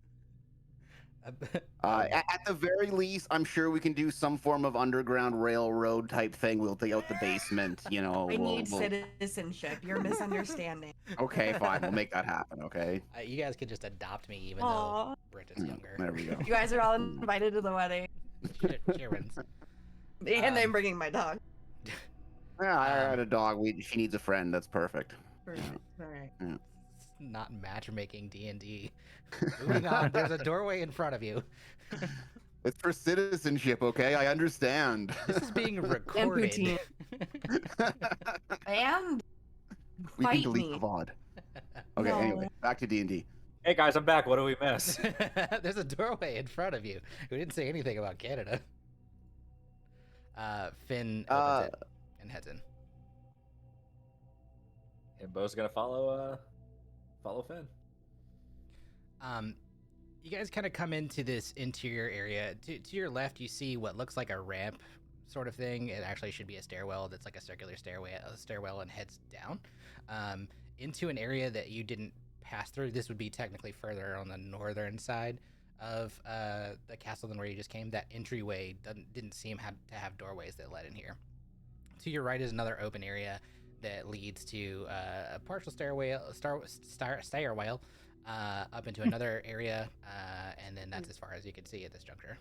At the very least, I'm sure we can do some form of underground railroad type thing. We'll take out the basement, I need citizenship. You're misunderstanding. Okay, fine. We'll make that happen. Okay. You guys could just adopt me, even Aw. though Britt is younger. There we go. You guys are all invited to the wedding. Cheerins. And I'm bringing my dog. Yeah, I had a dog. She needs a friend. That's perfect. Perfect. All right. not matchmaking D&D. Moving on, there's a doorway in front of you. It's for citizenship, okay? I understand. This is being recorded. Poutine. And We can fight delete me. the VOD. Okay, No. anyway, back to D&D. Hey guys, I'm back. What do we miss? There's a doorway in front of you. We didn't say anything about Canada. Finn opens it and heads in. Imbo's gonna follow Finn. You guys kind of come into this interior area. To your left, you see what looks like a ramp sort of thing. It actually should be a stairwell that's like a circular stairwell and heads down into an area that you didn't pass through. This would be technically further on the northern side of the castle than where you just came. That entryway didn't seem to have doorways that led in here. To your right is another open area that leads to a partial stairwell up into another area, and then that's as far as you can see at this juncture.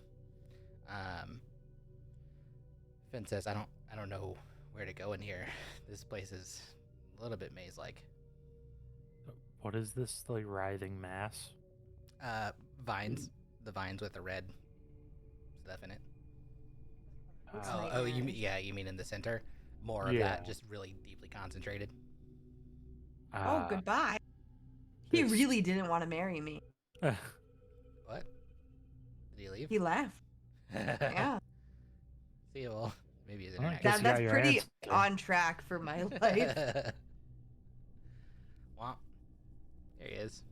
Finn says, I don't know where to go in here. This place is a little bit maze-like. What is this, like, writhing mass? Vines. The vines with the red stuff in it. Looks Oh, like you that. mean in the center? More of Yeah. that, just really deeply concentrated. Oh, goodbye. He it's- really didn't want to marry me. What? Did he leave? He left. Yeah. See you all. Maybe his Well, I internet. guess you That's got your pretty answer. on track for my life. Well, there he is.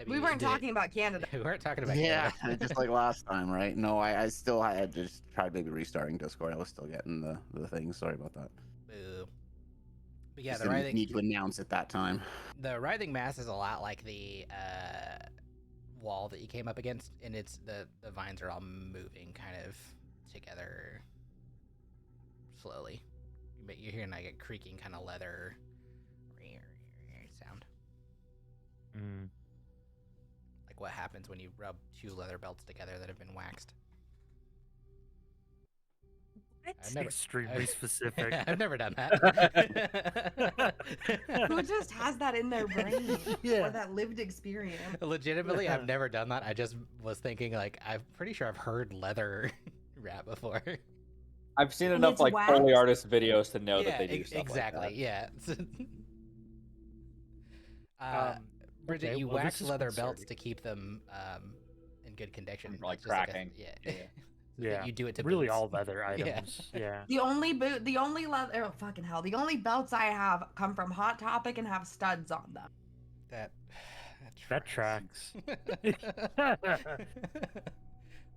We weren't talking about Canada. We weren't talking about Yeah, Canada. just like last time, right? No, I still had just tried maybe restarting Discord. I was still getting the things. Sorry about that. Boo. But yeah, Just the didn't writhing, need to announce at that time. the writhing mass is a lot like the wall that you came up against, and it's the vines are all moving kind of together slowly. You're hearing like a creaking kind of leather sound. Mm. Like what happens when you rub two leather belts together that have been waxed. It's never- extremely specific. I've never done that. Who just has that in their brain? Yeah. Or that lived experience? Legitimately, I've never done that. I just was thinking, like, I'm pretty sure I've heard leather rap before. I've seen And enough it's like waxed? Foley artist videos to know yeah, that they do stuff exactly. like that. Yeah. Bridget, okay, you well, this wax is leather belts concerning. to keep them in good condition. Like It's just cracking. yeah. Yeah. So that Yeah. you do it to really boots. all leather Yeah. items. Yeah. The only leather, oh, fucking hell, the only belts I have come from Hot Topic and have studs on them. That tracks. Literally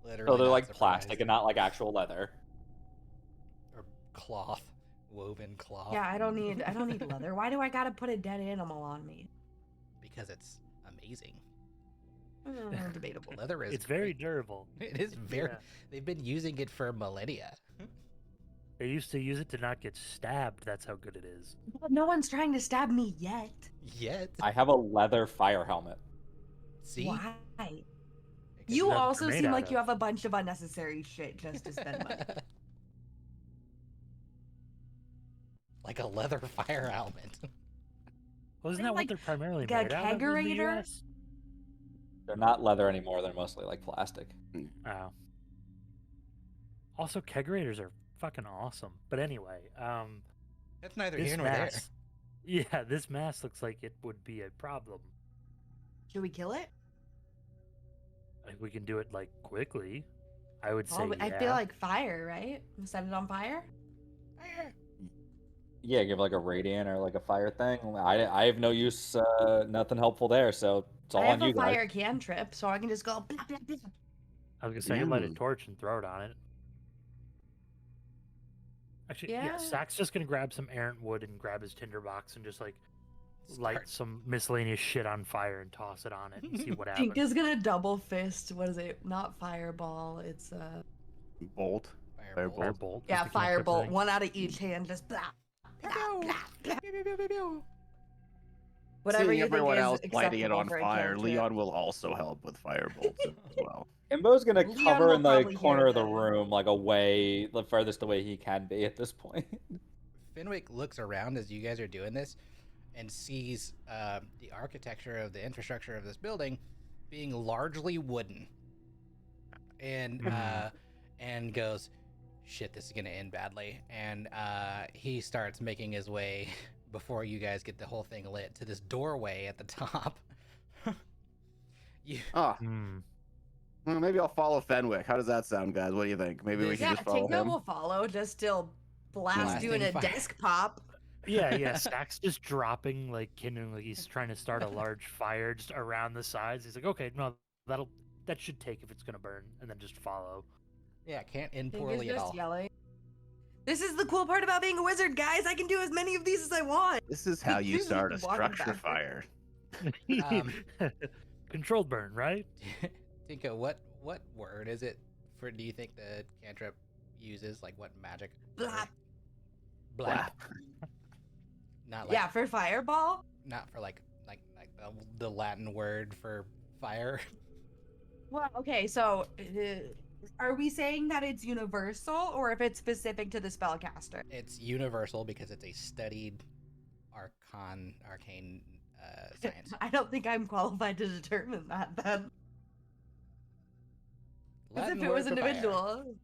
So they're not like surprised. plastic and not like actual leather. Or cloth, woven cloth. Yeah, I don't need leather. Why do I gotta put a dead animal on me? Because it's amazing. Debatable. Leather is It's very great. durable. It is very. Yeah. They've been using it for millennia. They used to use it to not get stabbed. That's how good it is. But no one's trying to stab me yet. Yet. I have a leather fire helmet. See. Why? Because You that's what also they're made seem out like you of. have a bunch of unnecessary shit just to spend money. like a leather fire helmet. Wasn't They're that like what they're primarily a made out of in the kegerator? US? They're not leather anymore. They're mostly like plastic. Oh. Also, kegerators are fucking awesome. But anyway, That's neither this here nor there. mass. Yeah, this mass looks like it would be a problem. Should we kill it? If we can do it like quickly, I would say Oh, I yeah. feel like fire, right? Set it on fire? Yeah, give like a radiant or like a fire thing. I have no use, nothing helpful there. So it's all I have on a you guys. fire cantrip, so I can just go blah, blah, blah. I was gonna say I can light a Mm. torch and throw it on it. Actually, yeah. Yeah. Zach's just gonna grab some errant wood and grab his tinderbox and just like light Start. some miscellaneous shit on fire and toss it on it and see what Pink happens. is gonna double fist. What is it? Not fireball. It's Bolt. Firebolt. Firebolt. is yeah, the cantrip firebolt. thing. One out of each hand, just blah, blah, Pew, blah, blah. pew, pew, pew, pew, pew. Whatever Seeing you think everyone is else lighting it acceptable on for a fire, cantrip. Leon will also help with firebolts as well. Imbo's gonna Leon cover will in the probably hear corner of the this. room, like away, the furthest away he can be at this point. Fenwick looks around as you guys are doing this, and sees the architecture of the infrastructure of this building being largely wooden, and goes, "Shit, this is gonna end badly." And he starts making his way before you guys get the whole thing lit to this doorway at the top. you, Oh, Hmm. well, maybe I'll follow Fenwick. How does that sound, guys? What do you think? Maybe we This- can Yeah, just follow Tinko him. will follow, just still blast doing a Blasting fire. desk pop. Yeah. Stack's just dropping like kindling, like he's trying to start a large fire just around the sides. He's like, okay, no, that should take if it's gonna burn, and then just follow. Yeah, can't end Tinko's poorly at just all. yelling. This is the cool part about being a wizard, guys. I can do as many of these as I want. This is how you He's start a walking structure backwards. fire. Um, Controlled burn, right? Tinko, what word is it for? Do you think the cantrip uses, like, what magic? word? Blap. Blap. Not like, Yeah, for fireball. not for like the Latin word for fire. Well, okay, so are we saying that it's universal or if it's specific to the spellcaster? It's universal because it's a studied arcane science. I don't think I'm qualified to determine that then. As Latin if it word was for fire. individual.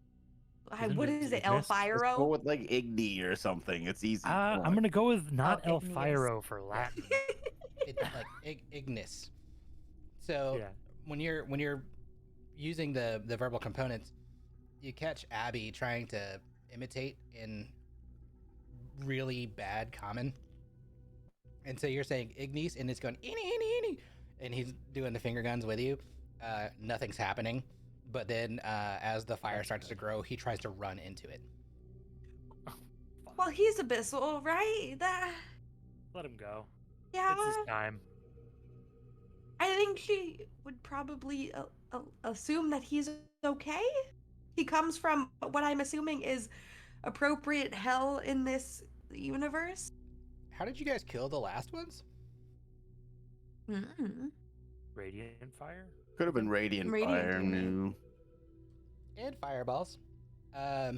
Isn't What it is it? Ignis? Let's go Elfiro? with like Igni or something. It's easy. I'm gonna go with not Oh, Igneous. Elfiro for Latin. It's like ignis. So Yeah. when you're using the verbal components, you catch Abby trying to imitate in really bad common, and so you're saying ignis, and it's going eeny, and he's doing the finger guns with you. Nothing's happening, but then as the fire starts to grow, he tries to run into it. Well, he's abyssal, right? Let him go. Yeah. It's his time. I think she would probably assume that he's okay. He comes from what I'm assuming is appropriate hell in this universe. How did you guys kill the last ones? Mm-hmm. Radiant fire. Could have been Radiant, Radiant Fire. Demon. No. And fireballs. Uh,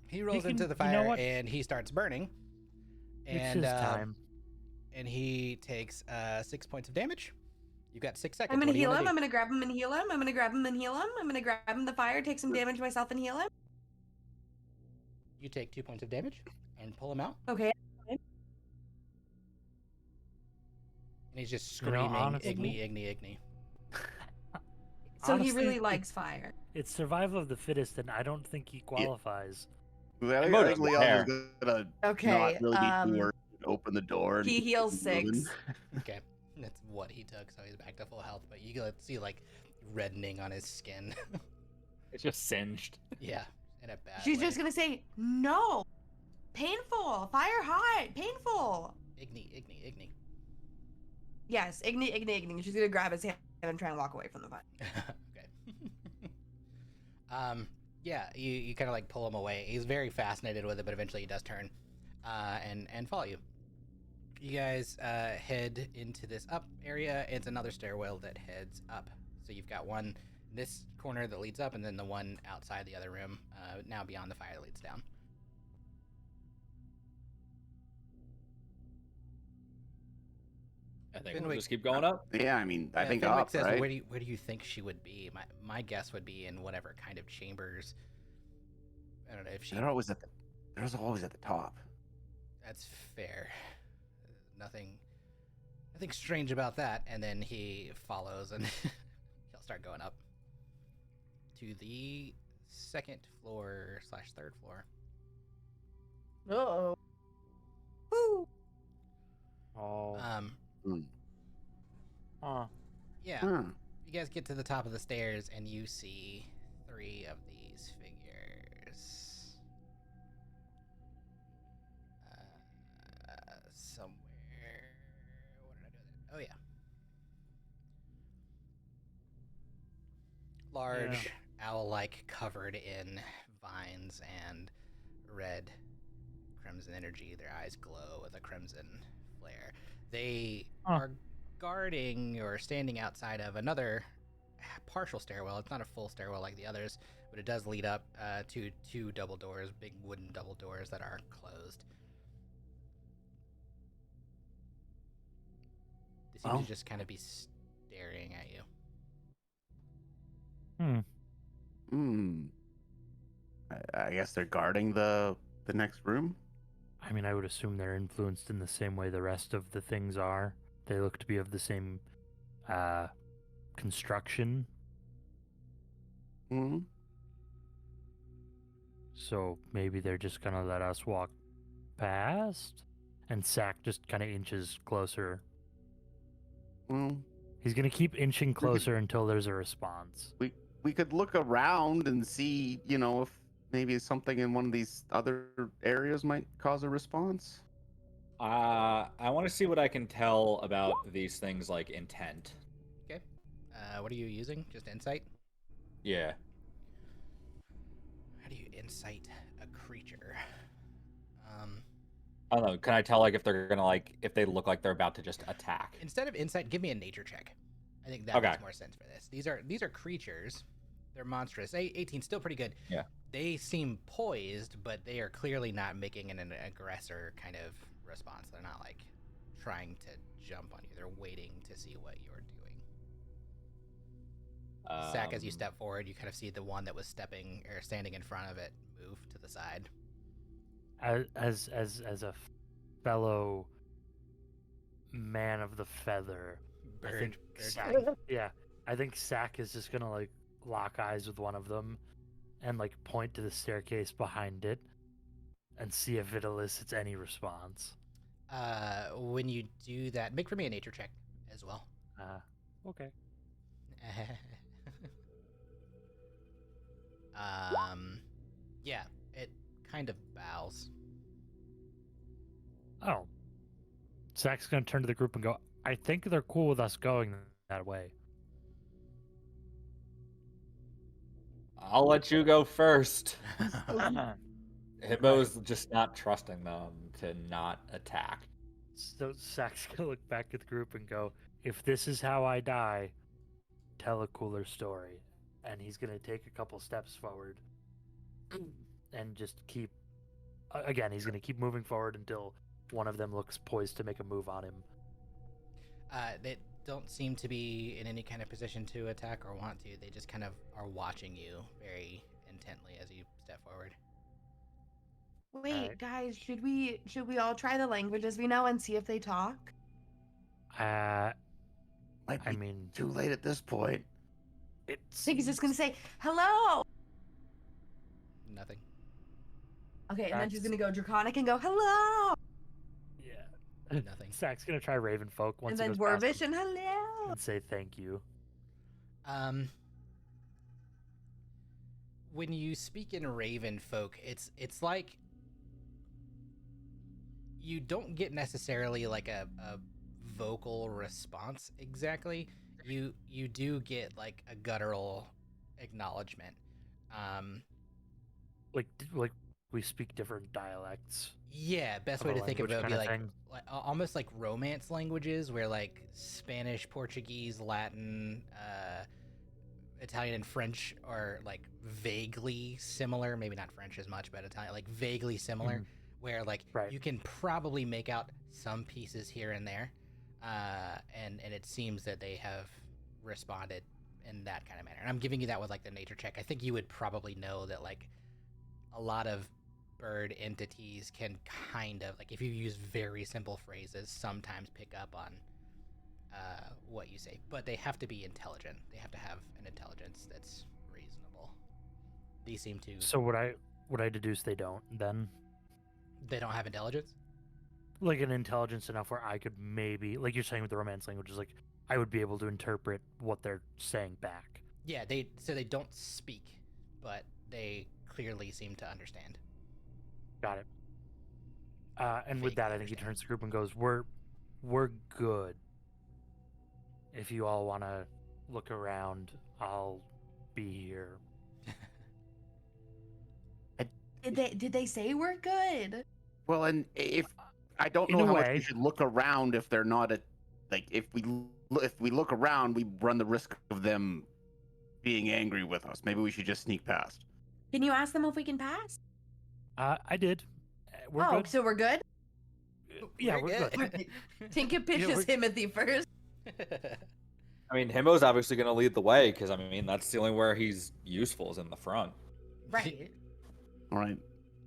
He rolls can- into the you know fire what? and he starts burning. It's And his time. and he takes 6 points of damage. You've got 6 seconds. I'm gonna What do you heal wanna him. do? I'm gonna grab him and heal him. I'm gonna grab him and heal him. I'm gonna grab him the fire, take some damage myself and heal him. You take 2 points of damage and pull him out. Okay. And he's just You know, screaming, honestly- Igni. So he Honestly, really likes fire. It's survival of the fittest, and I don't think he qualifies. I think Motive Leon there. is gonna Okay. not really need to work and open the door. And He heals keep moving. 6. Okay. That's what he took, so he's back to full health. But you can see, like, reddening on his skin. It's just singed. Yeah, in a bad She's way. just gonna say, no. Painful. Fire hot. Painful. Igni. Yes, Igni. She's gonna grab his hand and try and walk away from the fire. Okay. Yeah, you kind of like pull him away. He's very fascinated with it, but eventually he does turn and follow you. You guys head into this up area. It's another stairwell that heads up. So you've got one in this corner that leads up, and then the one outside the other room, now beyond the fire, that leads down. I think we'll Fenwick- just keep going up. Yeah, I mean, I think Fenwick up, says, right? where do you think she would be? My guess would be in whatever kind of chambers. I don't know if she. They're always at the. They're always at the top. That's fair. Nothing strange about that. And then he follows, and he'll start going up to the second floor / third floor. Uh-oh. Woo. Oh. Yeah. Huh. You guys get to the top of the stairs, and you see 3 of these figures. Somewhere. What did I do with it? Oh, yeah. Large, owl-like, covered in vines and red crimson energy. Their eyes glow with a crimson flare. They are guarding or standing outside of another partial stairwell. It's not a full stairwell like the others, but it does lead up to 2 double doors, big wooden double doors that are closed. They seem Well. to just kind of be staring at you. Hmm. I guess they're guarding the next room. I mean, I would assume they're influenced in the same way the rest of the things are. They look to be of the same construction. Hmm. So maybe they're just gonna let us walk past? And Sack just kind of inches closer. Well, He's gonna keep inching closer until there's a response. we could look around and see, if maybe something in one of these other areas might cause a response. I want to see what I can tell about these things like intent. Okay. What are you using? Just insight? Yeah. How do you insight a creature? I don't know. Can I tell like if they're gonna like if they look like they're about to just attack? Instead of insight, give me a nature check. I think that Okay. makes more sense for this. These are creatures. They're monstrous. 18, still pretty good. Yeah. They seem poised, but they are clearly not making an aggressor kind of response. They're not like trying to jump on you. They're waiting to see what you're doing. Sack, as you step forward, you kind of see the one that was standing in front of it move to the side. As a fellow man of the feather, I think Sack, I think Sack is just gonna like lock eyes with one of them and like point to the staircase behind it and see if it elicits any response. When you do that, make for me a nature check as well. Okay. Yeah, it kind of bows. Oh. Sack's gonna turn to the group and go, I think they're cool with us going that way. I'll let you go first. Hippo's just not trusting them to not attack. So Sack's gonna look back at the group and go, if this is how I die, tell a cooler story. And he's gonna take a couple steps forward and just keep again, he's gonna keep moving forward until one of them looks poised to make a move on him. They don't seem to be in any kind of position to attack or want to. They just kind of are watching you very intently as you step forward. Wait, Alright. guys, should we all try the languages we know and see if they talk? Might I be mean, too late at this point. I think he's just gonna say hello. Nothing. Okay, and then she's That's- gonna go draconic and go hello, Yeah. Nothing. Sack's gonna try Ravenfolk once and he then goes past dwarvish him and hello. and say thank you. When you speak in Raven folk, it's like you don't get necessarily like a vocal response exactly. You do get like a guttural acknowledgement. Like we speak different dialects. Yeah, best Of way a to think of it would language be kinda like, thing. almost like Romance languages, where like Spanish, Portuguese, Latin, Italian, and French are like vaguely similar. Maybe not French as much, but Italian, like vaguely similar. Mhm. Where like Right. you can probably make out some pieces here and there, and it seems that they have responded in that kind of manner. And I'm giving you that with like the nature check. I think you would probably know that like a lot of bird entities can kind of like, if you use very simple phrases, sometimes pick up on what you say, but they have to be intelligent. They have to have an intelligence that's reasonable. These seem to. So would I deduce they don't then? They don't have intelligence. Like an intelligence enough where I could maybe, like you're saying with the Romance languages, like I would be able to interpret what they're saying back. Yeah, they don't speak, but they clearly seem to understand. Got it. And with that, I think he understand. turns to the group and goes, "We're good. If you all want to look around, I'll be here." Did they say we're good? Well, and if I don't In know a how much way. we should look around if they're not if we look around, we run the risk of them being angry with us. Maybe we should just sneak past. Can you ask them if we can pass? I did. We're oh, good. so we're good? Yeah, we're good. Tinka pitches we're- Timothy first. I mean, Himo's obviously going to lead the way because, I mean, that's the only where he's useful is in the front. Right. All right.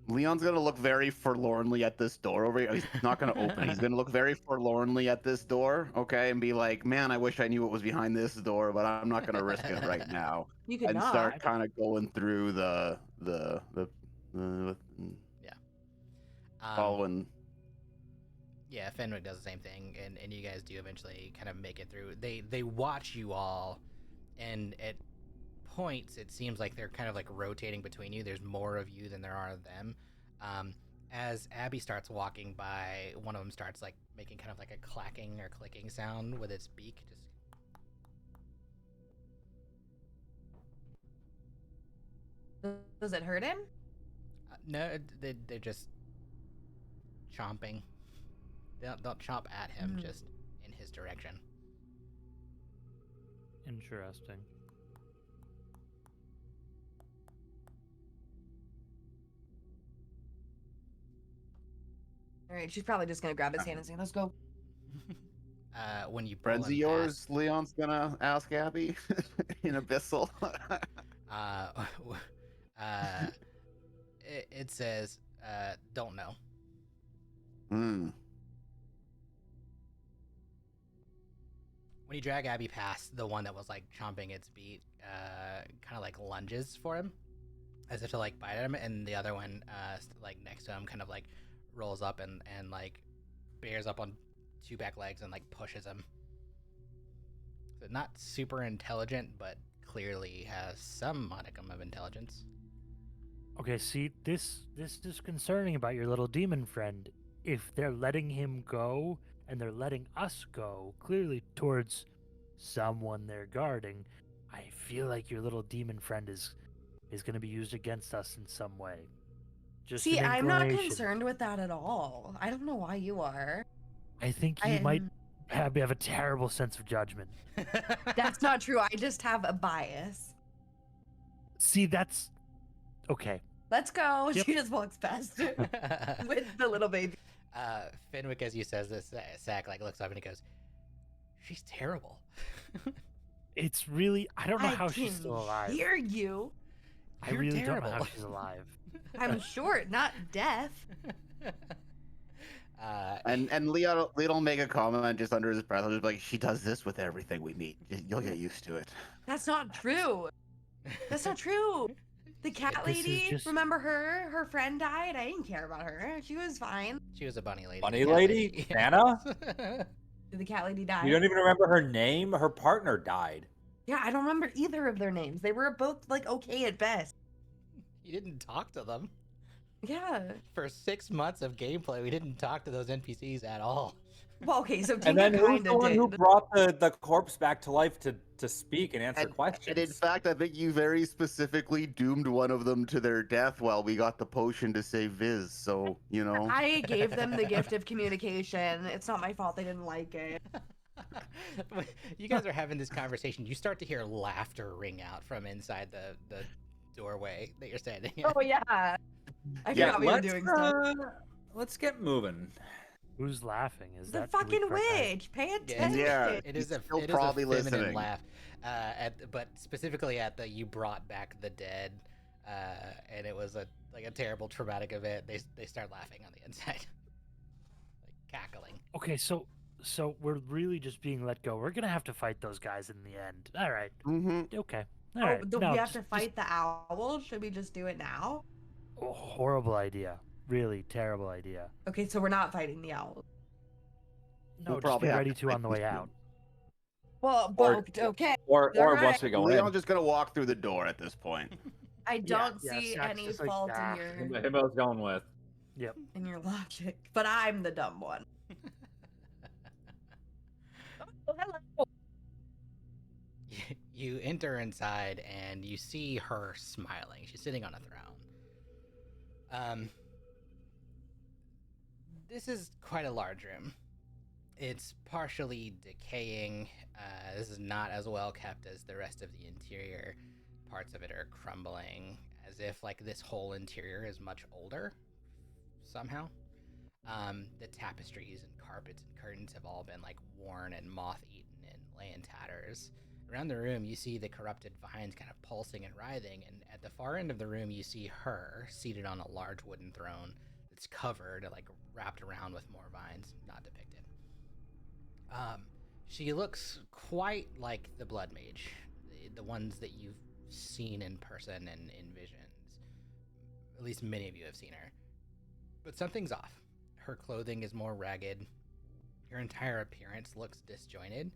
Leon's gonna look very forlornly at this door over here. He's not gonna open it. He's gonna look very forlornly at this door, okay, and be like, "Man, I wish I knew what was behind this door, but I'm not gonna risk it right now." You could And not. start kind of going through the Yeah. following. Yeah, Fenwick does the same thing, and you guys do eventually kind of make it through. They watch you all, and at points it seems like they're kind of like rotating between you. There's more of you than there are of them. As Abby starts walking by, one of them starts like making kind of like a clacking or clicking sound with its beak. Just Does it hurt him? no, they're just chomping. They don't chomp at him, just in his direction. Interesting. All right, she's probably just gonna grab his hand and say, "Let's go." When you pull Friends of him yours, Leon's gonna ask Abby in Abyssal. it says, don't know. Hmm. When you drag Abby past the one that was like chomping its beat, kind of like lunges for him, as if to like bite at him, and the other one, like next to him, kind of like rolls up and like bears up on two back legs and like pushes him. So not super intelligent, but clearly has some modicum of intelligence. Okay, see, this is concerning about your little demon friend. If they're letting him go and they're letting us go, clearly towards someone they're guarding, I feel like your little demon friend is going to be used against us in some way. Just See, an I'm not inclination. concerned with that at all. I don't know why you are. I think I you might am- have a terrible sense of judgment. That's not true. I just have a bias. See, that's okay. Let's go. Yep. She just walks past with the little baby. Fenwick, as you says this, Sack like looks up and he goes, "She's terrible." It's really, I don't know how can she's still alive. hear you. I You're really don't know terrible. how she's alive. I'm short, not deaf. And Leon will make a comment just under his breath. He'll just be like, "She does this with everything we meet. You'll get used to it." That's not true. That's not true. The cat This is lady, just- remember her? Her friend died. I didn't care about her. She was fine. She was a bunny lady. Bunny The cat lady? Santa? Did the cat lady die? You don't even remember her name? Her partner died. Yeah, I don't remember either of their names. They were both like okay at best. You didn't talk to them. Yeah. For 6 months of gameplay, we didn't talk to those NPCs at all. Well, okay, so And Tinker then who's kind the of one who did. brought the corpse back to life to speak and answer And questions? in fact, I think you very specifically doomed one of them to their death while we got the potion to save Viz. So, you know. I gave them the gift of communication. It's not my fault they didn't like it. You guys are having this conversation. You start to hear laughter ring out from inside the doorway that you're standing in. Oh yeah. I forgot we were doing stuff. Let's get moving. Who's laughing? Is The that do we fucking recognize- witch. Pay Yeah, attention. Yeah. It is He's a still it is probably a feminine listening. laugh, but specifically at the you brought back the dead, and it was a terrible traumatic event. They start laughing on the inside, like cackling. Okay, so we're really just being let go. We're gonna have to fight those guys in the end. All right. Mm-hmm. Okay. All Oh, right. do No, we have just- to fight the owl? Should we just do it now? oh, horrible idea. Really terrible idea. Okay, so we're not fighting the owl. No, We'll just probably be have ready to to fight on the these way out. Well, Or- okay. Or Alright. once we go Leon's in. just gonna walk through the door at this point. I don't yeah, see Sack's any just like, fault "Ah." in Himo's going with. Yep. your logic, but I'm the dumb one. Oh, hello. You enter inside and you see her smiling. She's sitting on a throne. This is quite a large room. It's partially decaying. This is not as well kept as the rest of the interior. Parts of it are crumbling, as if like this whole interior is much older somehow. The tapestries and carpets and curtains have all been like worn and moth-eaten, and lay in tatters. Around the room, you see the corrupted vines kind of pulsing and writhing, and at the far end of the room, you see her seated on a large wooden throne that's covered, like wrapped around with more vines, not depicted. She looks quite like the Blood Mage, the ones that you've seen in person and in visions. At least many of you have seen her. But something's off. Her clothing is more ragged. Her entire appearance looks disjointed.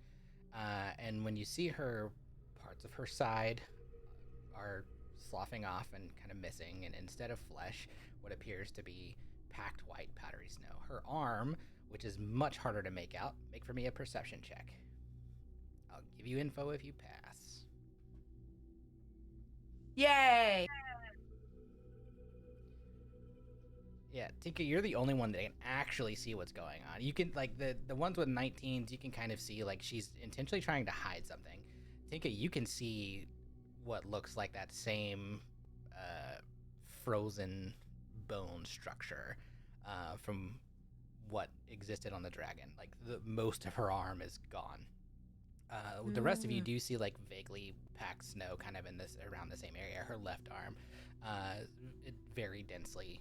And when you see her, parts of her side are sloughing off and kind of missing. And instead of flesh, what appears to be packed white powdery snow. Her arm, which is much harder to make out, make for me a perception check. I'll give you info if you pass. Yay! Yeah, Tinka, you're the only one that can actually see what's going on. You can, like, the ones with 19s, you can kind of see, like, she's intentionally trying to hide something. Tinka, you can see what looks like that same frozen bone structure from what existed on the dragon. Like, most of her arm is gone. The rest of you do see, like, vaguely packed snow kind of in this around the same area. Her left arm, very densely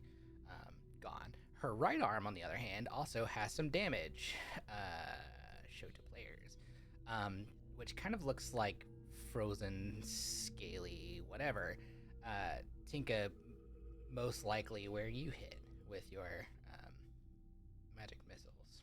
gone. Her right arm, on the other hand, also has some damage. Show to players, which kind of looks like frozen, scaly, whatever. Tinka, most likely where you hit with your magic missiles.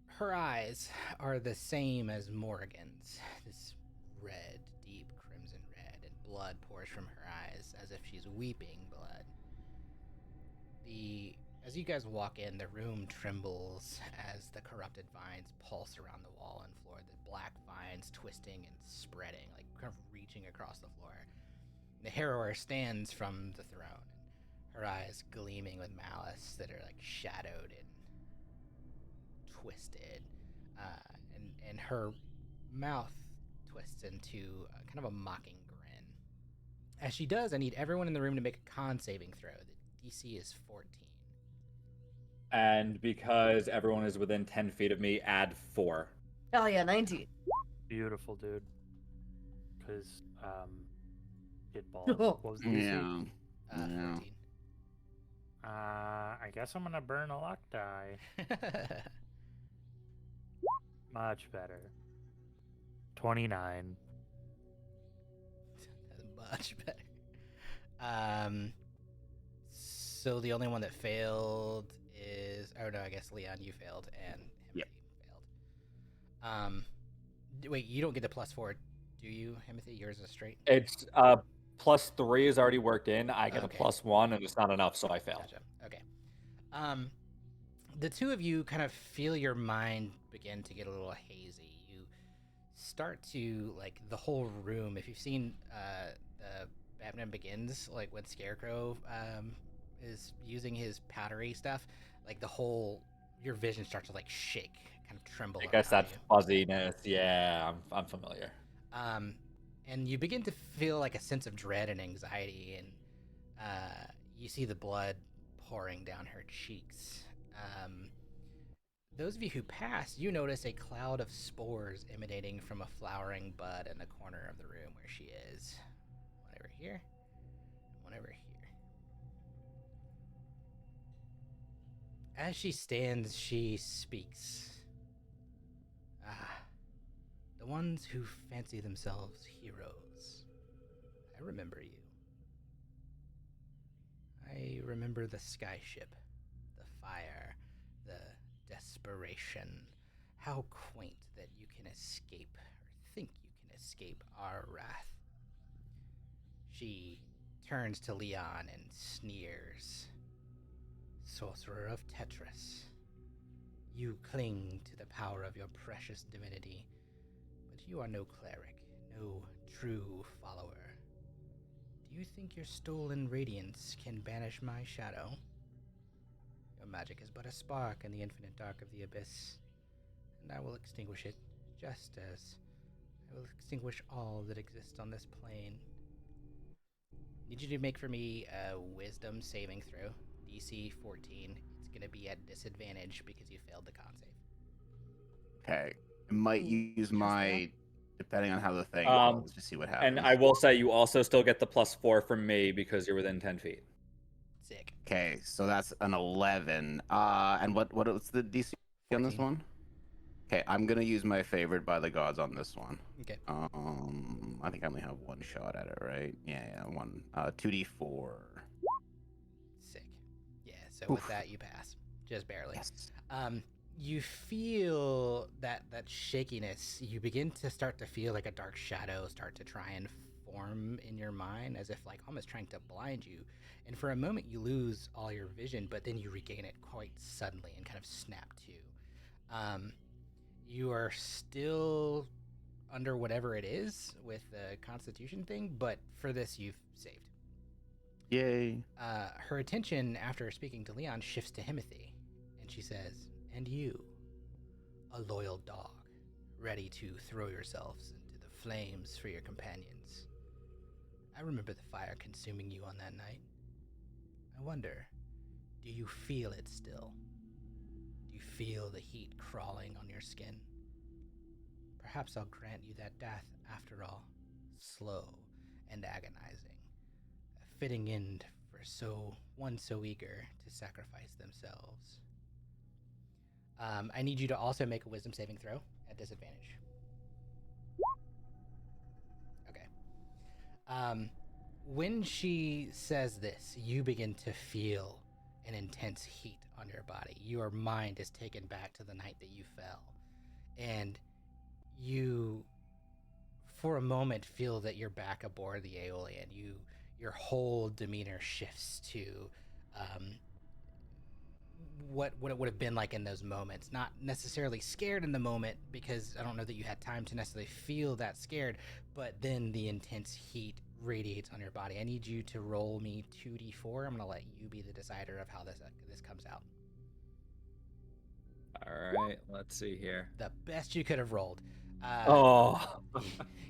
Her eyes are the same as Morrigan's. This red, deep crimson red, and blood pours from her eyes as if she's weeping blood. As you guys walk in, the room trembles as the corrupted vines pulse around the wall and floor. The black vines twisting and spreading, like kind of reaching across the floor. The Harrower stands from the throne, her eyes gleaming with malice that are like shadowed and twisted, and her mouth twists into kind of a mocking grin. As she does, I need everyone in the room to make a con saving throw. The DC is 14. And because everyone is within 10 feet of me, add 4. Hell yeah, 19. Beautiful, dude. Because, hit balls. What was the DC? Yeah. 14. I guess I'm gonna burn a luck die. Much better. 29. Much better. So the only one that failed is, oh no, I guess Leon, you failed, and Himothy failed. Wait, you don't get the +4, do you, Himothy? Yours is straight. It's +3 is already worked in. I get Okay. a +1, and it's not enough, so I fail. Gotcha. Okay. The two of you kind of feel your mind begin to get a little hazy. You start to, like, the whole room, if you've seen the Batman Begins, like when Scarecrow is using his powdery stuff, like the whole, your vision starts to like shake, kind of tremble. I guess around that you. fuzziness, yeah, I'm familiar. And you begin to feel like a sense of dread and anxiety, and you see the blood pouring down her cheeks. Those of you who pass, you notice a cloud of spores emanating from a flowering bud in the corner of the room where she is. One over here, one over here. As she stands, she speaks. The ones who fancy themselves heroes. I remember you. I remember the skyship, the fire, the desperation. How quaint that you can escape, or think you can escape, our wrath. She turns to Leon and sneers. Sorcerer of Tetris, you cling to the power of your precious divinity, but you are no cleric, no true follower. Do you think your stolen radiance can banish my shadow? Your magic is but a spark in the infinite dark of the abyss, and I will extinguish it, just as I will extinguish all that exists on this plane. Need you to make for me a wisdom saving throw, DC 14. It's going to be at disadvantage because you failed the con save. Okay. I might use my, depending on how the thing goes, to see what happens. And I will say you also still get the +4 from me because you're within 10 feet. Sick. Okay, so that's an 11. And what's the DC on this 14. one? Okay, I'm gonna use my favorite by the gods on this one. Okay. I think I only have one shot at it, right? Yeah, one. 2d4. Sick. Yeah, so with that, you pass. Just barely. Yes. You feel that shakiness. You begin to start to feel like a dark shadow start to try and form in your mind, as if like almost trying to blind you. And for a moment, you lose all your vision, but then you regain it quite suddenly and kind of snap to. You are still under whatever it is with the Constitution thing, but for this, you've saved. Yay. Her attention, after speaking to Leon, shifts to Himothy, and she says, "And you, a loyal dog, ready to throw yourselves into the flames for your companions. I remember the fire consuming you on that night. I wonder, do you feel it still? Do you feel the heat crawling on your skin? Perhaps I'll grant you that death, after all, slow and agonizing, a fitting end for one so eager to sacrifice themselves." I need you to also make a wisdom saving throw at disadvantage. Okay. When she says this, you begin to feel an intense heat on your body. Your mind is taken back to the night that you fell. And you, for a moment, feel that you're back aboard the Aeolian. Your whole demeanor shifts to what it would have been like in those moments. Not necessarily scared in the moment, because I don't know that you had time to necessarily feel that scared, but then the intense heat radiates on your body. I need you to roll me 2d4. I'm going to let you be the decider of how this comes out. All right, let's see here. The best you could have rolled. Oh.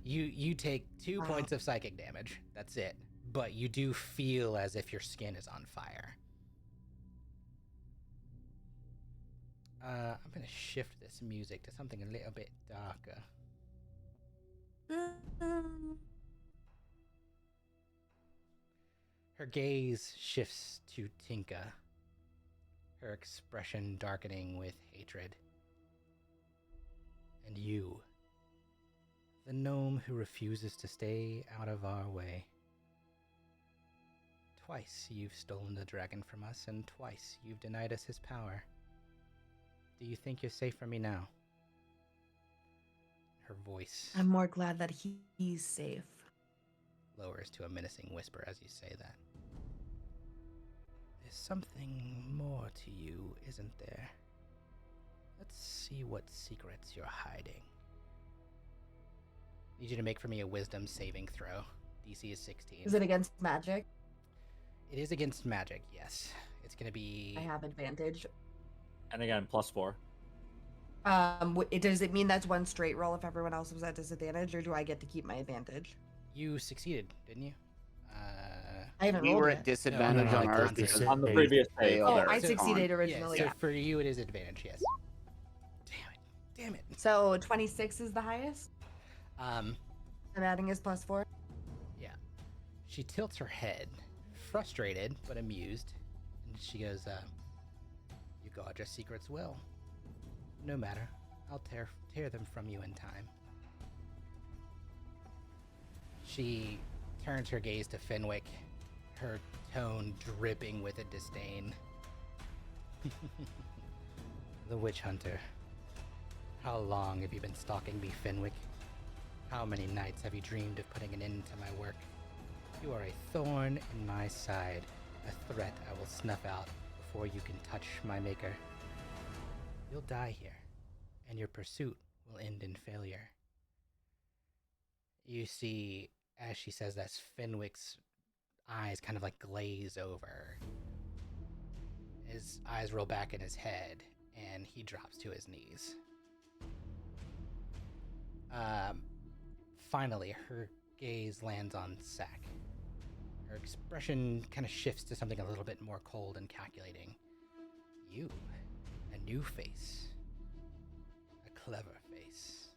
You take 2 points of psychic damage. That's it. But you do feel as if your skin is on fire. I'm going to shift this music to something a little bit darker. Her gaze shifts to Tinka, her expression darkening with hatred. And you, the gnome who refuses to stay out of our way. Twice you've stolen the dragon from us, and twice you've denied us his power. Do you think you're safe from me now? Her voice I'm more glad that he's safe. lowers to a menacing whisper as you say that. There's something more to you, isn't there? Let's see what secrets you're hiding. Need you to make for me a wisdom saving throw. DC is 16. Is it against magic? It is against magic, yes. It's going to be... I have advantage. And again, +4. Does it mean that's one straight roll if everyone else was at disadvantage, or do I get to keep my advantage? You succeeded, didn't you? I haven't We rolled were yet. at disadvantage No, on like ours con because save. On the previous page. Oh, failed I our succeeded con. originally. So Yeah. for you, it is advantage, yes. Damn it. So 26 is the highest. Um, I'm adding his +4. yeah. She tilts her head, frustrated but amused, and she goes, "You guard your secrets well. No matter, I'll tear them from you in time." She turns her gaze to Fenwick, her tone dripping with a disdain. "The witch hunter. How long have you been stalking me, Fenwick? How many nights have you dreamed of putting an end to my work? You are a thorn in my side, a threat I will snuff out before you can touch my maker. You'll die here, and your pursuit will end in failure." You see, as she says that, Fenwick's eyes kind of like glaze over. His eyes roll back in his head, and he drops to his knees. Finally, her gaze lands on Sack. Her expression kind of shifts to something a little bit more cold and calculating. You, a new face. A clever face.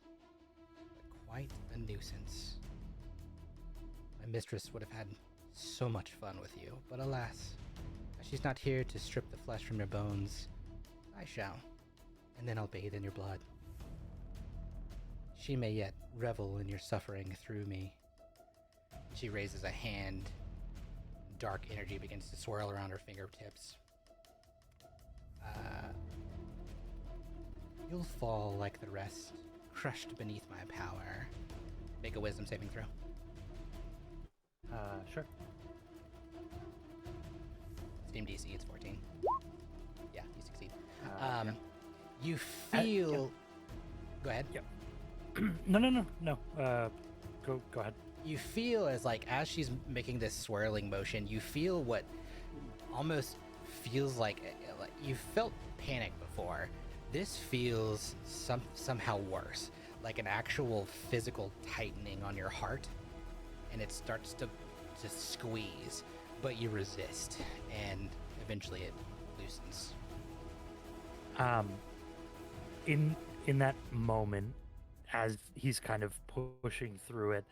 But quite a nuisance. My mistress would have had so much fun with you, but alas, as she's not here to strip the flesh from your bones, I shall, and then I'll bathe in your blood. She may yet revel in your suffering through me. She raises a hand. Dark energy begins to swirl around her fingertips. You'll fall like the rest, crushed beneath my power. Make a wisdom saving throw. Sure. Steam DC, it's 14. Yeah, you succeed. Yeah. You feel... Go ahead. Yeah. No. Go ahead. You feel as she's making this swirling motion, you feel what almost feels like you felt panic before. This feels somehow worse, like an actual physical tightening on your heart, and it starts to squeeze, but you resist, and eventually it loosens. In that moment, as he's kind of pushing through it,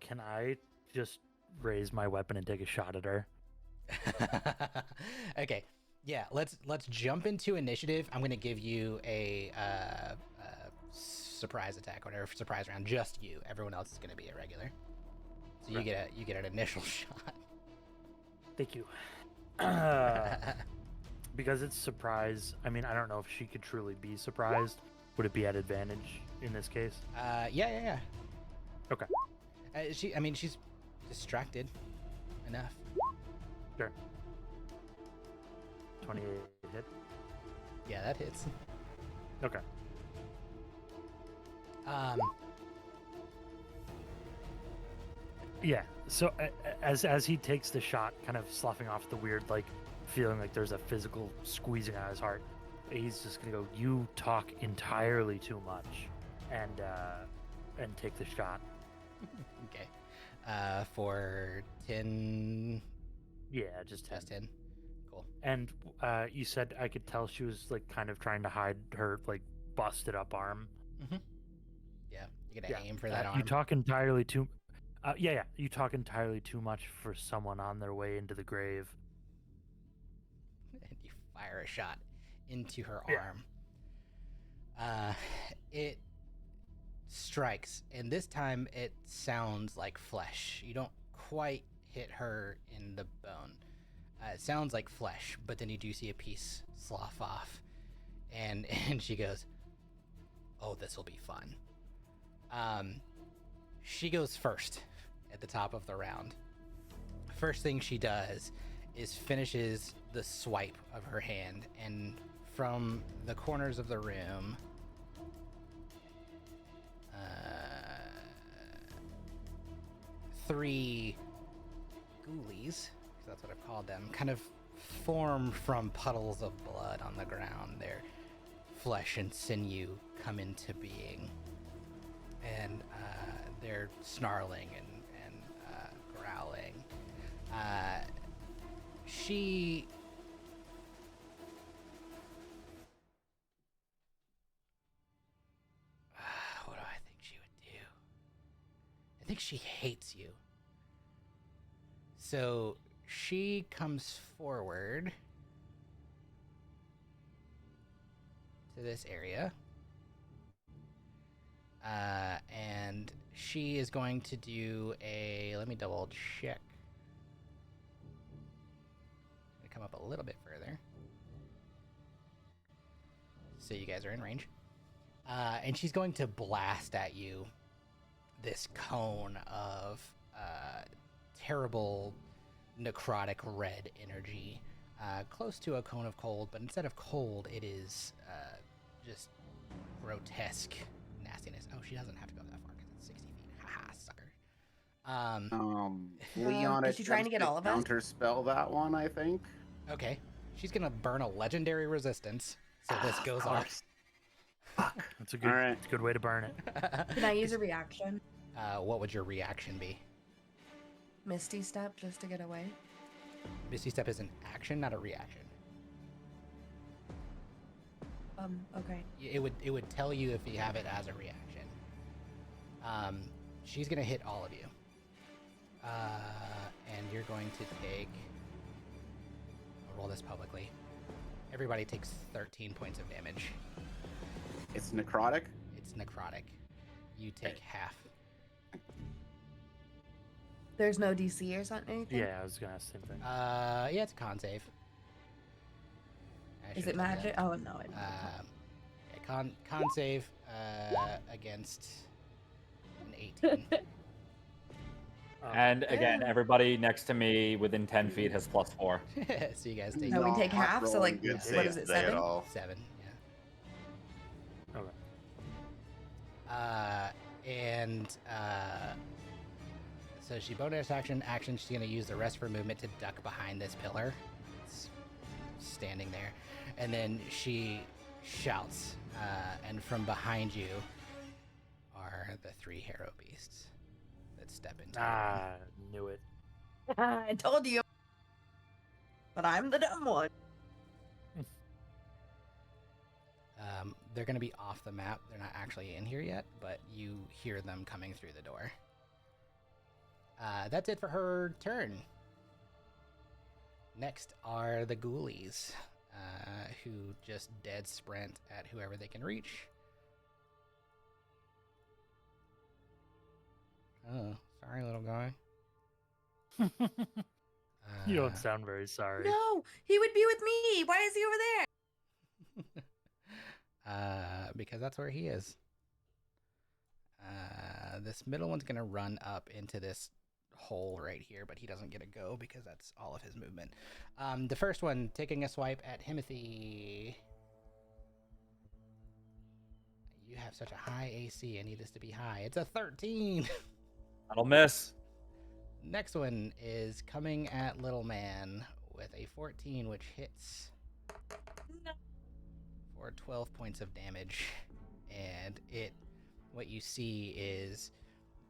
can I just raise my weapon and take a shot at her? Okay, yeah. Let's jump into initiative. I'm gonna give you a surprise attack, whatever surprise round. Just you. Everyone else is gonna be a regular. So you get an initial shot. Thank you. Because it's surprise. I mean, I don't know if she could truly be surprised. Would it be at advantage in this case? Yeah. Okay. She's distracted enough. Sure. 28 hit. Yeah, that hits. Okay. Yeah. So as he takes the shot, kind of sloughing off the weird feeling like there's a physical squeezing out his heart, he's just gonna go, "You talk entirely too much," and take the shot. Okay. For 10. Yeah, just 10. Just 10. Cool. And you said I could tell she was kind of trying to hide her busted up arm. Mm-hmm. Yeah, you gotta aim for that arm. You talk entirely too. Yeah. You talk entirely too much for someone on their way into the grave. And you fire a shot into her arm. It strikes, and this time it sounds like flesh. You don't quite hit her in the bone. It sounds like flesh, but then you do see a piece slough off, and she goes, "Oh, this will be fun." She goes first at the top of the round. First thing she does is finishes the swipe of her hand, and from the corners of the room, 3 ghoulies, 'cause that's what I've called them, kind of form from puddles of blood on the ground. Their flesh and sinew come into being, and they're snarling and growling. She what do I think she would do? I think she hates you. So she comes forward to this area. And she is going to do let me double check. Gonna come up a little bit further. So you guys are in range. And she's going to blast at you this cone of terrible necrotic red energy. Close to a cone of cold, but instead of cold, it is just grotesque nastiness. Oh, she doesn't have to go that far because it's 60 feet. Haha, sucker. Leon, is she trying to get all of us? Counterspell that one, I think. Okay. She's gonna burn a legendary resistance, so this goes off. Fuck. That's a good, All right. it's a good way to burn it. Can I use a reaction? What would your reaction be? Misty Step just to get away? Misty Step is an action, not a reaction. Okay. It would tell you if you have it as a reaction. She's gonna hit all of you. And you're going to take. I'll roll this publicly. Everybody takes 13 points of damage. It's necrotic. It's necrotic. You take half. There's no DC or something. Anything? Yeah, I was gonna ask the same thing. Yeah, it's a con save. I Is should've it done that. magic? Oh no. Yeah, con save against an 18. And again, Yeah. everybody next to me within 10 feet has +4. So you guys take No, we take Not half, so, rolling like, good what saves is it, today at 7? all. 7. Yeah. Okay. And so she bonus action. She's gonna use the rest of her movement to duck behind this pillar. It's standing there, and then she shouts, and from behind you are the 3 Harrow beasts that step into. Knew it. I told you. But I'm the dumb one. They're going to be off the map. They're not actually in here yet, but you hear them coming through the door. That's it for her turn. Next are the ghoulies, who just dead sprint at whoever they can reach. Oh, sorry, little guy. You don't sound very sorry. No, he would be with me. Why is he over there? Because that's where he is. This middle one's gonna run up into this hole right here, but he doesn't get a go because that's all of his movement. The first one taking a swipe at Himothy. You have such a high AC. I need this to be high. It's a 13. That'll miss. Next one is coming at Little Man with a 14, which hits No. for 12 points of damage. And what you see is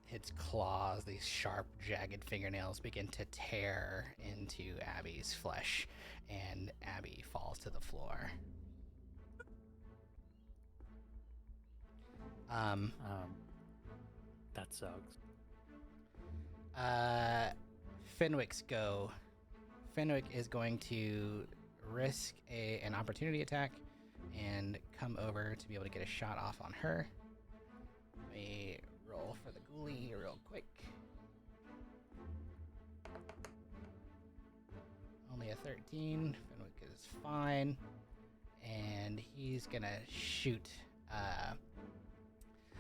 its claws, these sharp, jagged fingernails, begin to tear into Abby's flesh, and Abby falls to the floor. That sucks. Fenwick's go. Fenwick is going to risk an opportunity attack and come over to be able to get a shot off on her. Let me roll for the ghoulie real quick. Only a 13. Fenwick is fine. And he's gonna shoot.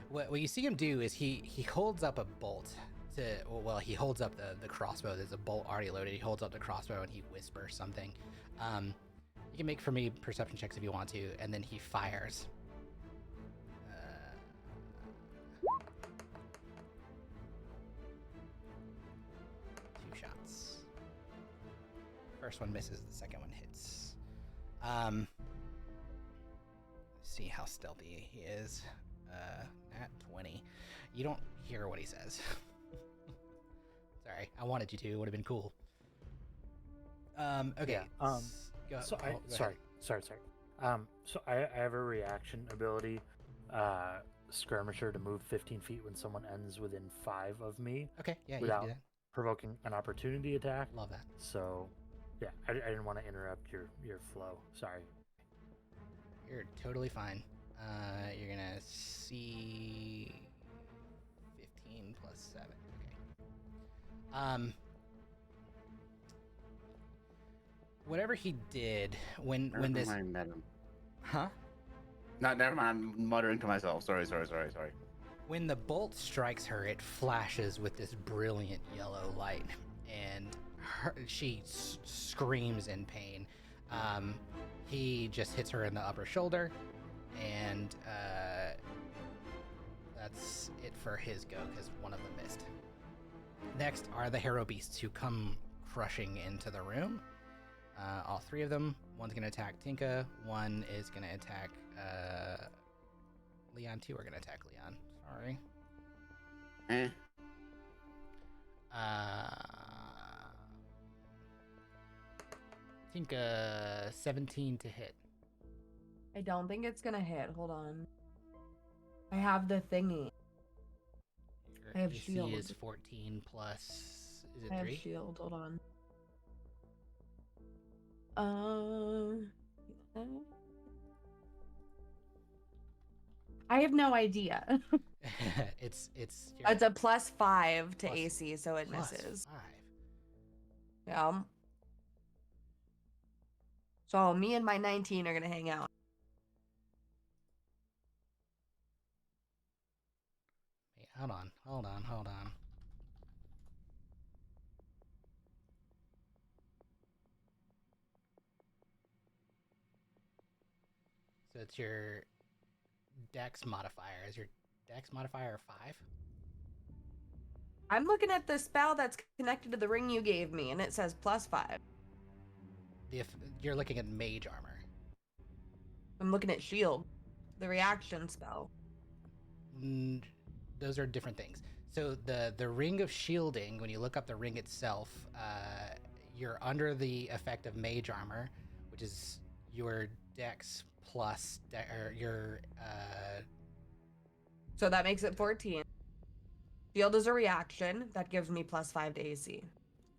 What you see him do is he holds up a bolt. He holds up the crossbow. There's a bolt already loaded. He holds up the crossbow and he whispers something. You can make for me perception checks if you want to, and then he fires. 2 shots. First one misses. The second one hits. See how stealthy he is. At 20. You don't hear what he says. Sorry, I wanted you to. It would have been cool. Okay. Yeah, go, So go I ahead. sorry. So I have a reaction ability, skirmisher, to move 15 feet when someone ends within 5 of me Okay, yeah, you without can do provoking an opportunity attack. that. Love that. So, yeah, I didn't want to interrupt your flow. Sorry. You're totally fine. You're gonna see 15 plus 7. Okay. Whatever he did when this, I met him. huh? Never mind. I'm muttering to myself. Sorry. When the bolt strikes her, it flashes with this brilliant yellow light, and she screams in pain. He just hits her in the upper shoulder, and that's it for his go, because one of them missed. Next are the Harrow Beasts, who come crushing into the room. All 3 of them. One's going to attack Tinka. One is going to attack Leon. 2 are going to attack Leon. Sorry. Tinka, 17 to hit. I don't think it's gonna hit. Hold on. I have the thingy. Your I have AC shield. is 14 plus. Is it I have 3? shield. Hold on. I have no idea. it's It's a +5 to Plus- AC, so it plus misses. 5. Yeah. So me and my 19 are gonna hang out. Wait, hold on. So it's your Dex modifier. Is your Dex modifier 5? I'm looking at the spell that's connected to the ring you gave me, and it says +5. You're looking at mage armor. I'm looking at shield, the reaction spell. Those are different things. So the ring of shielding, when you look up the ring itself, you're under the effect of mage armor, which is your Dex plus or your So that makes it 14. Shield is a reaction that gives me +5 to AC,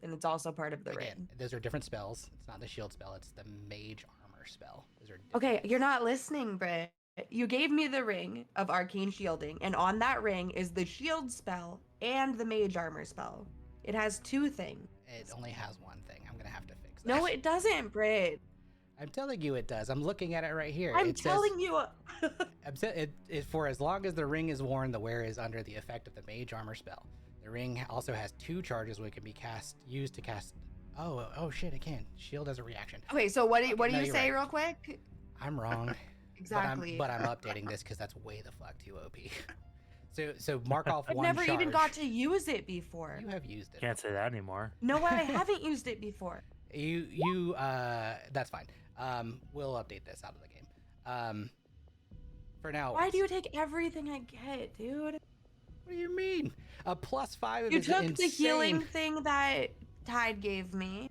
and it's also part of the again. ring. Those are different spells. It's not the shield spell. It's the mage armor spell. Those are different Okay, things. you're not listening, Britt. You gave me the ring of arcane shielding, and on that ring is the shield spell and the mage armor spell. It has 2 things. It only has one thing. I'm gonna have to fix that. No, it doesn't, Britt. I'm telling you, it does. I'm looking at it right here. I'm it telling you. it for as long as the ring is worn, the wearer is under the effect of the mage armor spell. The ring also has 2 charges which can be used to cast. Oh shit! It can shield as a reaction. Okay, so what do No, you you're say right. real quick? I'm wrong. Exactly. But I'm updating this because that's way the fuck too OP. So mark off I've one never charge. even got to use it before. You have used it. Can't say that anymore. No, I haven't used it before. You that's fine. We'll update this out of the game. For now. Why do you take everything I get, dude? What do you mean? A +5 You is took insane. the healing thing that Tide gave me.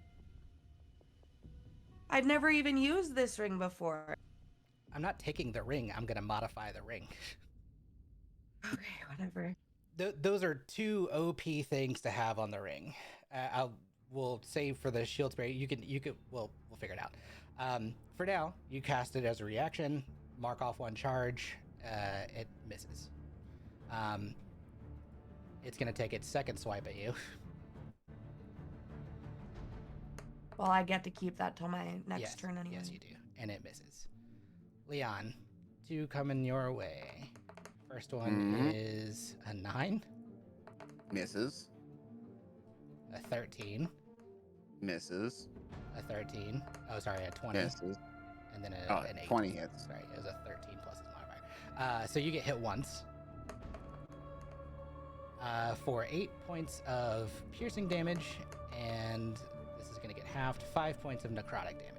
I've never even used this ring before. I'm not taking the ring. I'm gonna modify the ring. Okay, whatever. Those are 2 OP things to have on the ring. We'll save for the shield spray. You can we'll figure it out. For now, you cast it as a reaction. Mark off 1 charge. It misses. It's gonna take its second swipe at you. Well, I get to keep that till my next turn anyway. Yes, you do, and it misses. Leon, 2 coming your way. First one is a 9. Misses. A 13. Misses. A 13. Oh, sorry, a 20. Misses. And then an 8. 20 hits. Sorry, it was a 13 plus his modifier. So you get hit once. For 8 points of piercing damage, and this is going to get halved. 5 points of necrotic damage.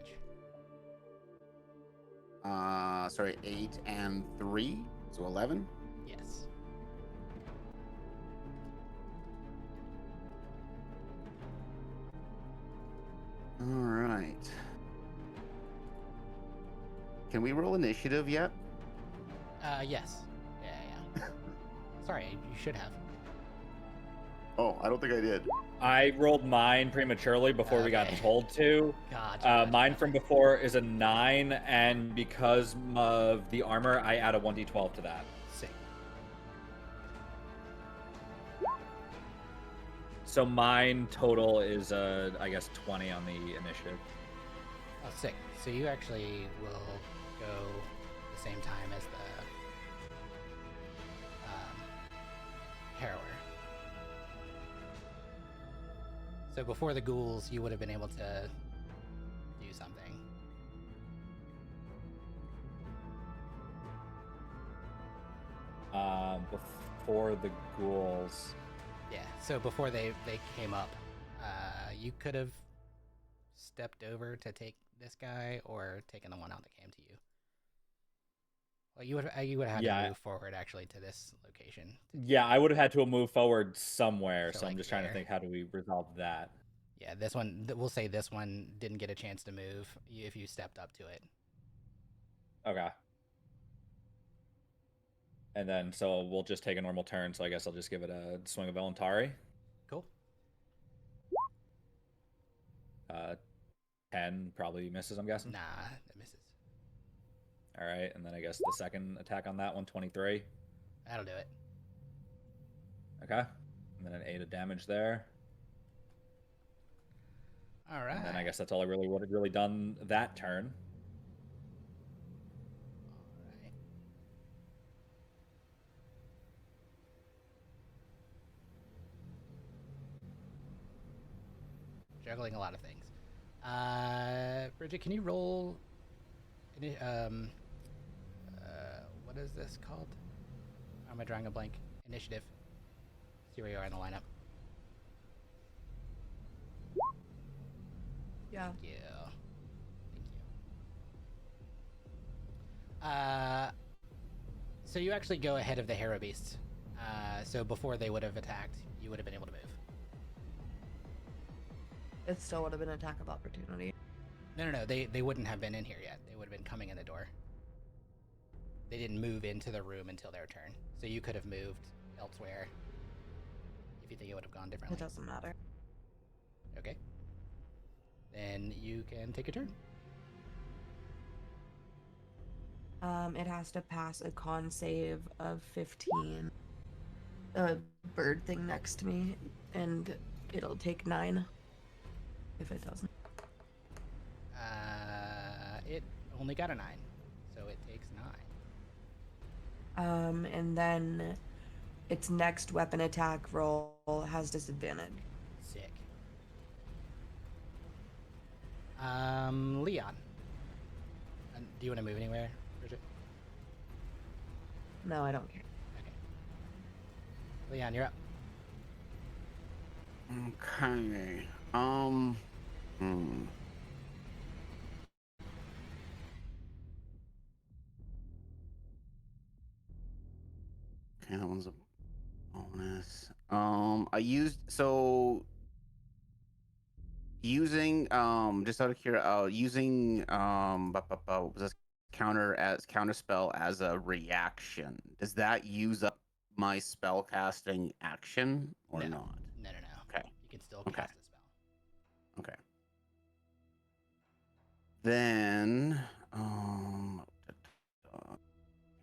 Sorry, 8 and 3, so 11. Yes. All right. Can we roll initiative yet? Yes. Yeah. Sorry, you should have. Oh, I don't think I did. I rolled mine prematurely before we got Okay. told to. Gotcha. Mine from before is a 9, and because of the armor, I add a 1d12 to that. Sick. So mine total is, I guess, 20 on the initiative. Oh, sick. So you actually will go the same time as the harrower. So before the ghouls, you would have been able to do something. Before the ghouls. Yeah. So before they came up, you could have stepped over to take this guy, or taken the one out that came to you. Well, you would have to move forward actually to this location. Yeah, I would have had to move forward somewhere, So, so I'm like, just trying to there. think, how do we resolve that? Yeah, this one. We'll say this one didn't get a chance to move if you stepped up to it. Okay. And then, so we'll just take a normal turn. So I guess I'll just give it a swing of Elantari. Cool. 10 probably misses, I'm guessing. Nah, that misses. All right, and then I guess the second attack on that one, 23. That'll do it. Okay. And then an 8 of damage there. All right. And then I guess that's all I really would have really done that turn. All right. Juggling a lot of things. Bridget, can you roll? What is this called? How am I drawing a blank? Initiative. See where you are in the lineup. Yeah. Thank you. Thank you. So you actually go ahead of the Hero Beasts. So before they would have attacked, you would have been able to move. It still would have been an attack of opportunity. No. They wouldn't have been in here yet. They would have been coming in the door. They didn't move into the room until their turn. So you could have moved elsewhere if you think it would have gone differently. It doesn't matter. Okay. Then you can take a turn. It has to pass a con save of 15. A bird thing next to me, and it'll take 9 if it doesn't. It only got a 9, so it takes 9. And then its next weapon attack roll has disadvantage. Sick. Leon. Do you want to move anywhere, Bridget? No, I don't care. Okay. Leon, you're up. Okay. Okay, that one's a bonus. I used using just out of curiosity, using what was this counter spell as a reaction. Does that use up my spell casting action or No. not? No. Okay. You can still Okay. cast the spell. Okay. Then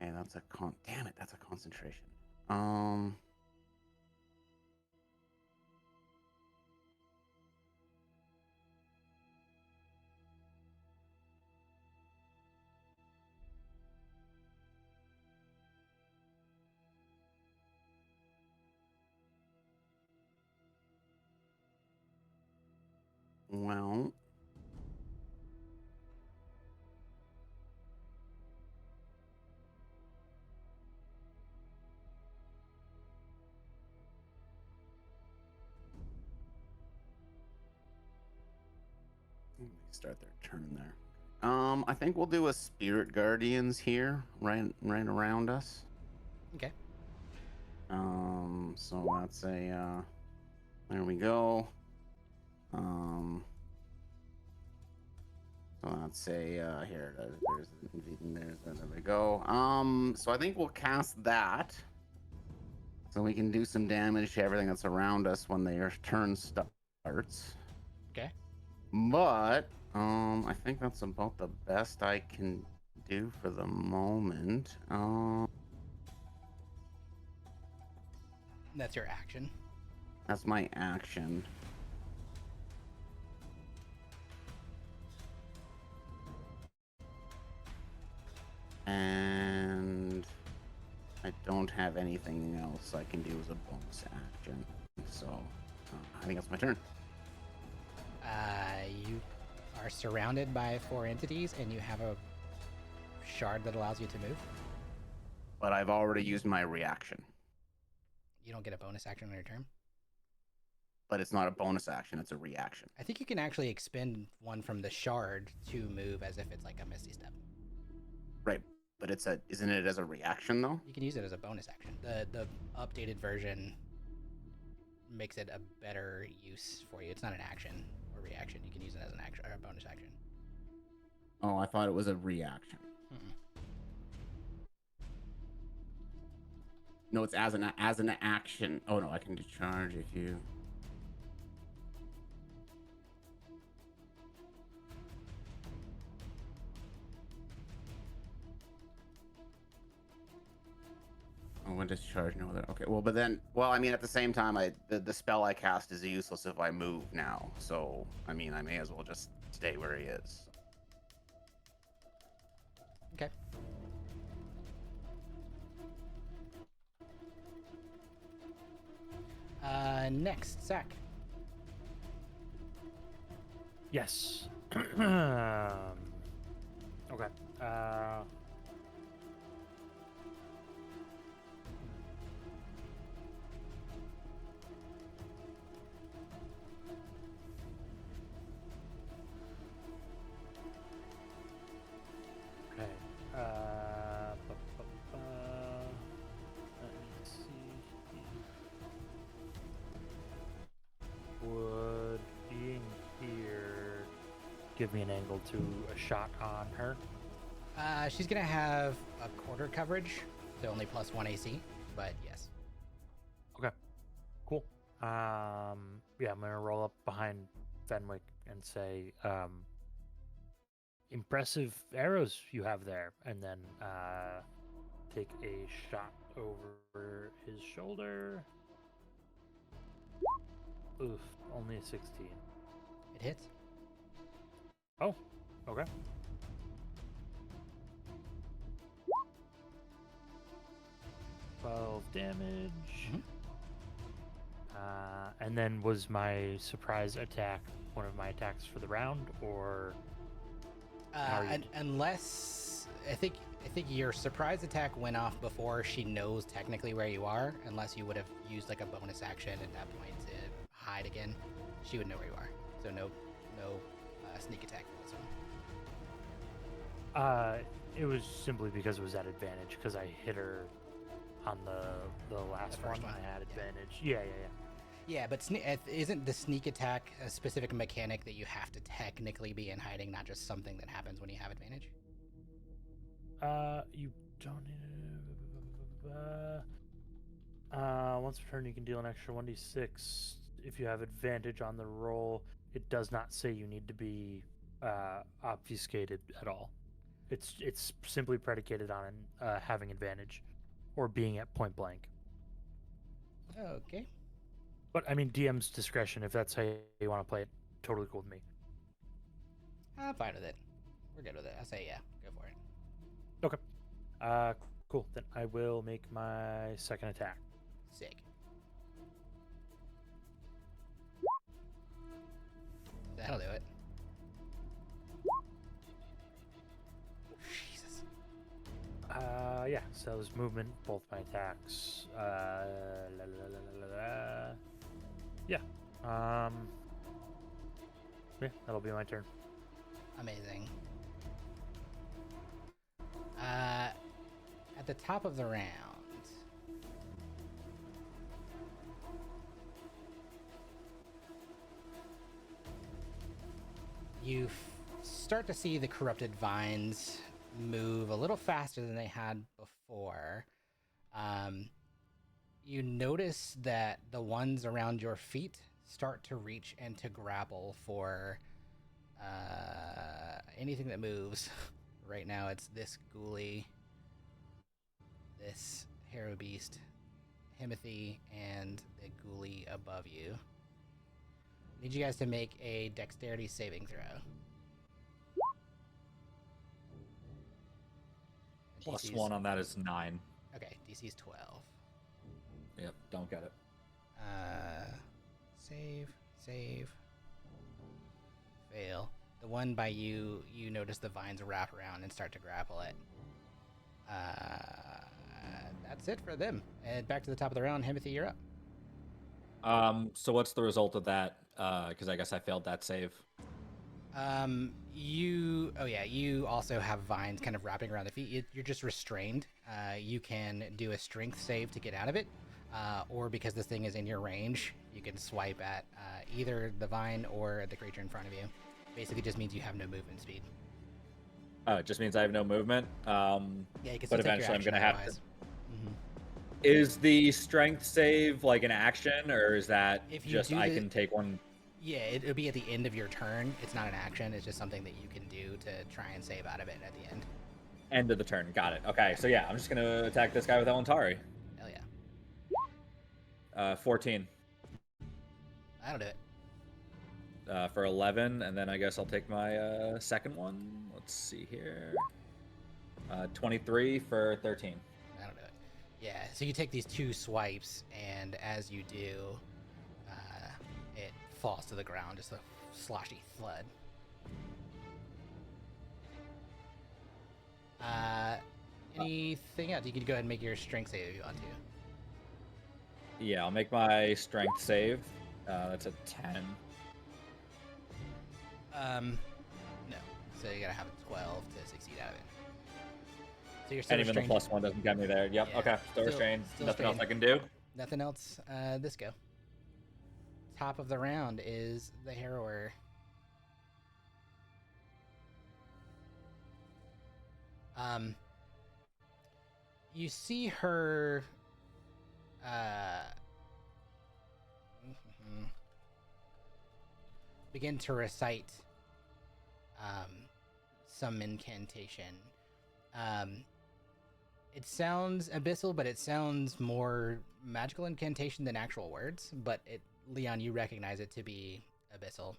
okay, that's a damn it, that's a concentration. Well, they start their turn there. I think we'll do a Spirit Guardians here, right around us. Okay. So that's a there we go. So that's a here it is. There we go. So I think we'll cast that. So we can do some damage to everything that's around us when their turn starts. Okay. But I think that's about the best I can do for the moment. That's your action. That's my action. And I don't have anything else I can do as a bonus action. So I think that's my turn. You are surrounded by 4 entities, and you have a shard that allows you to move. But I've already used my reaction. You don't get a bonus action on your turn. But it's not a bonus action, it's a reaction. I think you can actually expend one from the shard to move as if it's like a Misty Step. Right. But isn't it as a reaction though? You can use it as a bonus action. The updated version makes it a better use for you. It's not an action or reaction. You can use it as an action or a bonus action. Oh, I thought it was a reaction. Mm-mm. No, it's as an action. Oh no, I can discharge if you. Oh, when discharge, no other. Okay, well, but then, well, I mean, at the same time, the spell I cast is useless if I move now. So, I mean, I may as well just stay where he is. Okay. Next, Zach. Yes. Okay. Okay. Let me see. Would being here give me an angle to a shot on her? She's gonna have a quarter coverage, so only +1 AC, but yes. Okay. Cool. Yeah, I'm gonna roll up behind Fenwick and say, impressive arrows you have there, and then take a shot over his shoulder. Oof, only a 16. It hits. Oh, okay. Damage. Mhm. And then was my surprise attack one of my attacks for the round, or how are you Unless I think your surprise attack went off before she knows technically where you are, unless you would have used like a bonus action at that point to hide again. She would know where you are, so no sneak attack for this one. It was simply because it was at advantage because I hit her on the last The first one. I had Yeah. advantage. Yeah. Yeah, but isn't the sneak attack a specific mechanic that you have to technically be in hiding, not just something that happens when you have advantage? You don't need once per turn you can deal an extra 1d6 if you have advantage on the roll. It does not say you need to be obfuscated at all. It's simply predicated on having advantage or being at point blank. Okay. But I mean, DM's discretion. If that's how you want to play it, totally cool with me. I'm fine with it. We're good with it. I say yeah. Go for it. Okay. Cool. Then I will make my second attack. Sick. That'll do it. Jesus. Yeah. So that was movement. Both my attacks. Yeah. Yeah. That'll be my turn. Amazing. At the top of the round, you start to see the corrupted vines move a little faster than they had before. You notice that the ones around your feet start to reach and to grapple for anything that moves. Right now it's this ghoulie, this Harrow Beast, Himothy, and the ghoulie above you. I need you guys to make a dexterity saving throw. DC's +1 on that is 9. Okay, DC's 12. Yep, don't get it. Save. Fail. The one by you notice the vines wrap around and start to grapple it. That's it for them. And back to the top of the round, Himothy, you're up. So what's the result of that? Because I guess I failed that save. You also have vines kind of wrapping around the feet. You're just restrained. You can do a strength save to get out of it, or because this thing is in your range, you can swipe at either the vine or the creature in front of you. Basically just means you have no movement speed. Oh, it just means I have no movement. Yeah, you can still But take your eventually I'm action gonna have to. otherwise. Is the strength save like an action, or is that If you just do I the- can take one? Yeah, it'll be at the end of your turn. It's not an action. It's just something that you can do to try and save out of it at the end. End of the turn. Got it. Okay, so yeah, I'm just gonna attack this guy with Elantari. Hell yeah. 14 That'll do it. for 11, and then I guess I'll take my second one. Let's see here. 23 for 13. That'll do it. Yeah, so you take these 2 swipes, and as you do, it falls to the ground, just a sloshy thud. Anything else? You can go ahead and make your strength save if you want to. Yeah, I'll make my strength save. That's a 10. No. So you gotta have a 12 to succeed out of it. So you're still And even the restrained. +1 doesn't get me there. Yep. Yeah, Okay. Still restrained. Nothing else I can do. Nothing else. This go. Top of the round is the Harrower. You see her. Begin to recite some incantation. It sounds abyssal, but it sounds more magical incantation than actual words. But Leon, you recognize it to be abyssal.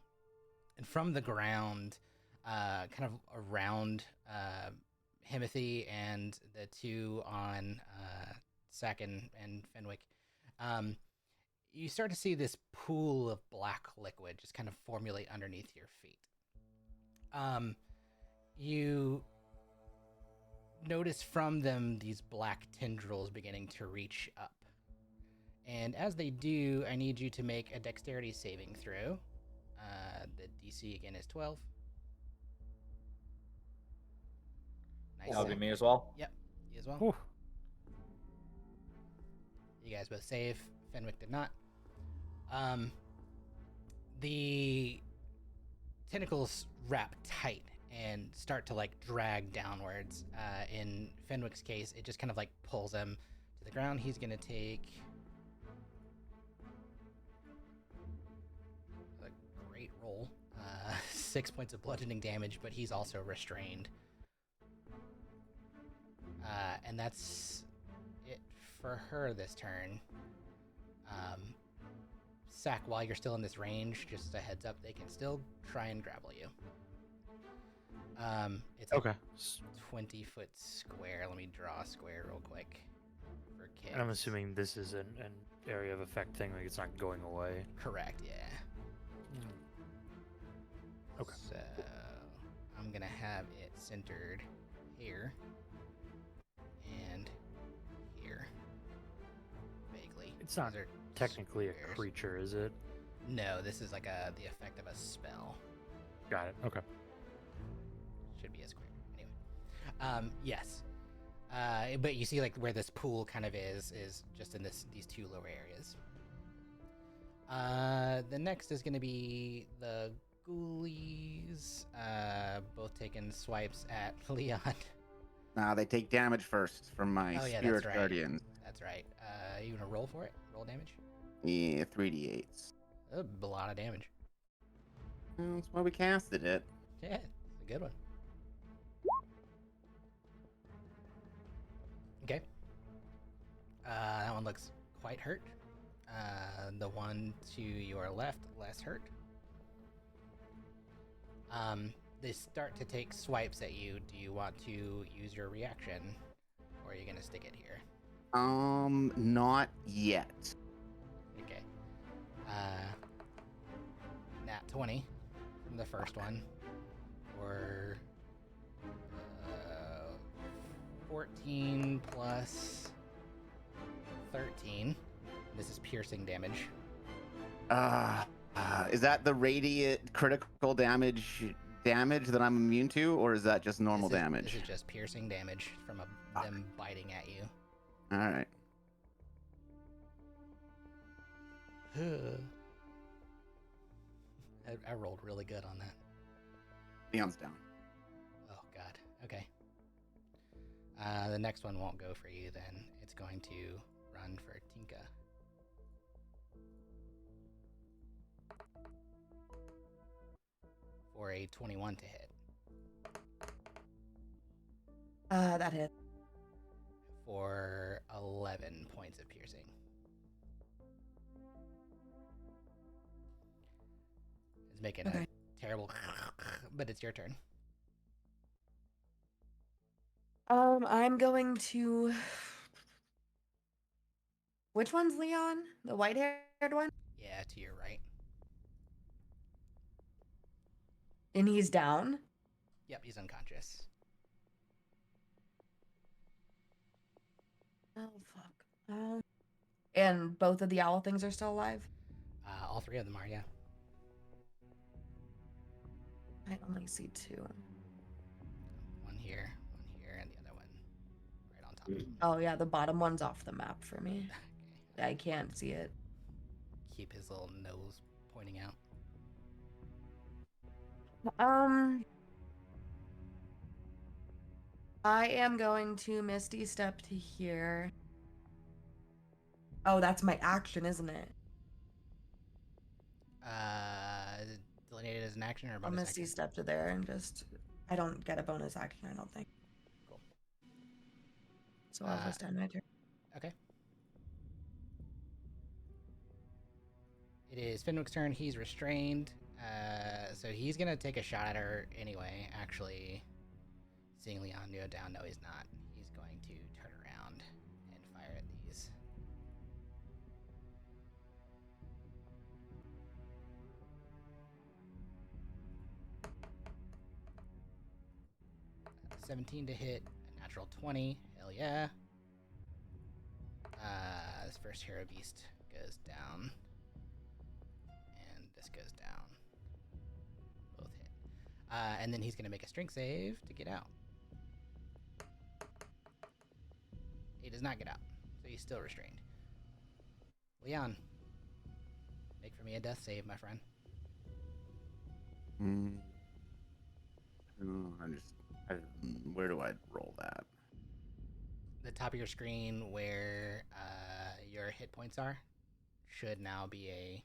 And from the ground, kind of around Himothy and the 2 on Sack and Fenwick, you start to see this pool of black liquid just kind of formulate underneath your feet. You notice from them these black tendrils beginning to reach up. And as they do, I need you to make a dexterity saving throw. The DC again is 12. Nice. That'll be me as well. Yep, you as well. Whew. You guys both save. Fenwick did not. The tentacles wrap tight and start to like drag downwards. In Fenwick's case, it just kind of like pulls him to the ground. He's gonna take a great roll, 6 points of bludgeoning damage, but he's also restrained. And that's it for her this turn. Sack, while you're still in this range, just a heads up, they can still try and grapple you. It's a Okay. 20-foot square. Let me draw a square real quick for kids. And I'm assuming this is an area of effect thing, like it's not going away. Correct, yeah. Okay. So I'm gonna have it centered here and here. Vaguely. It's not These are technically a squares. creature, is it? No, this is like the effect of a spell. Got it. Okay. Should be a square. Anyway. Yes. But you see like where this pool kind of is just in these 2 lower areas. The next is gonna be the ghoulies, both taking swipes at Leon. Nah, they take damage first from my Oh, yeah, spirit that's right. guardian. That's right. You gonna roll for it? Roll damage? Yeah, 3d8s. A lot of damage. Well, that's why we casted it. Yeah, it's a good one. Okay. That one looks quite hurt. The one to your left, less hurt. They start to take swipes at you. Do you want to use your reaction, or are you gonna stick it here? Not yet. Okay. Nat 20 from the first one, or 14 plus 13. This is piercing damage. Is that the radiant critical damage that I'm immune to, or is that just normal damage? This is just piercing damage from them biting at you. All right. I rolled really good on that. Leon's down. Oh god. Okay. The next one won't go for you then. It's going to run one for Tinka. For a 21 to hit. That hit. For 11 points of piercing. It's making a terrible, but it's your turn. I'm going to. Which one's Leon? The white-haired one? Yeah, to your right. And he's down? Yep, he's unconscious. Oh, fuck. And both of the owl things are still alive? All three of them are, yeah. I only see two. One here, and the other one right on top. Oh, yeah, the bottom one's off the map for me. Okay. I can't see it. Keep his little nose pointing out. I am going to Misty Step to here. Oh, that's my action, isn't it? Is it delineated as an action or a I'll bonus Misty action? Step to there and just. I don't get a bonus action, I don't think. Cool. So I'll just end my turn. Okay. It is Fenwick's turn. He's restrained. So he's going to take a shot at her anyway. Actually, seeing Leon go down, no, he's not. He's going to turn around and fire at these. That's a 17 to hit, a natural 20. Hell yeah. This first hero beast goes down. And this goes down. Both hit. And then he's going to make a strength save to get out. He does not get out, so he's still restrained. Leon, make for me a death save, my friend. Where do I roll that? The top of your screen where your hit points are should now be a...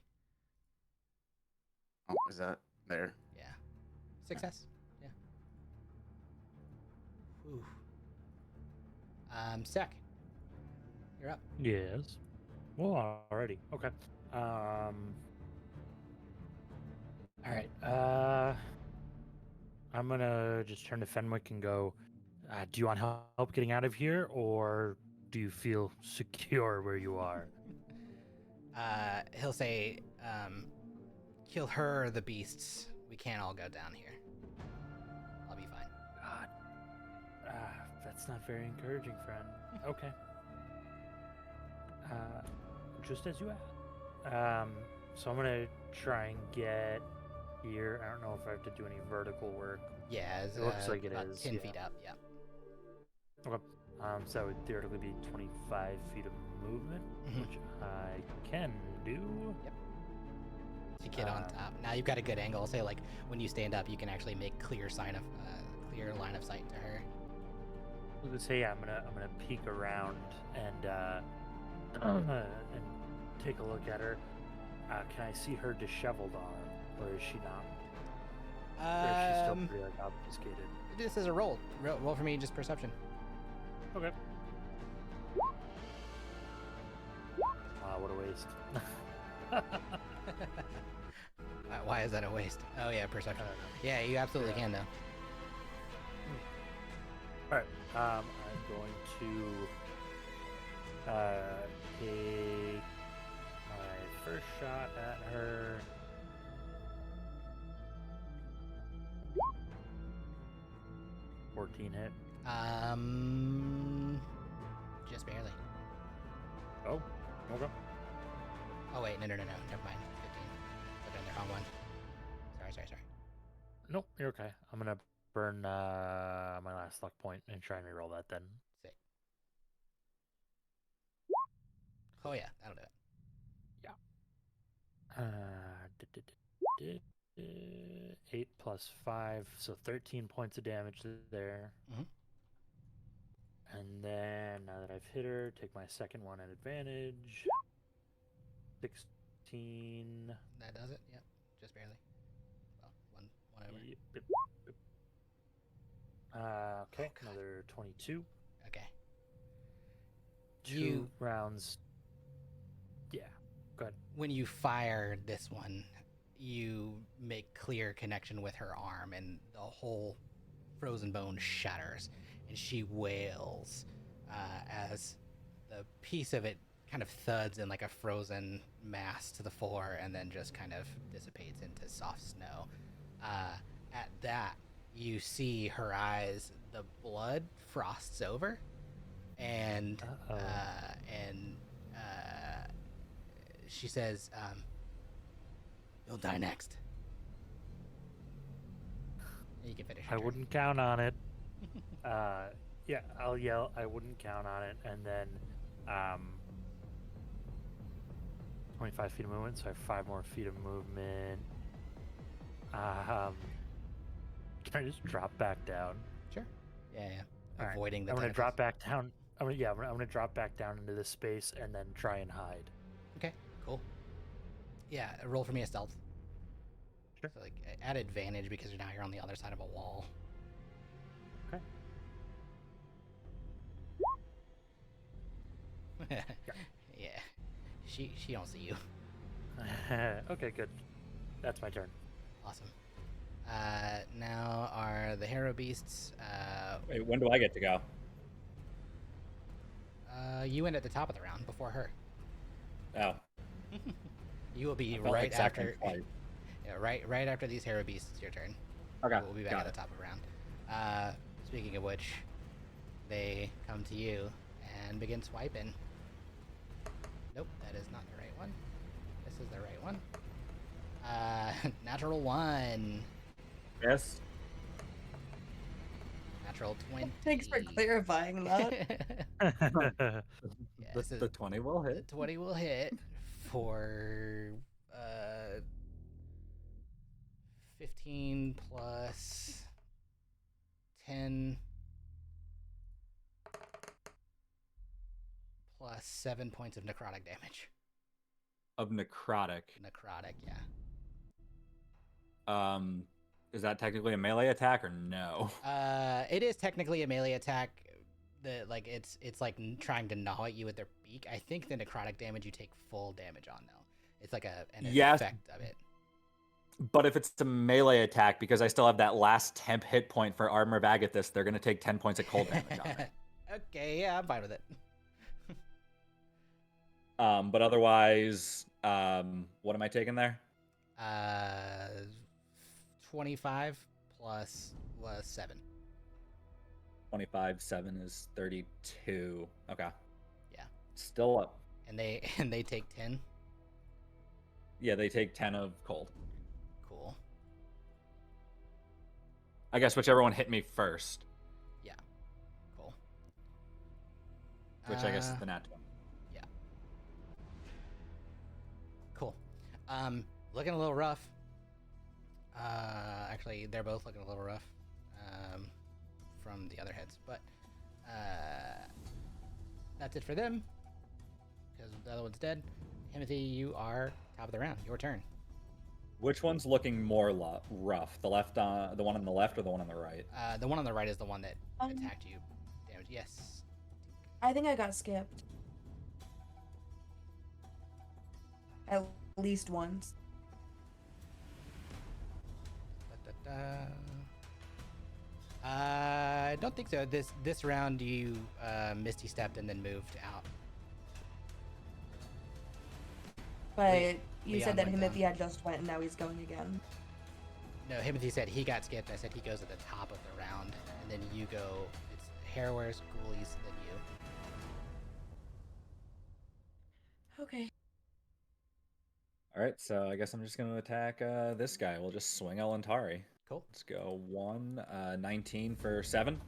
Oh, is that there? Yeah. Success. Yeah. Whew. Sec. You're up. Yes. Well, already. Okay. All right. I'm gonna just turn to Fenwick and go. Do you want help getting out of here, or do you feel secure where you are? He'll say, kill her or the beasts. We can't all go down here. I'll be fine. God. That's not very encouraging, friend. Okay. Just as you asked. So I'm gonna try and get here. I don't know if I have to do any vertical work. Yeah, It looks like it about is, 10 yeah. feet up, yeah. Okay. So that would theoretically be 25 feet of movement, Mhm. which I can do. To get on top. Now you've got a good angle. Say like when you stand up, you can actually make clear line of sight to her. I was gonna say, yeah, I'm gonna peek around and take a look at her. Can I see her disheveled arm, or is she not? Or is she still pretty like obfuscated? This is a roll. Roll for me, just perception. Okay. Wow, what a waste. Why is that a waste? Oh yeah, perception. Yeah, you absolutely can though. All right. I'm going to take my first shot at her. $14 hit. Just barely. Oh, okay. Oh wait, no, never mind. 15. Put in the wrong one. Sorry. Nope, you're okay. I'm gonna burn my last luck point and try and reroll that then. Sick. Oh yeah, that'll do it. 8 plus 5, so 13 points of damage there. Mhm. And then, now that I've hit her, take my second one at advantage. 16. That does it. Yep, just barely. Well, one over. Yep, yep, yep. Okay, God. another 22. Okay. 2 rounds. Yeah, go ahead. When you fire this one, you make clear connection with her arm, and the whole frozen bone shatters, and she wails as the piece of it kind of thuds in like a frozen mass to the floor, and then just kind of dissipates into soft snow. At that, you see her eyes, the blood frosts over, and she says, "You'll die next." You can finish. I wouldn't count on it. Yeah, I'll yell, I wouldn't count on it, and then 25 feet of movement, so I have 5 more feet of movement. Can I just drop back down? Sure. Yeah. All right, Avoiding the I'm gonna tentacles. drop back down. I'm gonna drop back down into this space and then try and hide. Okay, cool. Yeah, roll for me a stealth. Sure. So like at advantage because now you're on the other side of a wall. Okay. Yeah. She don't see you. Okay, good. That's my turn. Awesome. Now are the Hero Beasts. Wait, when do I get to go? You went at the top of the round before her. Oh, You will be I felt right like second after. flight. Yeah, right after these Hero Beasts. It's your turn. Okay, We'll be back got at the top of the round. Speaking of which, they come to you and begin swiping. Nope, that is not the right one. This is the right one. Natural 1. Yes. Natural 20. Thanks for clarifying that. Yeah, this The is 20 will the hit. 20 will hit for 15 plus 10 plus 7 points of necrotic damage. Of necrotic. Necrotic, yeah. Is that technically a melee attack or no? It is technically a melee attack. It's like trying to gnaw at you with their beak. I think the necrotic damage you take full damage on though. It's like an Yes. effect of it. But if it's a melee attack, because I still have that last temp hit point for Armor of Agathis, they're going to take 10 points of cold damage on me. Okay, yeah, I'm fine with it. But otherwise, what am I taking there? 25 plus 7. 25, 7 is 32. Okay. Yeah. Still up. And they take 10. Yeah, they take 10 of cold. Cool. I guess whichever one hit me first, Yeah. Cool. which I guess is the nat 20. Yeah. Cool. Looking a little rough. Actually, they're both looking a little rough. From the other heads, but that's it for them. Because the other one's dead. Timothy, you are top of the round. Your turn. Which one's looking more rough? The one on the left or the one on the right? The one on the right is the one that Um, attacked you. Damage. Yes. I think I got skipped. At least once. I don't think so. This round you misty stepped and then moved out. But you Leon said that went down. Himothy had just went and now he's going again. No, Timothy said he got skipped. I said he goes at the top of the round, and then you go. It's Harrowares, Ghoulies, then you. Okay. All right, so I guess I'm just going to attack this guy. We'll just swing Elantari. Cool. Let's go 19 for 7.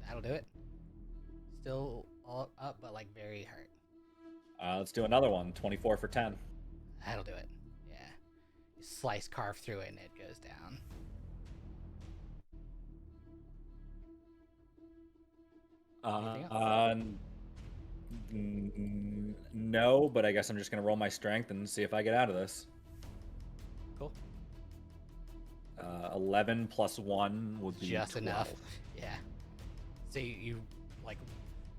That'll do it. Still all up, but like very hurt. Let's do another one, 24 for 10. That'll do it. Yeah. You slice, carve through it, and it goes down. Anything else? No, but I guess I'm just gonna roll my strength and see if I get out of this. Cool. 11 plus 1 would be Just 12. enough. Yeah. So you like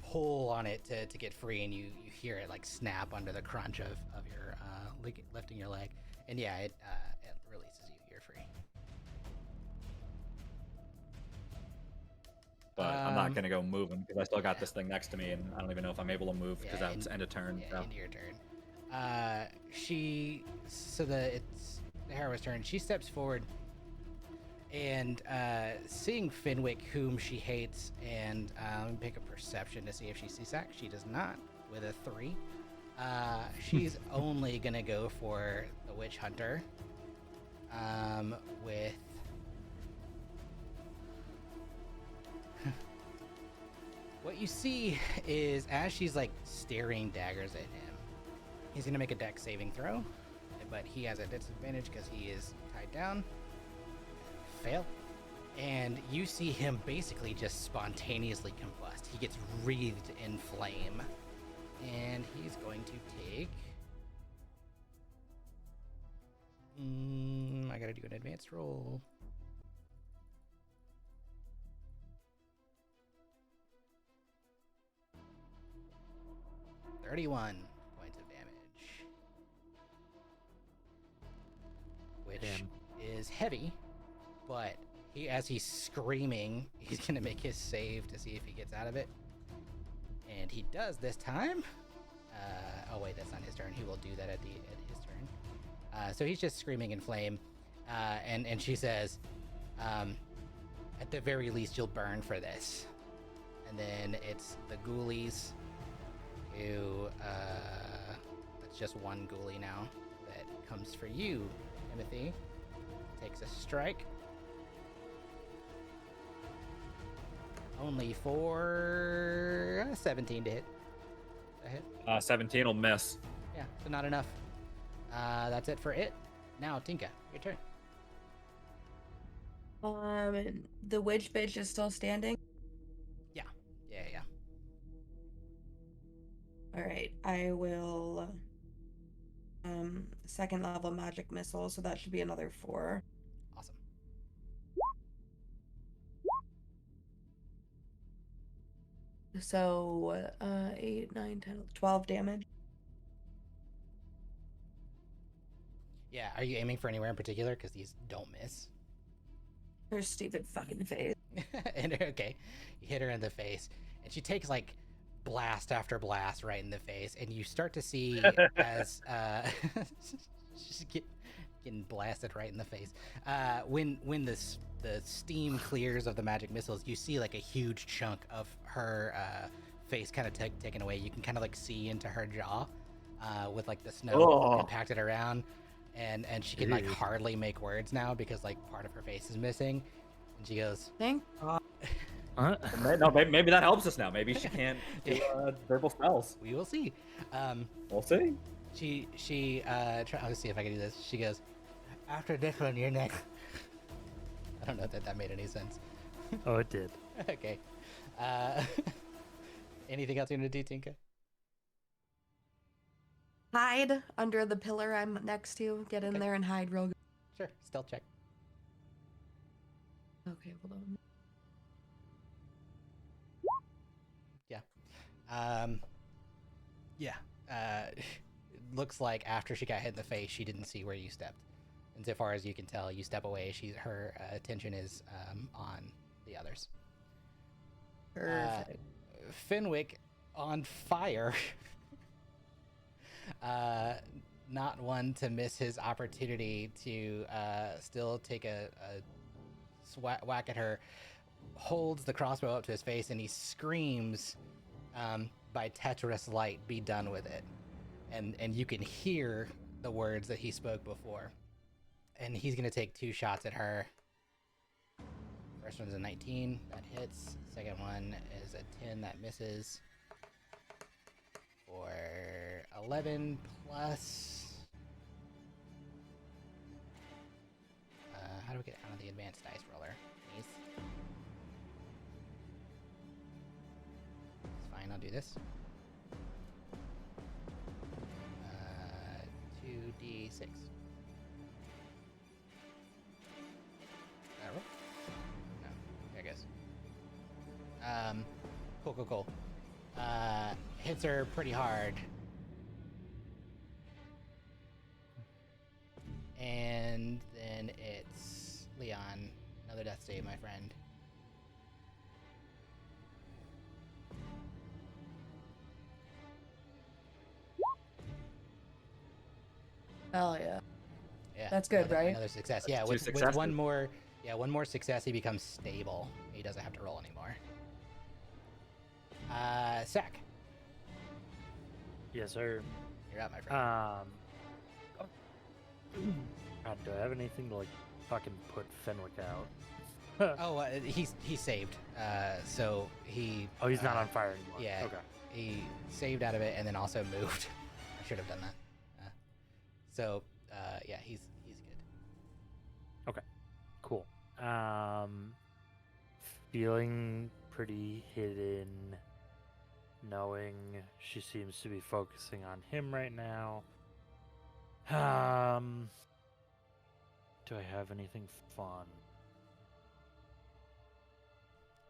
pull on it to get free, and you hear it like snap under the crunch of your lifting your leg, and yeah, it releases you. You're free. But I'm not gonna go moving because I still got this thing next to me, and I don't even know if I'm able to move because that's end of turn. Yeah, So. into your turn. It's the heroine's turn. She steps forward, and seeing Fenwick, whom she hates, and let me pick a perception to see if she sees that. She does not, with a 3. She's only gonna go for the witch hunter. With what you see is as she's like staring daggers at him, he's gonna make a dex saving throw, but he has a disadvantage because he is tied down. Fail. And you see him basically just spontaneously combust. He gets wreathed in flame, and he's going to take I gotta do an advanced roll. $31 points of damage, which is heavy, but as he's screaming, he's gonna make his save to see if he gets out of it, and he does this time. Oh wait, that's not his turn. He will do that at his turn. So he's just screaming in flame, and she says, at the very least, you'll burn for this. And then it's the ghoulies, who that's just one ghoulie now that comes for you, Timothy. Takes a strike. Only for 17 to hit. A hit? 17 will miss. Yeah, so not enough. That's it for it. Now, Tinka, your turn. The witch bitch is still standing. Yeah. All right, I will. Second level magic missile, so that should be another 4. Awesome. So 8, 9, 10, 12 damage. Yeah, are you aiming for anywhere in particular? Because these don't miss. Her stupid fucking face. And okay, you hit her in the face, and she takes like blast after blast right in the face, and you start to see as she's getting blasted right in the face. When the steam clears of the magic missiles, you see like a huge chunk of her face kind of taken away. You can kind of like see into her jaw with like the snow impacted around, and she can like hardly make words now because like part of her face is missing. And she goes, Thank God. No, maybe that helps us now. Maybe she can't do verbal spells. We will see. We'll see. I'll see if I can do this. She goes, after this one, you're next. I don't know if that made any sense. Oh, it did. Okay. Anything else you're gonna do, Tinka? Hide under the pillar I'm next to. Get in there and hide real good. Sure. Stealth check. Okay, hold on. It looks like after she got hit in the face, she didn't see where you stepped. And so far as you can tell, you step away. Her attention is on the others. Perfect. Fenwick on fire. Not one to miss his opportunity to still take a whack at her. Holds the crossbow up to his face, and he screams, by Tetris light, be done with it. And you can hear the words that he spoke before. And he's going to take 2 shots at her. First one's a 19, that hits. Second one is a 10, that misses. For 11 plus... how do we get out of the advanced dice roller? Please. fine. I'll do this. 2d6. Roll? No, I guess. Cool. Hits her pretty hard. And then it's Leon. Another death save, my friend. Hell yeah. Yeah, That's good, right? Another success. That's Yeah, two with successes. one more success, he becomes stable. He doesn't have to roll anymore. Sack, Yes, sir. you're up, my friend. God, do I have anything to like fucking put Fenwick out? He's saved. So he. Oh, he's not on fire anymore. Yeah. Okay. He saved out of it and then also moved. I should have done that. Yeah, he's good. Okay. Cool. Feeling pretty hidden, knowing she seems to be focusing on him right now. Do I have anything fun?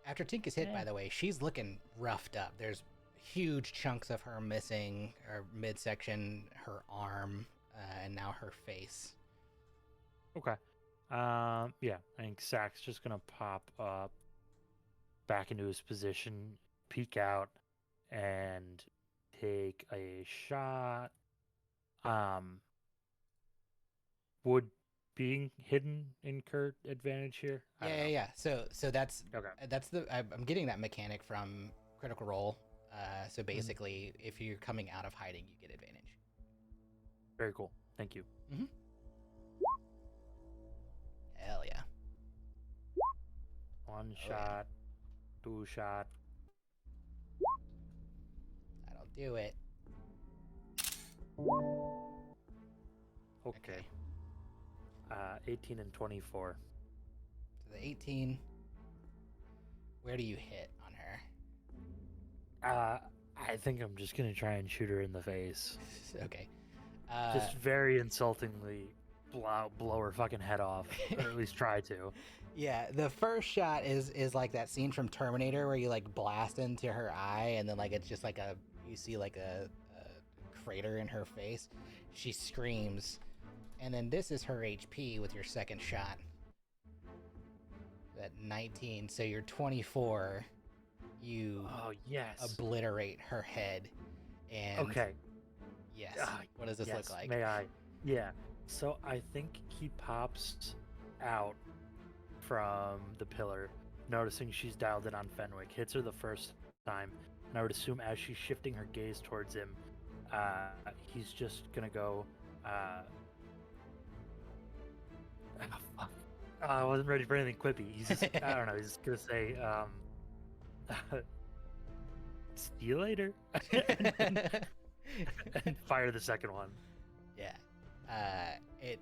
After Tink is hit, by the way, she's looking roughed up. There's huge chunks of her missing, her midsection, her arm, and now her face. Okay. Yeah, I think Sack's just gonna pop up back into his position, peek out, and take a shot. Would being hidden incur advantage here? I don't know. Yeah. So that's Okay. I'm getting that mechanic from Critical Role. So basically, if you're coming out of hiding, you get advantage. Very cool. Thank you. Hell yeah. One yeah. shot, two shot. That'll do it. Okay. 18 and 24. So the 18. Where do you hit on her? I think I'm just gonna try and shoot her in the face. Okay. Just very insultingly blow her fucking head off, or at least try to. Yeah, the first shot is like that scene from Terminator where you like blast into her eye and then like it's just like you see like a crater in her face. She screams, and then this is her HP with your second shot. At 19, so you're 24. You obliterate her head, and Okay. yes. What does this look like? May I? Yeah. So I think he pops out from the pillar, noticing she's dialed in on Fenwick, hits her the first time, and I would assume as she's shifting her gaze towards him, he's just gonna go, fuck. I wasn't ready for anything quippy. He's just, I don't know, he's just gonna say, see you later. and fire the second one. Yeah. It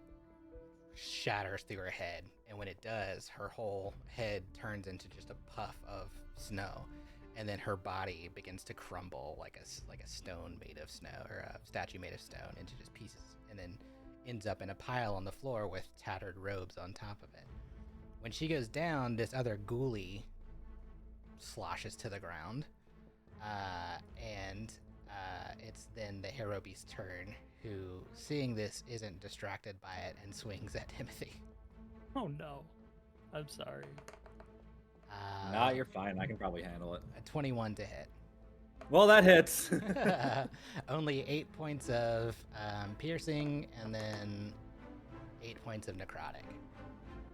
shatters through her head, and when it does, her whole head turns into just a puff of snow, and then her body begins to crumble like a stone made of snow, or a statue made of stone, into just pieces, and then ends up in a pile on the floor with tattered robes on top of it. When she goes down, this other ghoulie sloshes to the ground, and it's then the Hero Beast's turn, who, seeing this, isn't distracted by it and swings at Timothy. Oh no. I'm sorry. Nah, you're fine. I can probably handle it. A 21 to hit. Well, that hits. Only 8 points of piercing, and then 8 points of necrotic.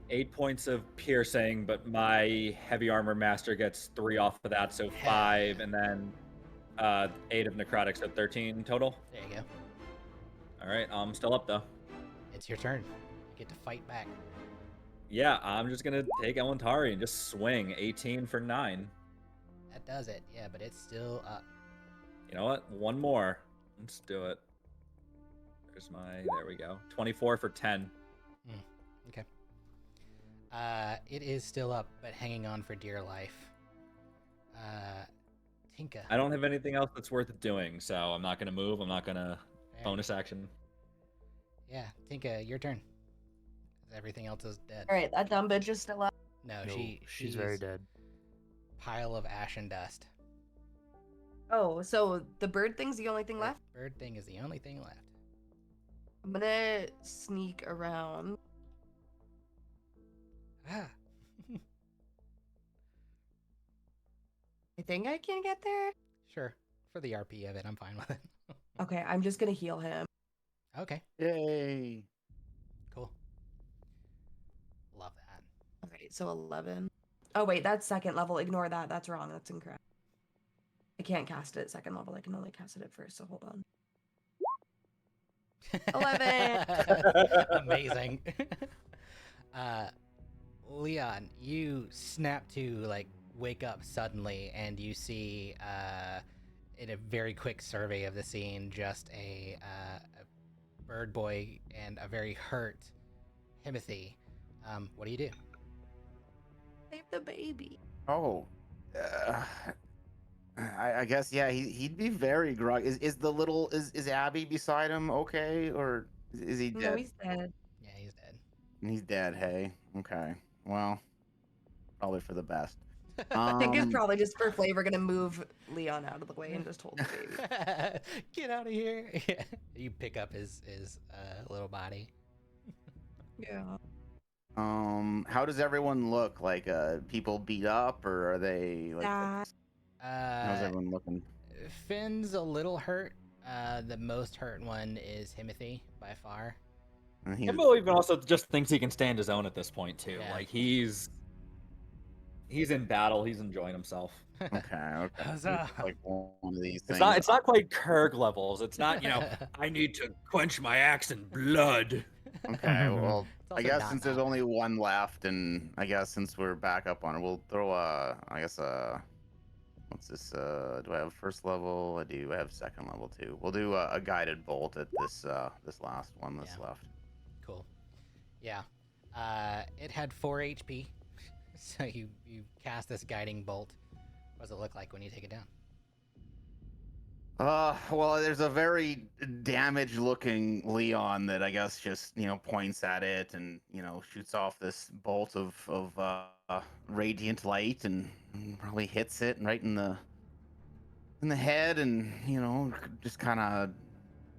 8 points of piercing, but my heavy armor master gets 3 off of that, so 5, and then 8 of necrotic, so 13 total. There you go. All right, I'm still up though. It's your turn. You get to fight back. Yeah, I'm just gonna take Elantari and just swing 18 for 9. That does it. Yeah, but it's still up. You know what? One more. Let's do it. There's there we go. 24 for 10. Okay. It is still up, but hanging on for dear life. Tinka. I don't have anything else that's worth doing, so I'm not gonna move. I'm not gonna Fair. bonus action. Yeah, Tinka, your turn. Everything else is dead. All right, that dumb bitch is still up. No, No, she's she's very dead. Pile of ash and dust. Oh, so the bird thing's the only thing left? Bird thing is the only thing left. I'm gonna sneak around. Ah. I think I can get there. Sure. For the RP of it, I'm fine with it. Okay, I'm just gonna heal him. Okay, Yay. cool. Love that. Okay, so 11. Oh wait, that's second level. Ignore that. That's wrong. That's incorrect. I can't cast it at second level. I can only cast it at first. So hold on. 11. Amazing. Leon, you snap to like wake up suddenly, and you see in a very quick survey of the scene just a bird boy and a very hurt Timothy. What do? Save the baby. Oh. I guess yeah. He'd be very groggy. Is Abby beside him? Okay, or is he dead? No, he's dead. Yeah, he's dead. He's dead. Hey. Okay. Well, probably for the best. I think it's probably just for flavor gonna move Leon out of the way and just hold the baby. Get out of here. Yeah. You pick up his little body. Yeah. How does everyone look? Like, people beat up, or are they like? How's everyone looking? Finn's a little hurt. The most hurt one is Timothy by far. Kimbo even also just thinks he can stand his own at this point too. Yeah. Like he's in battle. He's enjoying himself. Okay. Huzzah. It's like one of these things. It's not quite Kurg levels. It's not I need to quench my axe in blood. Okay. Well, It's I also guess not since there's not. only one left, and I guess since we're back up on it, we'll throw what's this? Do I have first level? I do. I have second level too. We'll do a guided bolt at this last one that's Yeah. left. Cool. Yeah. It had 4 HP, so you cast this guiding bolt. What does it look like when you take it down? Well, there's a very damaged-looking Leon that I guess just points at it and shoots off this bolt of radiant light and probably hits it right in the head, and just kind of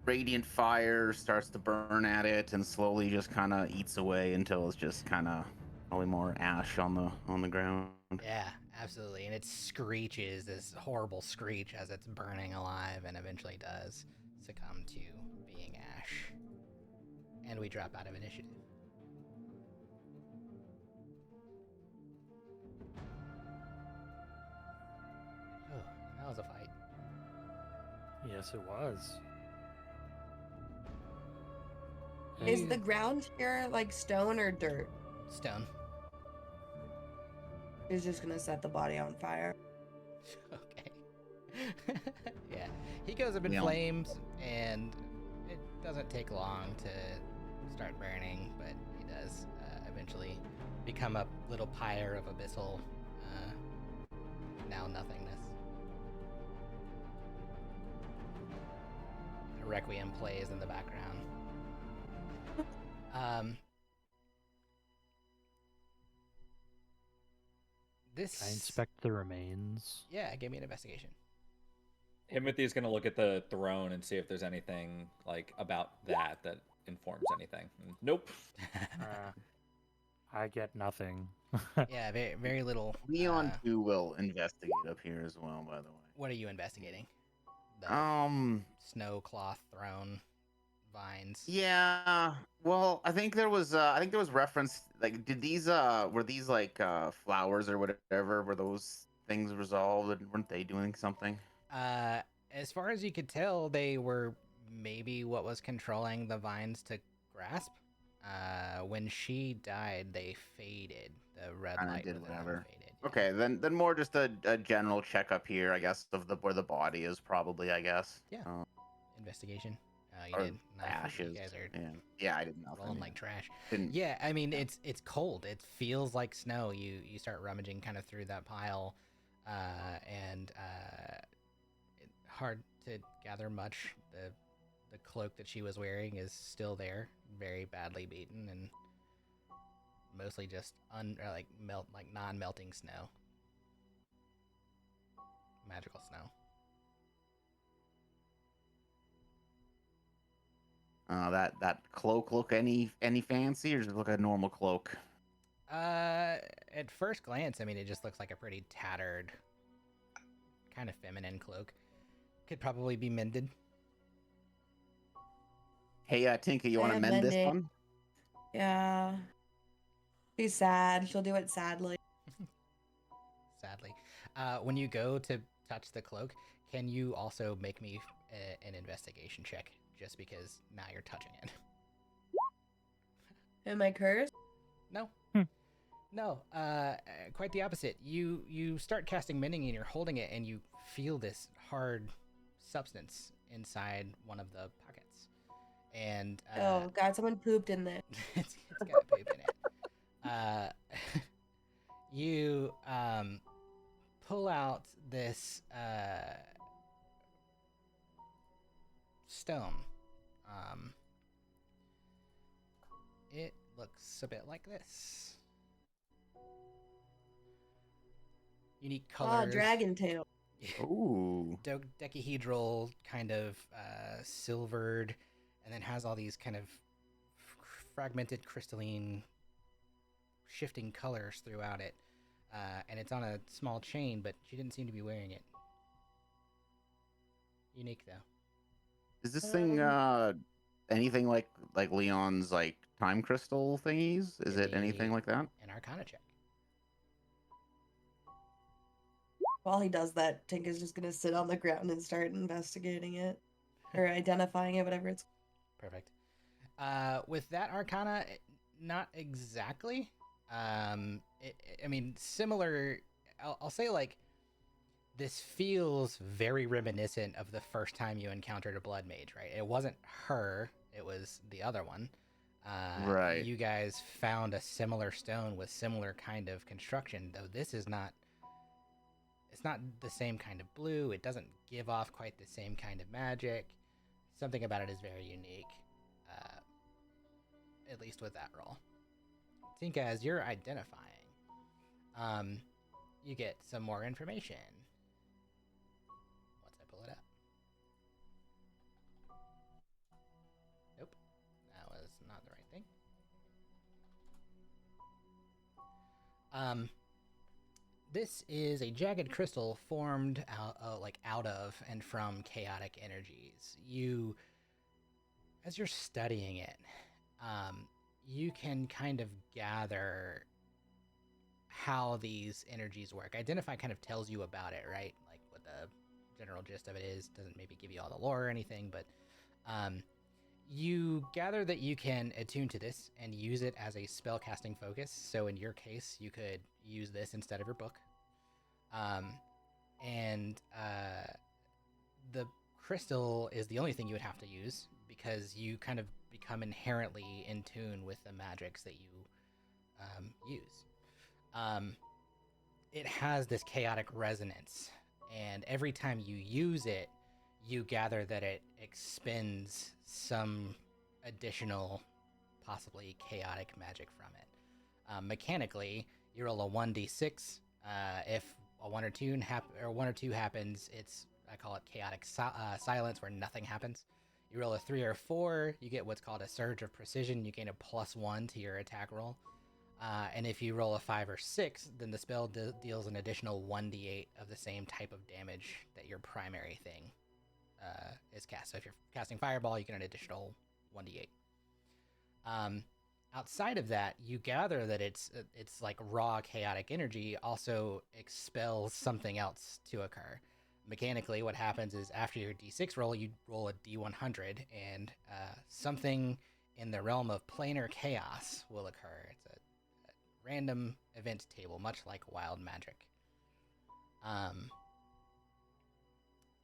radiant fire starts to burn at it and slowly just kind of eats away until it's just kind of probably more ash on the ground. Yeah, absolutely. And it screeches this horrible screech as it's burning alive and eventually does succumb to being ash. And we drop out of initiative. Oh, that was a fight. Yes, it was. Is the ground here like stone or dirt? Stone. He's just gonna set the body on fire. Okay. Yeah. He goes up in Yeah. flames, and it doesn't take long to start burning, but he does eventually become a little pyre of abyssal now nothingness. A requiem plays in the background. This. I inspect the remains. Yeah, give me an investigation. Timothy's gonna look at the throne and see if there's anything like about that informs anything. And nope. I get nothing. Yeah, very, very little. Leon too will investigate up here as well, by the way. What are you investigating? The snow cloth throne vines. Yeah. Well, I think there was reference, like, did these were these like flowers or whatever, were those things resolved, and weren't they doing something? As far as you could tell, they were maybe what was controlling the vines to grasp. When she died, they faded. The red Kinda light did within them whatever. faded. Yeah. Okay, then more just a general checkup here, I guess, of where the body is, probably, I guess. Yeah. Investigation. You Or did. Nice. ashes. You guys are Yeah, I did nothing. rolling like trash. Didn't. Yeah, I mean it's cold. It feels like snow. You start rummaging kind of through that pile, and hard to gather much. The cloak that she was wearing is still there, very badly beaten, and mostly just non-melting snow, magical snow. That cloak look any fancy, or does it look like a normal cloak? At first glance, I mean, it just looks like a pretty tattered, kind of feminine cloak. Could probably be mended. Hey, Tinka, you want to Yeah, mend this mending. one? Yeah. She's sad. She'll do it sadly. Sadly, when you go to touch the cloak, can you also make me an investigation check? Just because now you're touching it. Am I cursed? No. No, quite the opposite. You start casting mending and you're holding it and you feel this hard substance inside one of the pockets. And Oh God, someone pooped in there. it's got poop in it. You pull out this stone. It looks a bit like this. Unique colors. Oh, dragon tail. Ooh. Decahedral, kind of silvered, and then has all these kind of fragmented crystalline shifting colors throughout it. And it's on a small chain, but she didn't seem to be wearing it. Unique, though. Is this thing anything like Leon's like time crystal thingies? Is it anything like that? An Arcana check. While he does that, Tink is just gonna sit on the ground and start investigating it. Or identifying it, whatever it's. Perfect. With that Arcana, not exactly. I mean, similar. I'll say like this feels very reminiscent of the first time you encountered a blood mage, right? It wasn't her; it was the other one. Right. You guys found a similar stone with similar kind of construction, though this is not. It's not the same kind of blue. It doesn't give off quite the same kind of magic. Something about it is very unique, at least with that roll. Tinka, as you're identifying, you get some more information. Once I pull it up. Nope, that was not the right thing. This is a jagged crystal formed out of and from chaotic energies. As you're studying it, you can kind of gather how these energies work. Identify kind of tells you about it, right? Like what the general gist of it is. Doesn't maybe give you all the lore or anything, but you gather that you can attune to this and use it as a spell casting focus. So in your case, you could use this instead of your book. The crystal is the only thing you would have to use because you kind of become inherently in tune with the magics that you use. It has this chaotic resonance, and every time you use it, you gather that it expends some additional, possibly chaotic magic from it. Mechanically, you roll a 1d6. If a 1 or 2 happens, I call it chaotic silence, where nothing happens. You roll a 3 or 4, you get what's called a surge of precision. You gain a +1 to your attack roll. And if you roll a 5 or 6, then the spell deals an additional 1d8 of the same type of damage that your primary thing is cast. So if you're casting Fireball, you get an additional 1d8. Outside of that, you gather that it's like raw chaotic energy also expels something else to occur. Mechanically, what happens is after your d6 roll, you roll a d100, and something in the realm of planar chaos will occur. It's a random event table, much like wild magic.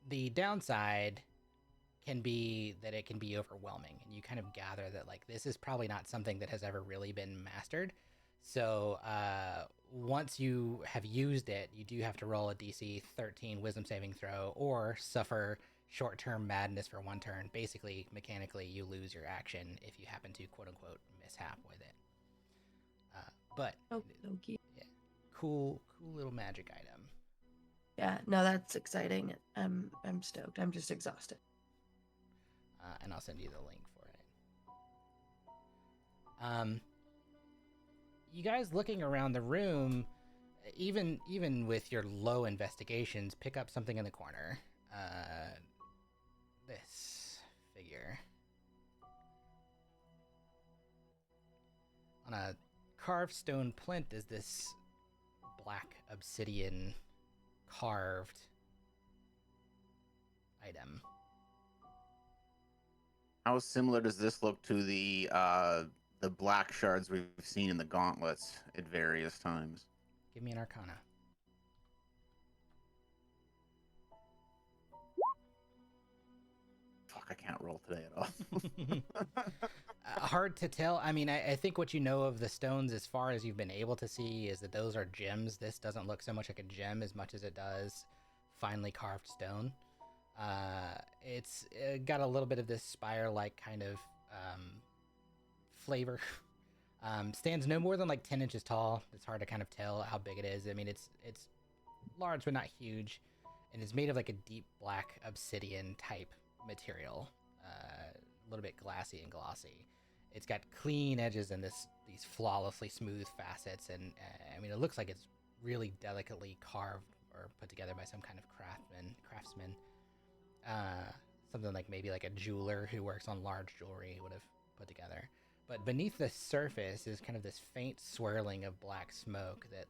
The downside can be that it can be overwhelming, and you kind of gather that like this is probably not something that has ever really been mastered. So once you have used it, you do have to roll a DC 13 Wisdom saving throw or suffer short-term madness for 1 turn. Basically, mechanically, you lose your action if you happen to quote-unquote mishap with it. But Okie. yeah, cool little magic item. Yeah, no, that's exciting. I'm stoked. I'm just exhausted. And I'll send you the link for it. You guys looking around the room, even with your low investigations, pick up something in the corner. This figure on a carved stone plinth is this black obsidian carved item. How similar does this look to the black shards we've seen in the gauntlets at various times? Give me an arcana. Fuck, I can't roll today at all. Hard to tell. I mean, I think what you know of the stones as far as you've been able to see is that those are gems. This doesn't look so much like a gem as much as it does finely carved stone. It's got a little bit of this spire-like kind of flavor. Stands no more than like 10 inches tall. It's hard to kind of tell how big it is. I mean, it's large but not huge, and it's made of like a deep black obsidian type material, a little bit glassy and glossy. It's got clean edges and these flawlessly smooth facets, and I mean, it looks like it's really delicately carved or put together by some kind of craftsman. Something like maybe like a jeweler who works on large jewelry would have put together. But beneath the surface is kind of this faint swirling of black smoke that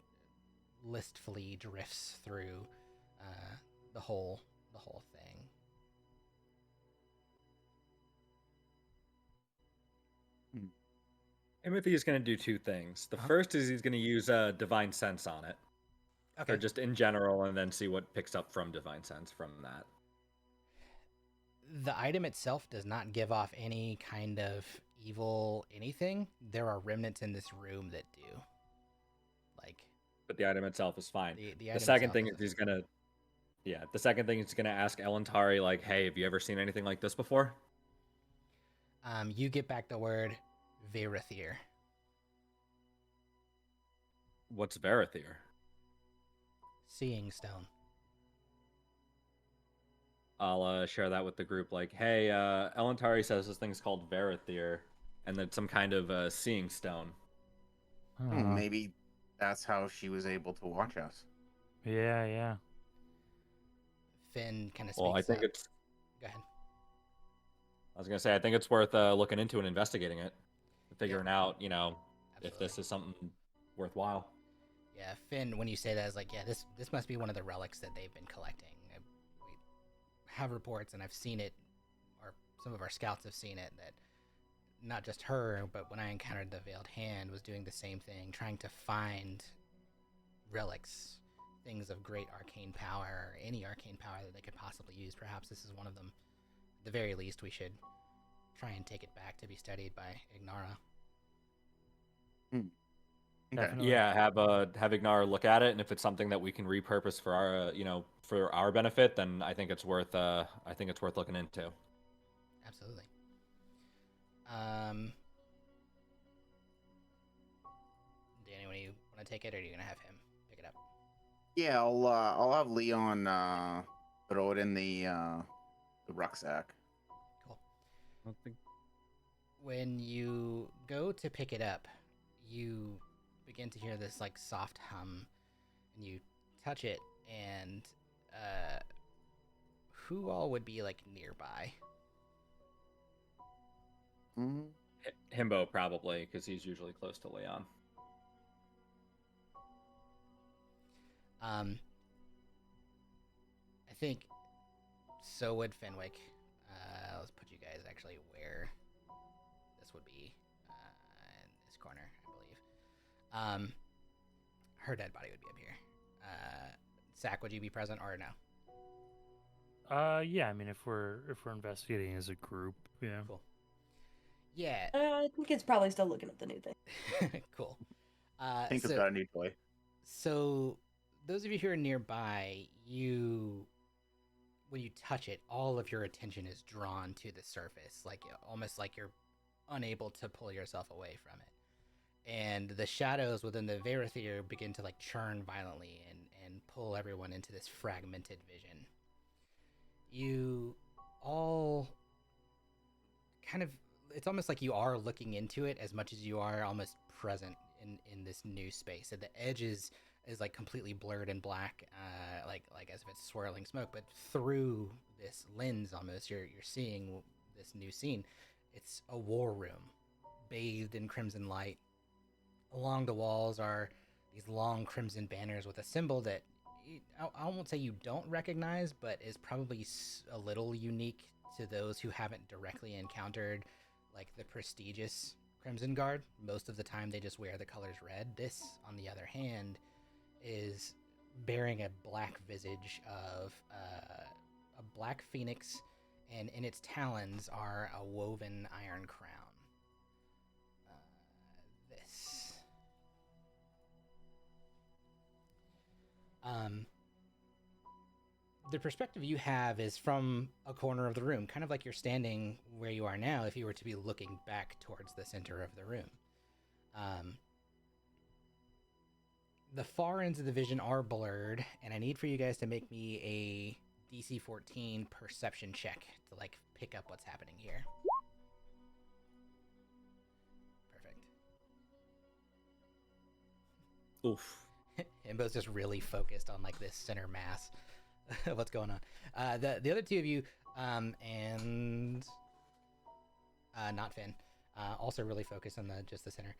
listfully drifts through the whole thing. Timothy is going to do 2 things. The first is he's going to use Divine Sense on it. Okay. So just in general, and then see what picks up from Divine Sense from that. The item itself does not give off any kind of evil anything. There are remnants in this room that do. But the item itself is fine. The The second thing is he's going to ask Elantari, like, hey, have you ever seen anything like this before? You get back the word Verithier. What's Verithier? Seeing stone. I'll share that with the group. Like, hey, Elantari says this thing's called Verithier, and then some kind of seeing stone. Maybe that's how she was able to watch us. Yeah. Finn kind of speaks Well, I think up. it's. Go ahead. I was gonna say I think it's worth looking into and investigating it, figuring out, if Absolutely. this is something worthwhile. Yeah, Finn, when you say that, is like, yeah, this must be one of the relics that they've been collecting. We have reports, and I've seen it, or some of our scouts have seen it, that not just her, but when I encountered the Veiled Hand, was doing the same thing, trying to find relics, things of great arcane power, or any arcane power that they could possibly use. Perhaps this is one of them. At the very least, we should try and take it back to be studied by Ignara. Okay. Definitely. Yeah, have Ignara look at it, and if it's something that we can repurpose for our, for our benefit, then I think it's worth looking into. Absolutely. Danny, when you want to take it, or are you gonna have him pick it up? Yeah, I'll have Leon throw it in the rucksack. Cool. I don't think. When you go to pick it up, you begin to hear this like soft hum, and you touch it, and who all would be like nearby? Mm-hmm. Himbo probably, because he's usually close to Leon. I think so would Fenwick. Let's put you guys actually where this would be in this corner, I believe. Her dead body would be up here. Zach, would you be present or no? Yeah. I mean, if we're investigating as a group, yeah. Cool. Yeah. I think it's probably still looking at the new thing. Cool. Tink has so, got a new toy. so those of you who are nearby, when you touch it, all of your attention is drawn to the surface, like almost like you're unable to pull yourself away from it. And the shadows within the Verithier begin to like churn violently and pull everyone into this fragmented vision. You all kind of, it's almost like you are looking into it as much as you are almost present in this new space. And the edge is like completely blurred and black, like as if it's swirling smoke. But through this lens, almost you're seeing this new scene. It's a war room, bathed in crimson light. Along the walls are these long crimson banners with a symbol that I won't say you don't recognize, but is probably a little unique to those who haven't directly encountered like the prestigious Crimson Guard. Most of the time they just wear the colors red. This, on the other hand, is bearing a black visage of a black phoenix, and in its talons are a woven iron crown. This. The perspective you have is from a corner of the room, kind of like you're standing where you are now if you were to be looking back towards the center of the room. The far ends of the vision are blurred, and I need for you guys to make me a DC 14 perception check to like pick up what's happening here. Perfect. Oof. Himbo's just really focused on like this center mass of what's going on. The other two of you, and not Finn, also really focused on just the center.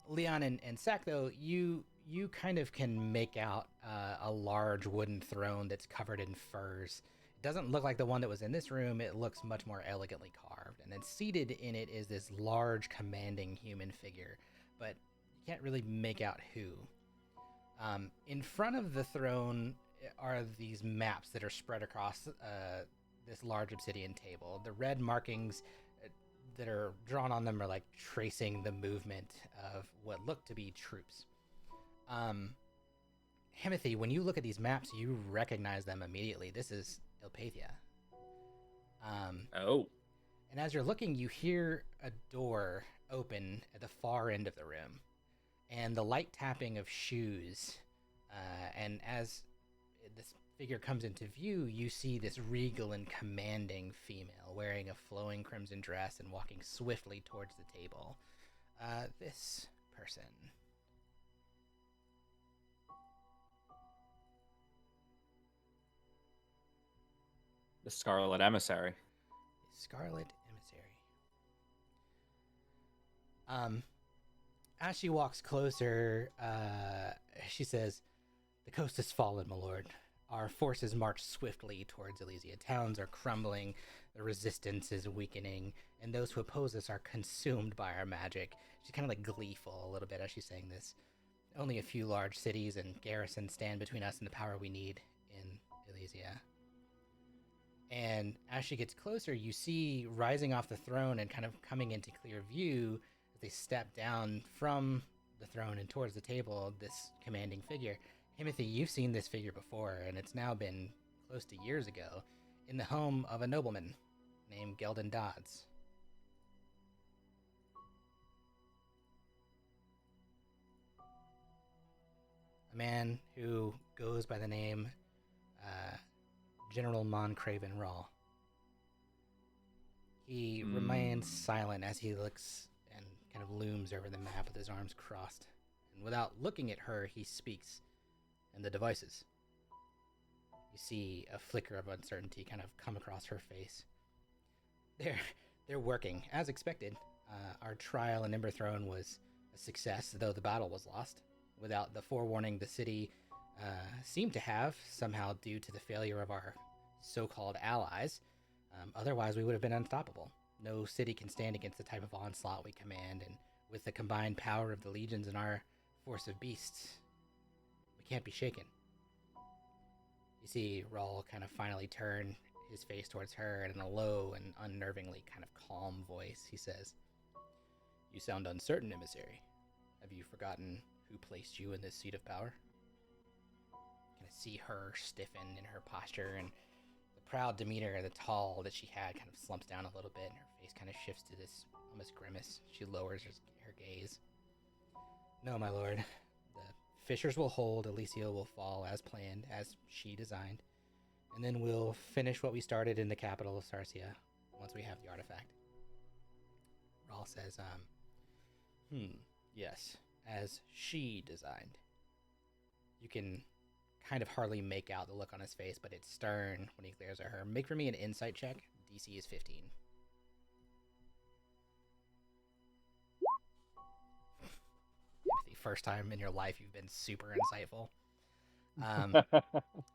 Leon and Sack, though, you kind of can make out a large wooden throne that's covered in furs. It doesn't look like the one that was in this room. It looks much more elegantly carved. And then seated in it is this large, commanding human figure, but you can't really make out who. In front of the throne are these maps that are spread across this large obsidian table. The red markings that are drawn on them are like tracing the movement of what look to be troops. Himothy, when you look at these maps, you recognize them immediately. This is Ilpathia. Oh. And as you're looking, you hear a door open at the far end of the room, and the light tapping of shoes. And as this figure comes into view, you see this regal and commanding female wearing a flowing crimson dress and walking swiftly towards the table. This person. The Scarlet Emissary. Scarlet Emissary. As she walks closer, she says, "The coast has fallen, my lord. Our forces march swiftly towards Elysia. Towns are crumbling, the resistance is weakening, and those who oppose us are consumed by our magic." She's kind of like gleeful a little bit as she's saying this. "Only a few large cities and garrisons stand between us and the power we need in Elysia." And as she gets closer, you see rising off the throne and kind of coming into clear view as they step down from the throne and towards the table, this commanding figure. Himothy, you've seen this figure before, and it's now been close to years ago, in the home of a nobleman named Geldon Dodds. A man who goes by the name General Moncraven Raw. He remains silent as he looks and kind of looms over the map with his arms crossed. And without looking at her, he speaks. "And the devices." You see a flicker of uncertainty kind of come across her face. They're working, as expected. Our trial in Emberthrone was a success, though the battle was lost. Without the forewarning the city seemed to have, somehow due to the failure of our so-called allies. Otherwise, we would have been unstoppable. No city can stand against the type of onslaught we command, and with the combined power of the legions and our force of beasts, we can't be shaken. You see Rawl kind of finally turn his face towards her, and in a low and unnervingly kind of calm voice, he says, "You sound uncertain, emissary. Have you forgotten who placed you in this seat of power. You can see her stiffen in her posture, and the proud demeanor, the tall that she had, kind of slumps down a little bit, and her face kind of shifts to this almost grimace. She lowers her gaze. No, my lord. The fissures will hold, Elysia will fall as planned, as she designed, and then we'll finish what we started in the capital of Sarsia once we have the artifact. Rawl says, yes, as she designed. You can kind of hardly make out the look on his face, but it's stern when he glares at her. Make for me an insight check. DC is 15. The first time in your life you've been super insightful.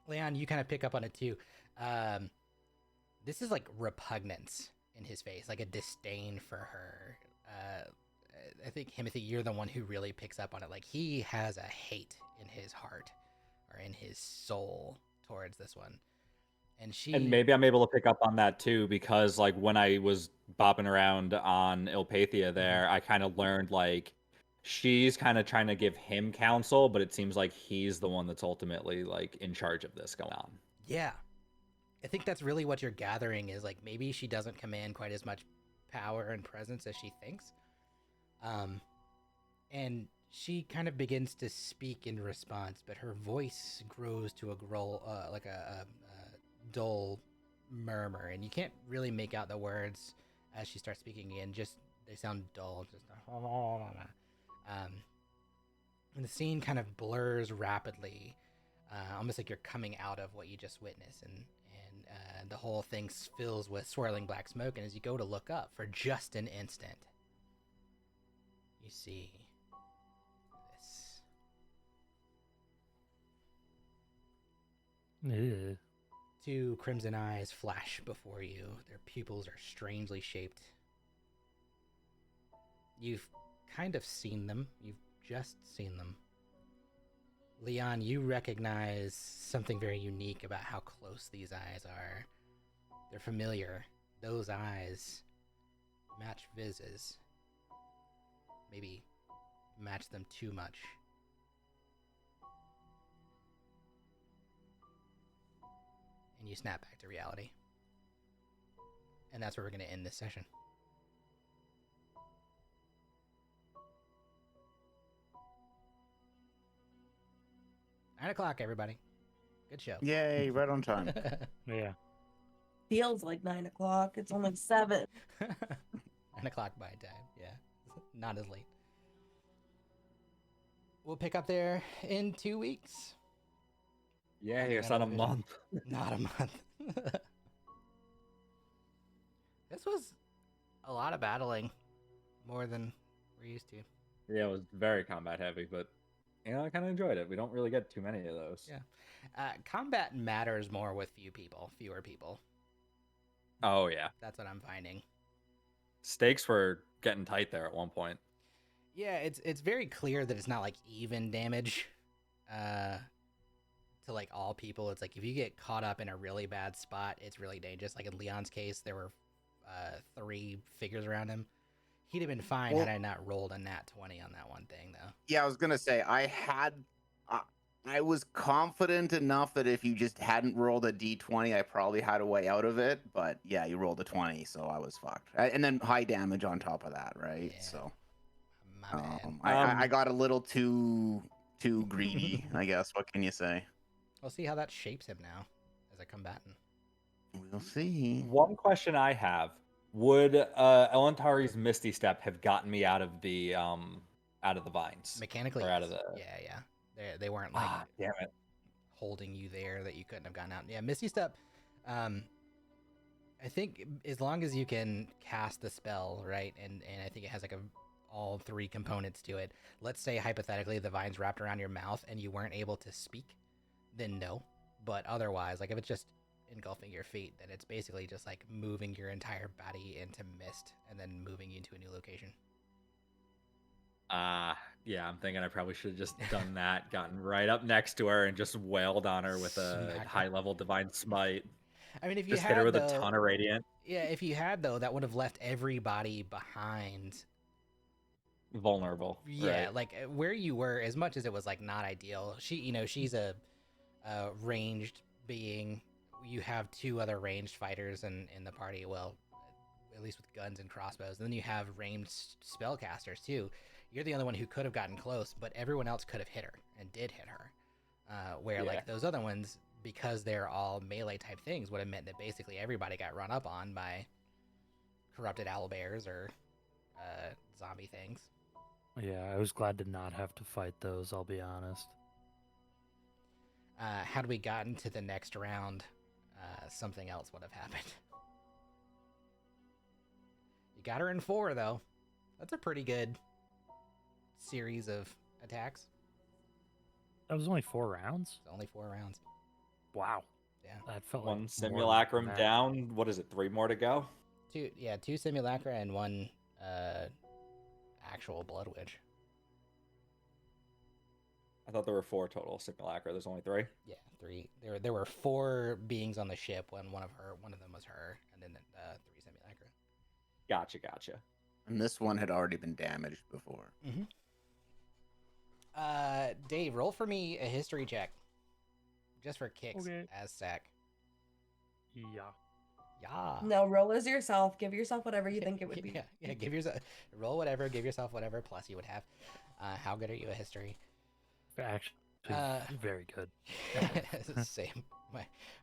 Leon, you kind of pick up on it too. This is like repugnance in his face, like a disdain for her. I think, Timothy, you're the one who really picks up on it. Like, he has a hate in his heart or in his soul towards this one. And maybe I'm able to pick up on that too, because like when I was bopping around on Ilpathia there, I kind of learned like she's kind of trying to give him counsel, but it seems like he's the one that's ultimately like in charge of this going on. Yeah. I think that's really what you're gathering is like maybe she doesn't command quite as much power and presence as she thinks. And she kind of begins to speak in response, but her voice grows to a growl, like a dull murmur, and you can't really make out the words as she starts speaking again. Just they sound dull. Just and the scene kind of blurs rapidly, almost like you're coming out of what you just witnessed, and the whole thing fills with swirling black smoke. And as you go to look up for just an instant, you see this. Ew. Two crimson eyes flash before you. Their pupils are strangely shaped. You've kind of seen them. You've just seen them. Leon, you recognize something very unique about how close these eyes are. They're familiar. Those eyes match Viz's. Maybe match them too much. And you snap back to reality. And that's where we're going to end this session. Nine o'clock, everybody. Good show. Yay, right on time. Yeah. Feels like 9 o'clock. It's only 7. 9 o'clock by time, yeah. Not as late. We'll pick up there in 2 weeks. Yeah, it's not a month. Not a month. This was a lot of battling. More than we're used to. Yeah, it was very combat heavy, but you know, I kind of enjoyed it. We don't really get too many of those. Yeah. Combat matters more with fewer people. Oh, yeah. That's what I'm finding. Stakes were getting tight there at one point. Yeah, it's very clear that it's not like even damage to like all people. It's like if you get caught up in a really bad spot, it's really dangerous. Like in Leon's case, there were 3 figures around him. He'd have been fine had I not rolled a nat 20 on that one thing, though. Yeah, I was gonna say I was confident enough that if you just hadn't rolled a d20, I probably had a way out of it. But yeah, you rolled a 20, so I was fucked. And then high damage on top of that, right? Yeah. So My man. I got a little too greedy, I guess. What can you say? We'll see how that shapes him now as a combatant. We'll see. One question I have: would Elantari's Misty Step have gotten me out of the vines? Mechanically, Or out of yes. the... Yeah. They weren't like damn it. holding you there that you couldn't have gotten out. Yeah, Misty Step. I think as long as you can cast the spell, right, and I think it has like all 3 components to it. Let's say hypothetically the vines wrapped around your mouth and you weren't able to speak, then no. But otherwise, like if it's just engulfing your feet, then it's basically just like moving your entire body into mist and then moving you into a new location. Yeah, I'm thinking I probably should have just done that, gotten right up next to her and just wailed on her with a Smack her. high-level Divine Smite. I mean, if you Just had hit her with though, a ton of Radiant. Yeah, if you had though, that would have left everybody behind vulnerable. Yeah, right? like where you were, as much as it was like not ideal. She's a ranged being. You have two other ranged fighters in the party. Well, at least with guns and crossbows. And then you have ranged spellcasters too. You're the only one who could have gotten close, but everyone else could have hit her and did hit her. Where Yeah. like those other ones, because they're all melee type things, would have meant that basically everybody got run up on by corrupted owlbears or zombie things. Yeah, I was glad to not have to fight those, I'll be honest. Had we gotten to the next round, something else would have happened. You got her in 4, though. That's a pretty good series of attacks. That was only 4 rounds? It's only 4 rounds. Wow. Yeah. That felt One like more simulacrum than that. down. What is it? 3 more to go. 2 simulacra and 1 actual blood witch. I thought there were 4 total simulacra. There's only 3. Yeah, 3. There were 4 beings on the ship when one of them was her, and then 3 simulacra. Gotcha. And this one had already been damaged before. Mm-hmm. Dave, roll for me a history check. Just for kicks, Okay. as Sack. Yeah. Yeah. No, roll as yourself. Give yourself whatever you think it would be. Yeah, give yourself roll whatever, give yourself whatever plus you would have. How good are you at history? Actually, very good. Same.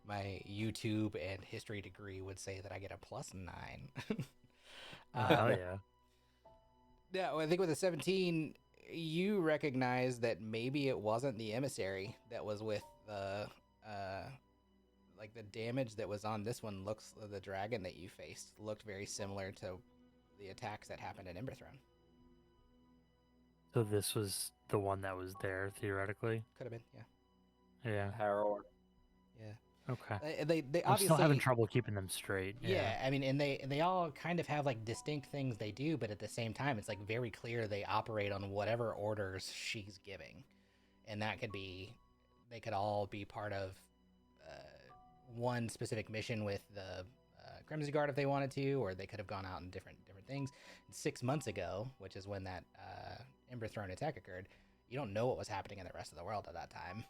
My YouTube and history degree would say that I get a +9. Hell yeah. Yeah, well, I think with a 17, you recognize that maybe it wasn't the emissary that was with the like the damage that was on this one. Looks the dragon that you faced looked very similar to the attacks that happened in Emberthrone. So this was the one that was there, theoretically? Could have been, yeah. Yeah. Harrower. Yeah. Okay. They I'm obviously still having trouble keeping them straight. Yeah, I mean, and they all kind of have like distinct things they do, but at the same time, it's like very clear they operate on whatever orders she's giving, and that could be, they could all be part of one specific mission with the Crimson Guard if they wanted to, or they could have gone out in different things. 6 months ago, which is when that Ember Throne attack occurred, you don't know what was happening in the rest of the world at that time.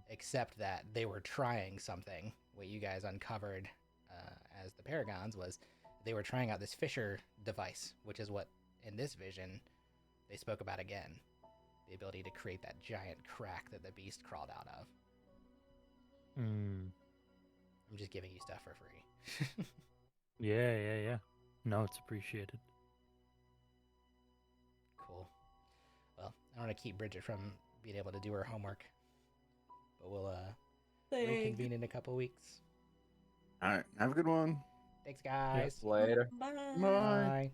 Except that they were trying something. What you guys uncovered as the Paragons was they were trying out this Fisher device, which is what, in this vision, they spoke about again. The ability to create that giant crack that the beast crawled out of. I'm just giving you stuff for free. Yeah. No, it's appreciated. Cool. Well, I don't want to keep Bridget from being able to do her homework. But we'll reconvene in a couple weeks. All right. Have a good one. Thanks, guys. Later. Bye. Bye. Bye.